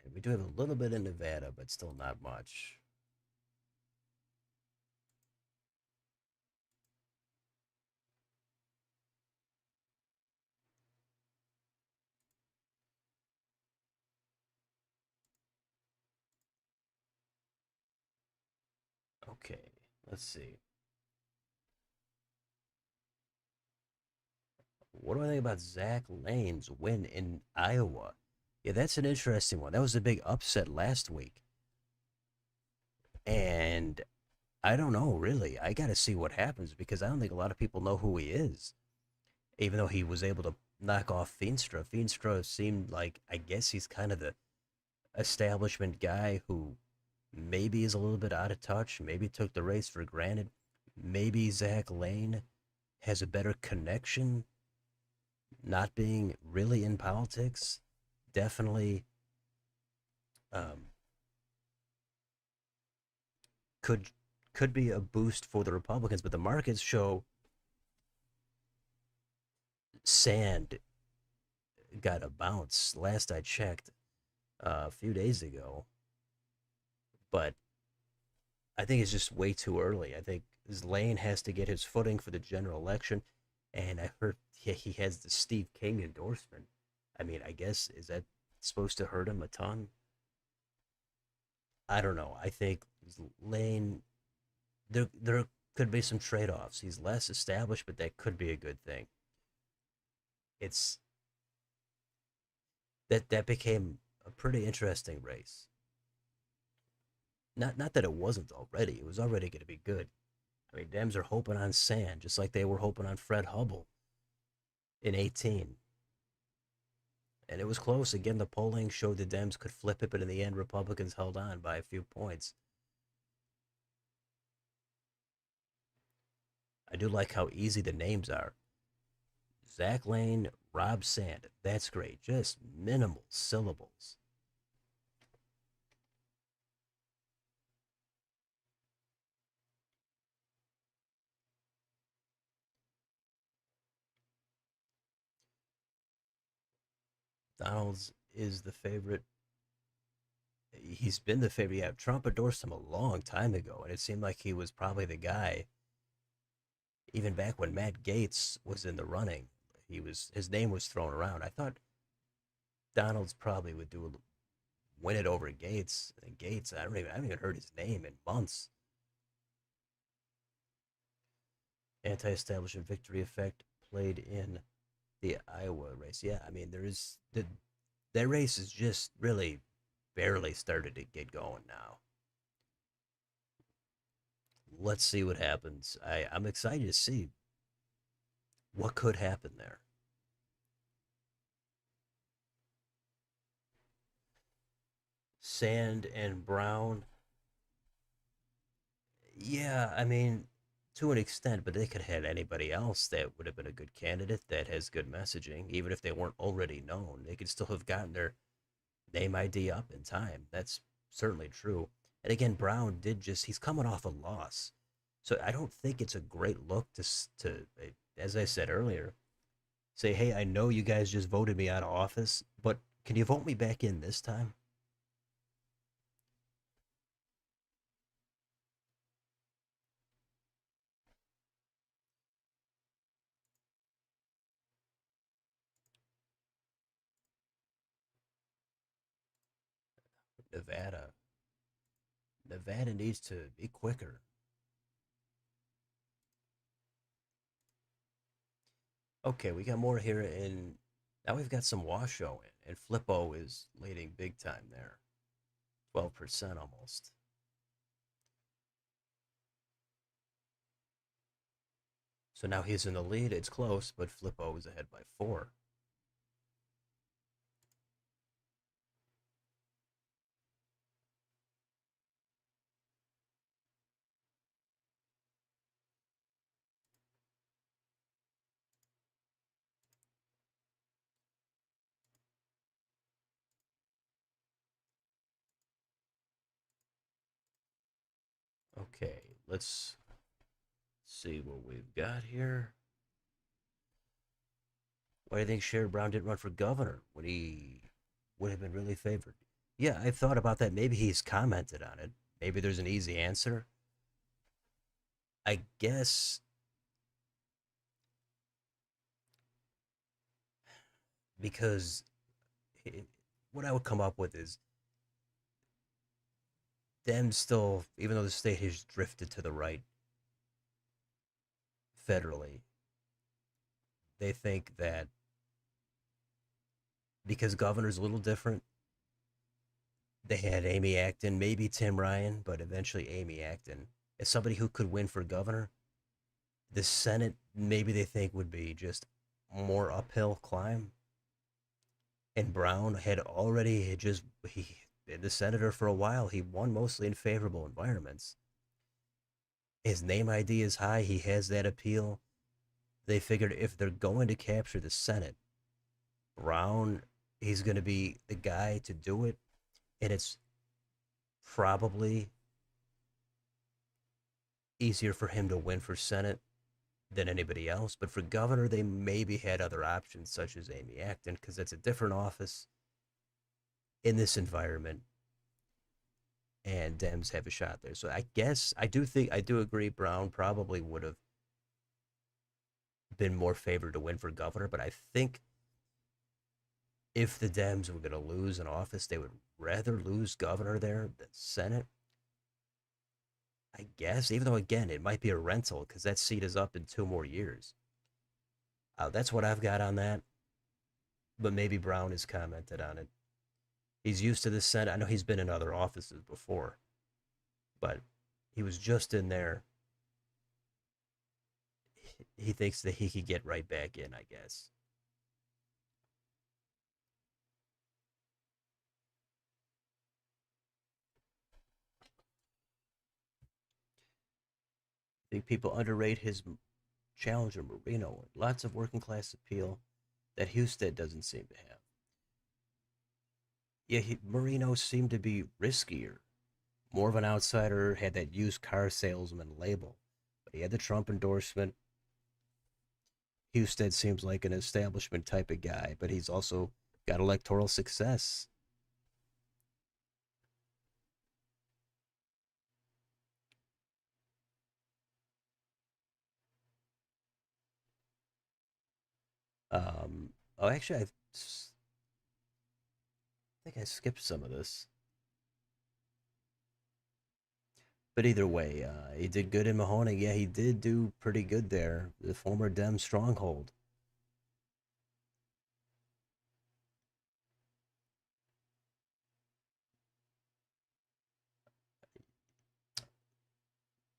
And we do have a little bit in Nevada, but still not much. Okay, let's see. What do I think about Zach Lane's win in Iowa? Yeah, that's an interesting one. That was a big upset last week. And I don't know, really. I got to see what happens because I don't think a lot of people know who he is. Even though he was able to knock off Feenstra. Feenstra seemed like, I guess he's kind of the establishment guy who maybe is a little bit out of touch, maybe took the race for granted. Maybe Zach Lane has a better connection, not being really in politics. Definitely um, could could be a boost for the Republicans, but the markets show sand got a bounce last I checked a few days ago, but I think it's just way too early. I think Lane has to get his footing for the general election, and I heard he has the Steve King endorsement. I mean, I guess is that supposed to hurt him a ton? I don't know. I think Lane there could be some trade offs. He's less established, but that could be a good thing. It's that became a pretty interesting race. Not that it wasn't already. It was already going to be good. I mean, Dems are hoping on Sand, just like they were hoping on Fred Hubble in 18. And it was close. Again, the polling showed the Dems could flip it, but in the end, Republicans held on by a few points. I do like how easy the names are. Zach Lane, Rob Sand. That's great. Just minimal syllables. Donald's is the favorite. He's been the favorite. Yeah, Trump endorsed him a long time ago, and it seemed like he was probably the guy. Even back when Matt Gaetz was in the running, his name was thrown around. I thought Donald's probably would win it over Gaetz. And Gaetz, I haven't even heard his name in months. Anti-establishment victory effect played in the Iowa race. Yeah, I mean that race is just really barely started to get going now. Let's see what happens. I'm excited to see what could happen there. Sand and Brown, yeah, I mean, to an extent, but they could have had anybody else that would have been a good candidate that has good messaging, even if they weren't already known. They could still have gotten their name ID up in time. That's certainly true. And again, Brown he's coming off a loss. So I don't think it's a great look as I said earlier, say, hey, I know you guys just voted me out of office, but can you vote me back in this time? Nevada. Nevada needs to be quicker. Okay, we got more here in. Now we've got some Washoe in, and Flippo is leading big time there. 12% almost. So now he's in the lead. It's close, but Flippo is ahead by four. Okay, let's see what we've got here. Why do you think Sherrod Brown didn't run for governor when he would have been really favored? Yeah, I've thought about that. Maybe he's commented on it. Maybe there's an easy answer. I guess because it, what I would come up with is Dems still, even though the state has drifted to the right federally, they think that because governor's a little different, they had Amy Acton, maybe Tim Ryan, but eventually Amy Acton as somebody who could win for governor. The Senate, maybe they think would be just more uphill climb. And Brown had already had just he been the senator for a while. He won mostly in favorable environments. His name ID is high. He has that appeal. They figured if they're going to capture the Senate, Brown, he's going to be the guy to do it. And it's probably easier for him to win for Senate than anybody else. But for governor, they maybe had other options, such as Amy Acton, because it's a different office in this environment, and Dems have a shot there. So I guess I do agree Brown probably would have been more favored to win for governor, but I think if the Dems were going to lose an office, they would rather lose governor there than Senate. I guess, even though again it might be a rental because that seat is up in 2 more years. That's what I've got on that. But maybe Brown has commented on it. He's used to the Senate. I know he's been in other offices before, but he was just in there. He thinks that he could get right back in, I guess. I think people underrate his challenger, Marino. Lots of working class appeal that Houston doesn't seem to have. Yeah, Marino seemed to be riskier, more of an outsider, had that used car salesman label, but he had the Trump endorsement. Houston seems like an establishment type of guy, but he's also got electoral success. Oh, actually, think I skipped some of this. But either way, he did good in Mahoning. Yeah, he did do pretty good there. The former Dem stronghold.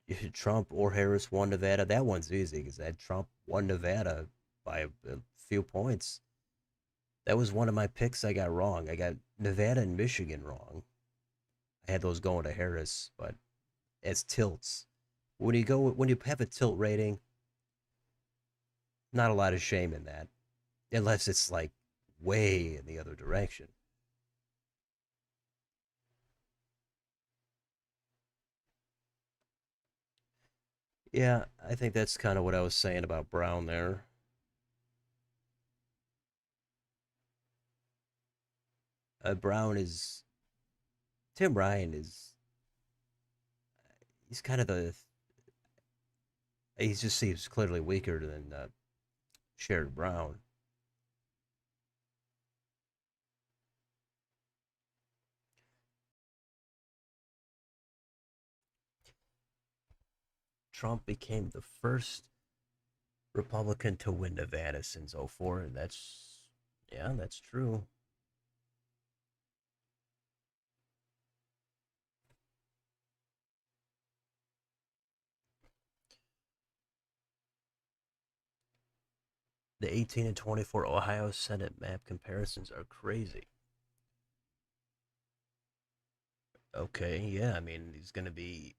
If Trump or Harris won Nevada, that one's easy because that Trump won Nevada by a few points. That was one of my picks I got wrong. I got Nevada and Michigan wrong. I had those going to Harris, but it's tilts. When you have a tilt rating, not a lot of shame in that, unless it's like way in the other direction. Yeah, I think that's kind of what I was saying about Brown there. Brown is Tim Ryan is he's kind of the he just seems clearly weaker than Sherrod Brown. Trump became the first Republican to win Nevada since '04, and that's yeah, that's true. The 18 and 24 Ohio Senate map comparisons are crazy. Okay, yeah, I mean, he's going to be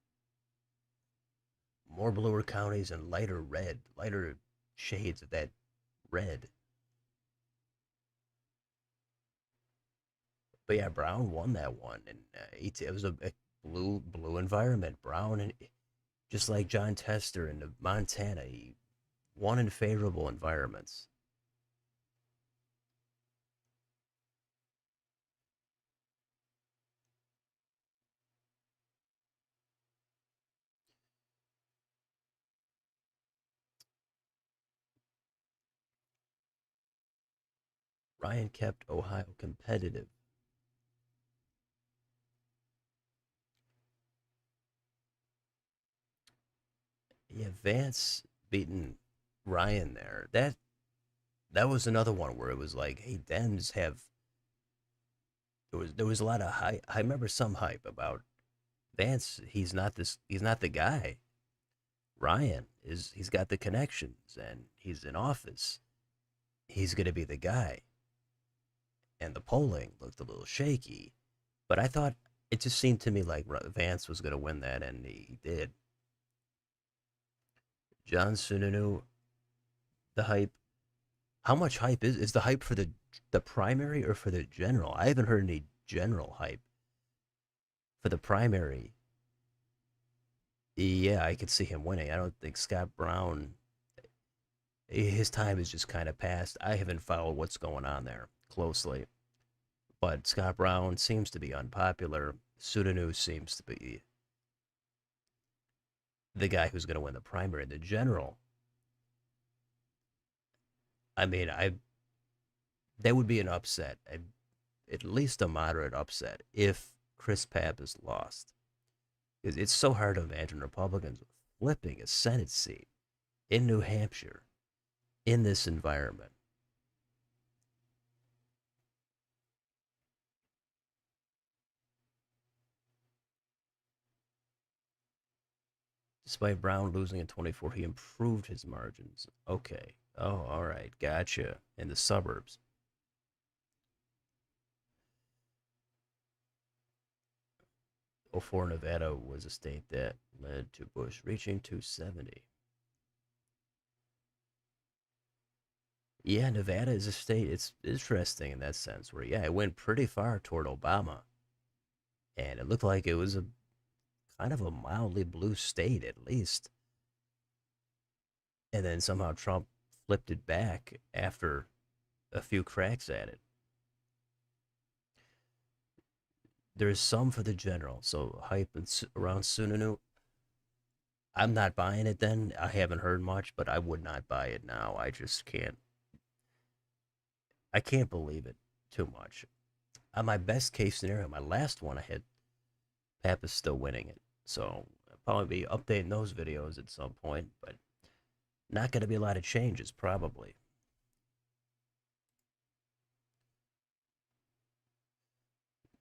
more bluer counties and lighter red, lighter shades of that red. But yeah, Brown won that one, and it was a blue environment. Brown and just like John Tester in Montana, he won in favorable environments. Ryan kept Ohio competitive. Yeah, Vance beating Ryan there. That was another one where it was like, hey, Dems have there was a lot of hype. I remember some hype about Vance. He's not the guy. Ryan is he's got the connections and he's in office. He's gonna be the guy. And the polling looked a little shaky, but I thought it just seemed to me like Vance was gonna win that, and he did. John Sununu, the hype. How much hype is the hype for the primary or for the general? I haven't heard any general hype for the primary. Yeah, I could see him winning. I don't think Scott Brown. His time is just kind of past. I haven't followed what's going on there closely, but Scott Brown seems to be unpopular. Sununu seems to be the guy who's going to win the primary. The general, I mean, I that would be an upset, at least a moderate upset if Chris Pappas lost. It's so hard to imagine Republicans flipping a Senate seat in New Hampshire in this environment. Despite Brown losing in 24, he improved his margins. Okay. Oh, all right. Gotcha. In the suburbs. '04 Nevada was a state that led to Bush reaching 270. Yeah, Nevada is a state. It's interesting in that sense where, yeah, it went pretty far toward Obama. And it looked like it was a kind of a mildly blue state, at least. And then somehow Trump flipped it back after a few cracks at it. There's some for the general. So hype around Sununu. I'm not buying it then. I haven't heard much, but I would not buy it now. I just can't. I can't believe it too much. On my best case scenario, my last one, I had Pappas still winning it. So I'll probably be updating those videos at some point, but not going to be a lot of changes, probably.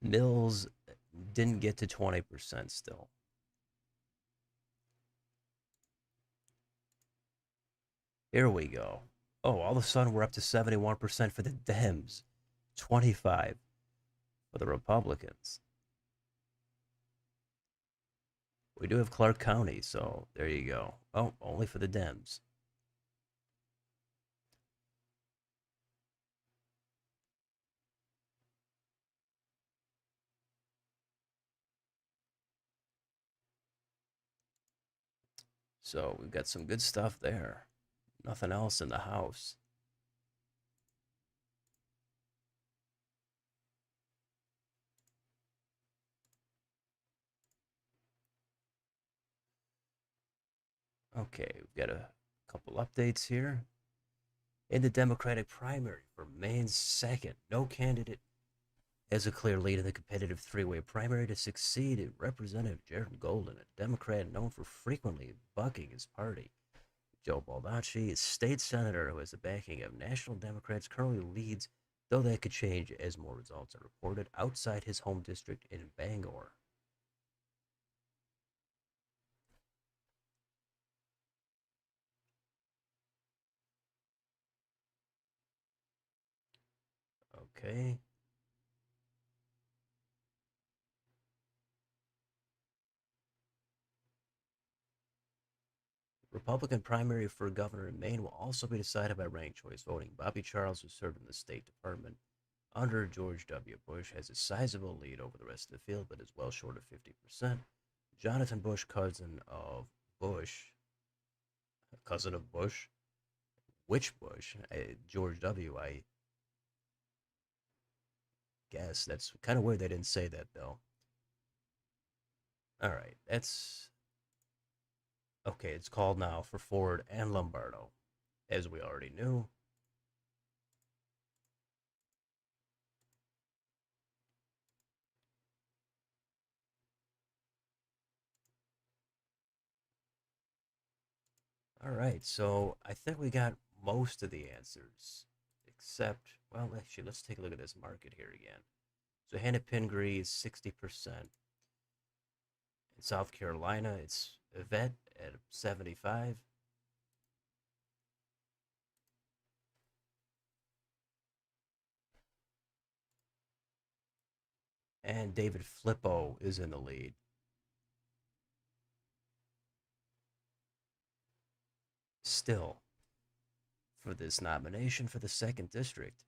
Mills didn't get to 20% still. Here we go. Oh, all of a sudden we're up to 71% for the Dems, 25 for the Republicans. We do have Clark County, so there you go. Oh, only for the Dems. So we've got some good stuff there. Nothing else in the House. Okay, we've got a couple updates here. In the Democratic primary for Maine's second, no candidate has a clear lead in the competitive three-way primary to succeed Representative Jared Golden, a Democrat known for frequently bucking his party. Joe Baldacci, a state senator who has the backing of National Democrats, currently leads, though that could change as more results are reported outside his home district in Bangor. Okay. Republican primary for governor in Maine will also be decided by ranked choice voting. Bobby Charles, who served in the State Department under George W. Bush, has a sizable lead over the rest of the field, but is well short of 50%. Jonathan Bush, cousin of Bush, which Bush? George W. I guess that's kind of weird they didn't say that though. All right, that's okay. It's called now for Ford and Lombardo, as we already knew. All right, so I think we got most of the answers, except, well, actually, let's take a look at this market here again. So Hannah Pingree is 60%. In South Carolina, it's Yvette at 75. And David Flippo is in the lead. Still, for this nomination for the second district.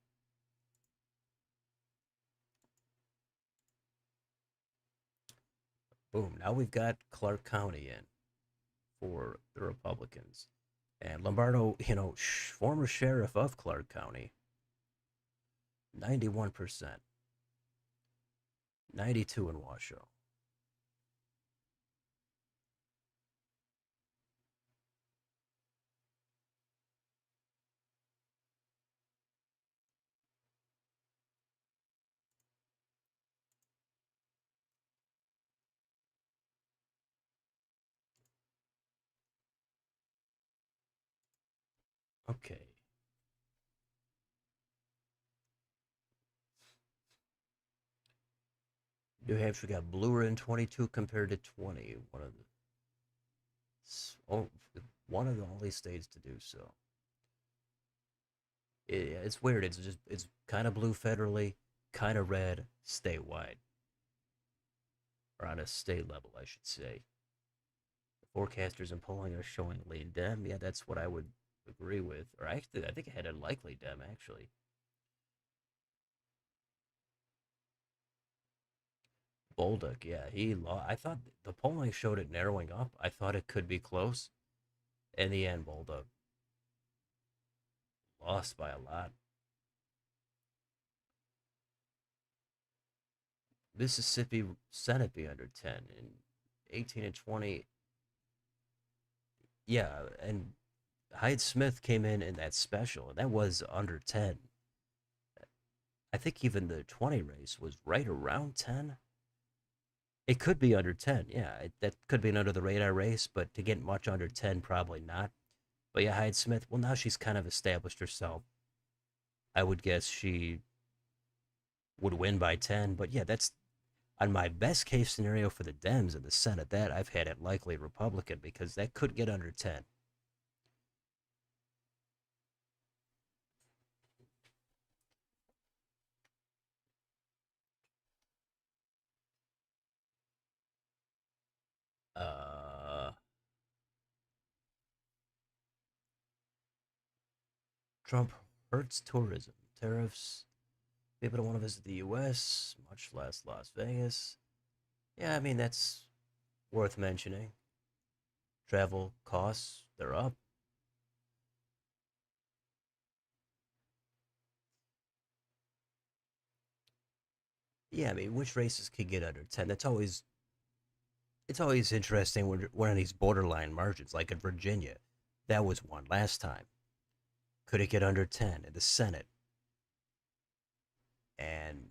Boom. Now we've got Clark County in for the Republicans. And Lombardo, former sheriff of Clark County, 91%. 92 in Washoe. Okay. New Hampshire got bluer in 22 compared to 20. Oh, one of the only states to do so. It's weird. It's kind of blue federally, kind of red statewide, or on a state level, I should say. The forecasters and polling are showing lean Dem. Yeah, that's what I would agree with. Or actually, I think it had a likely Dem actually. Bolduc, yeah, he lost. I thought the polling showed it narrowing up. I thought it could be close. In the end, Bolduc lost by a lot. Mississippi Senate be under 10 and 18 and 20. Yeah, and Hyde Smith came in that special, and that was under 10. I think even the 20 race was right around 10. It could be under 10. Yeah, that could be an under the radar race, but to get much under 10, probably not. But yeah, Hyde Smith, well, now she's kind of established herself. I would guess she would win by 10. But yeah, that's on my best case scenario for the Dems in the Senate. That I've had it likely Republican because that could get under 10. Uh, Trump hurts tourism. Tariffs. People don't want to visit the U.S., much less Las Vegas. Yeah, I mean, that's worth mentioning. Travel costs, they're up. Yeah, I mean, which races could get under 10? It's always interesting when we're on these borderline margins, like in Virginia. That was one last time. Could it get under 10 in the Senate? And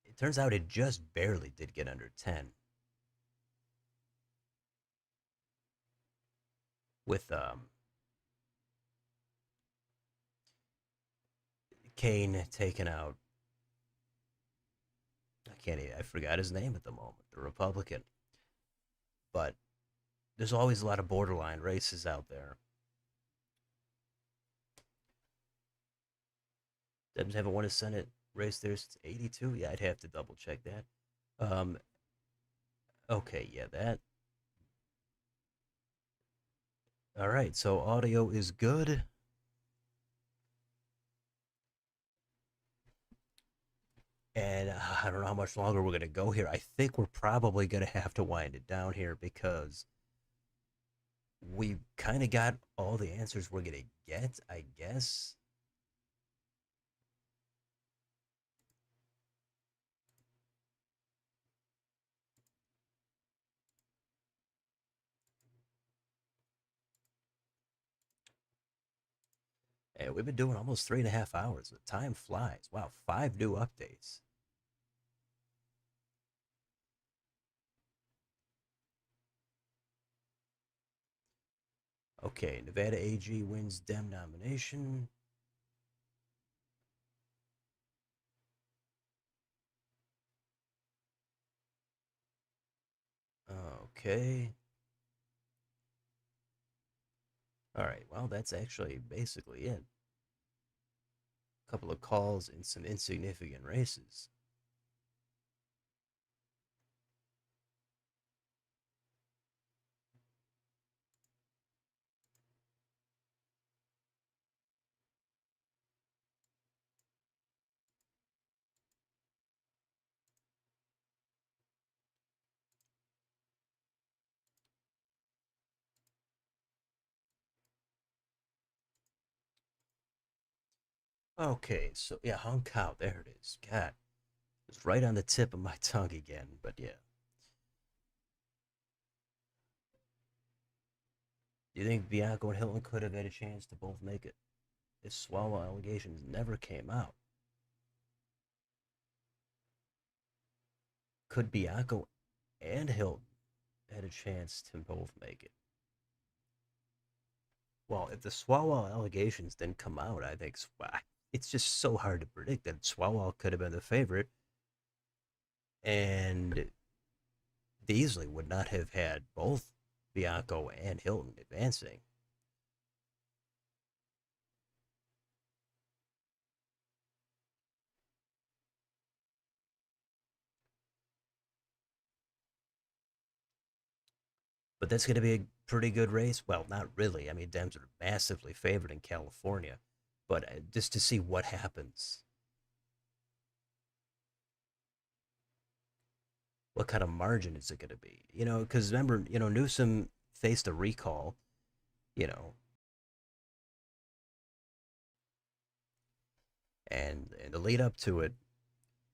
it turns out it just barely did get under 10 with Kane taking out, I forgot his name at the moment, the Republican. But there's always a lot of borderline races out there. Dems haven't won a Senate race there since '82. Yeah, I'd have to double check that. Um, okay, yeah, that. All right, so audio is good. And I don't know how much longer we're going to go here. I think we're probably going to have to wind it down here because we kind of got all the answers we're going to get, I guess. And we've been doing almost 3.5 hours. The time flies. Wow, 5 new updates. Okay, Nevada AG wins Dem nomination. Okay. All right, well, that's actually basically it. A couple of calls in some insignificant races. Okay, so yeah, Hong Kong, there it is. God, it's right on the tip of my tongue again, but yeah. Do you think Bianco and Hilton could have had a chance to both make it if Swallow allegations never came out? Could Bianco and Hilton had a chance to both make it? Well, if the Swallow allegations didn't come out, I think it's just so hard to predict that Swallow could have been the favorite, and they easily would not have had both Bianco and Hilton advancing. But that's going to be a pretty good race. Well, not really. I mean, Dems are massively favored in California, but just to see what happens, what kind of margin is it going to be? Because remember, Newsom faced a recall, you know, and in the lead up to it,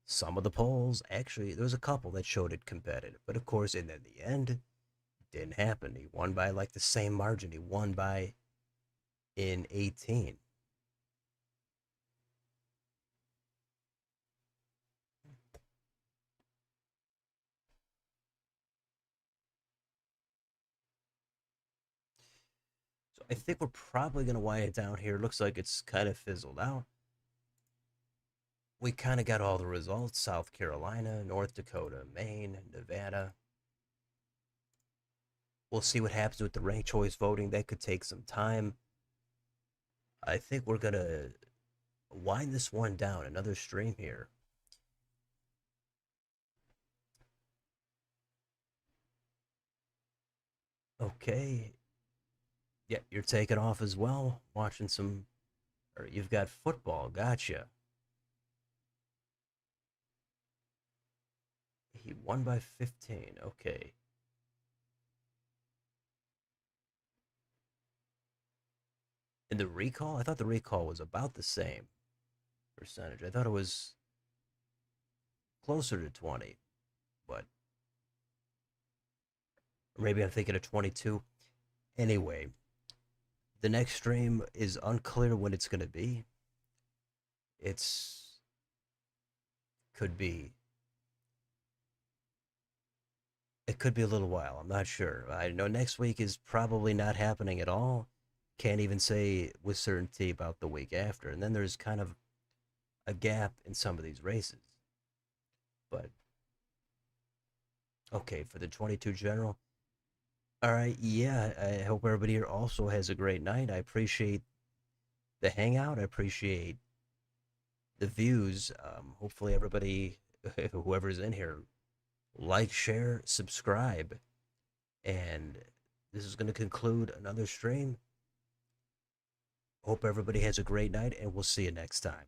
some of the polls actually there was a couple that showed it competitive, but of course, in the end, didn't happen. He won by like the same margin he won by in 18. So I think we're probably going to wind it down here. Looks like it's kind of fizzled out. We kind of got all the results: South Carolina, North Dakota, Maine, Nevada. We'll see what happens with the ranked choice voting. That could take some time. I think we're going to wind this one down. Another stream here. Okay. Yeah, you're taking off as well. Watching some, or you've got football. Gotcha. He won by 15. Okay. And the recall? I thought the recall was about the same percentage. I thought it was closer to 20, but maybe I'm thinking of 22. Anyway, the next stream is unclear when it's going to be. It's could be it could be a little while. I'm not sure. I know next week is probably not happening at all. Can't even say with certainty about the week after. And then there's kind of a gap in some of these races. But okay, for the 22 general. All right, yeah, I hope everybody here also has a great night. I appreciate the hangout. I appreciate the views. Hopefully, everybody, whoever's in here, like, share, subscribe. And this is going to conclude another stream. Hope everybody has a great night, and we'll see you next time.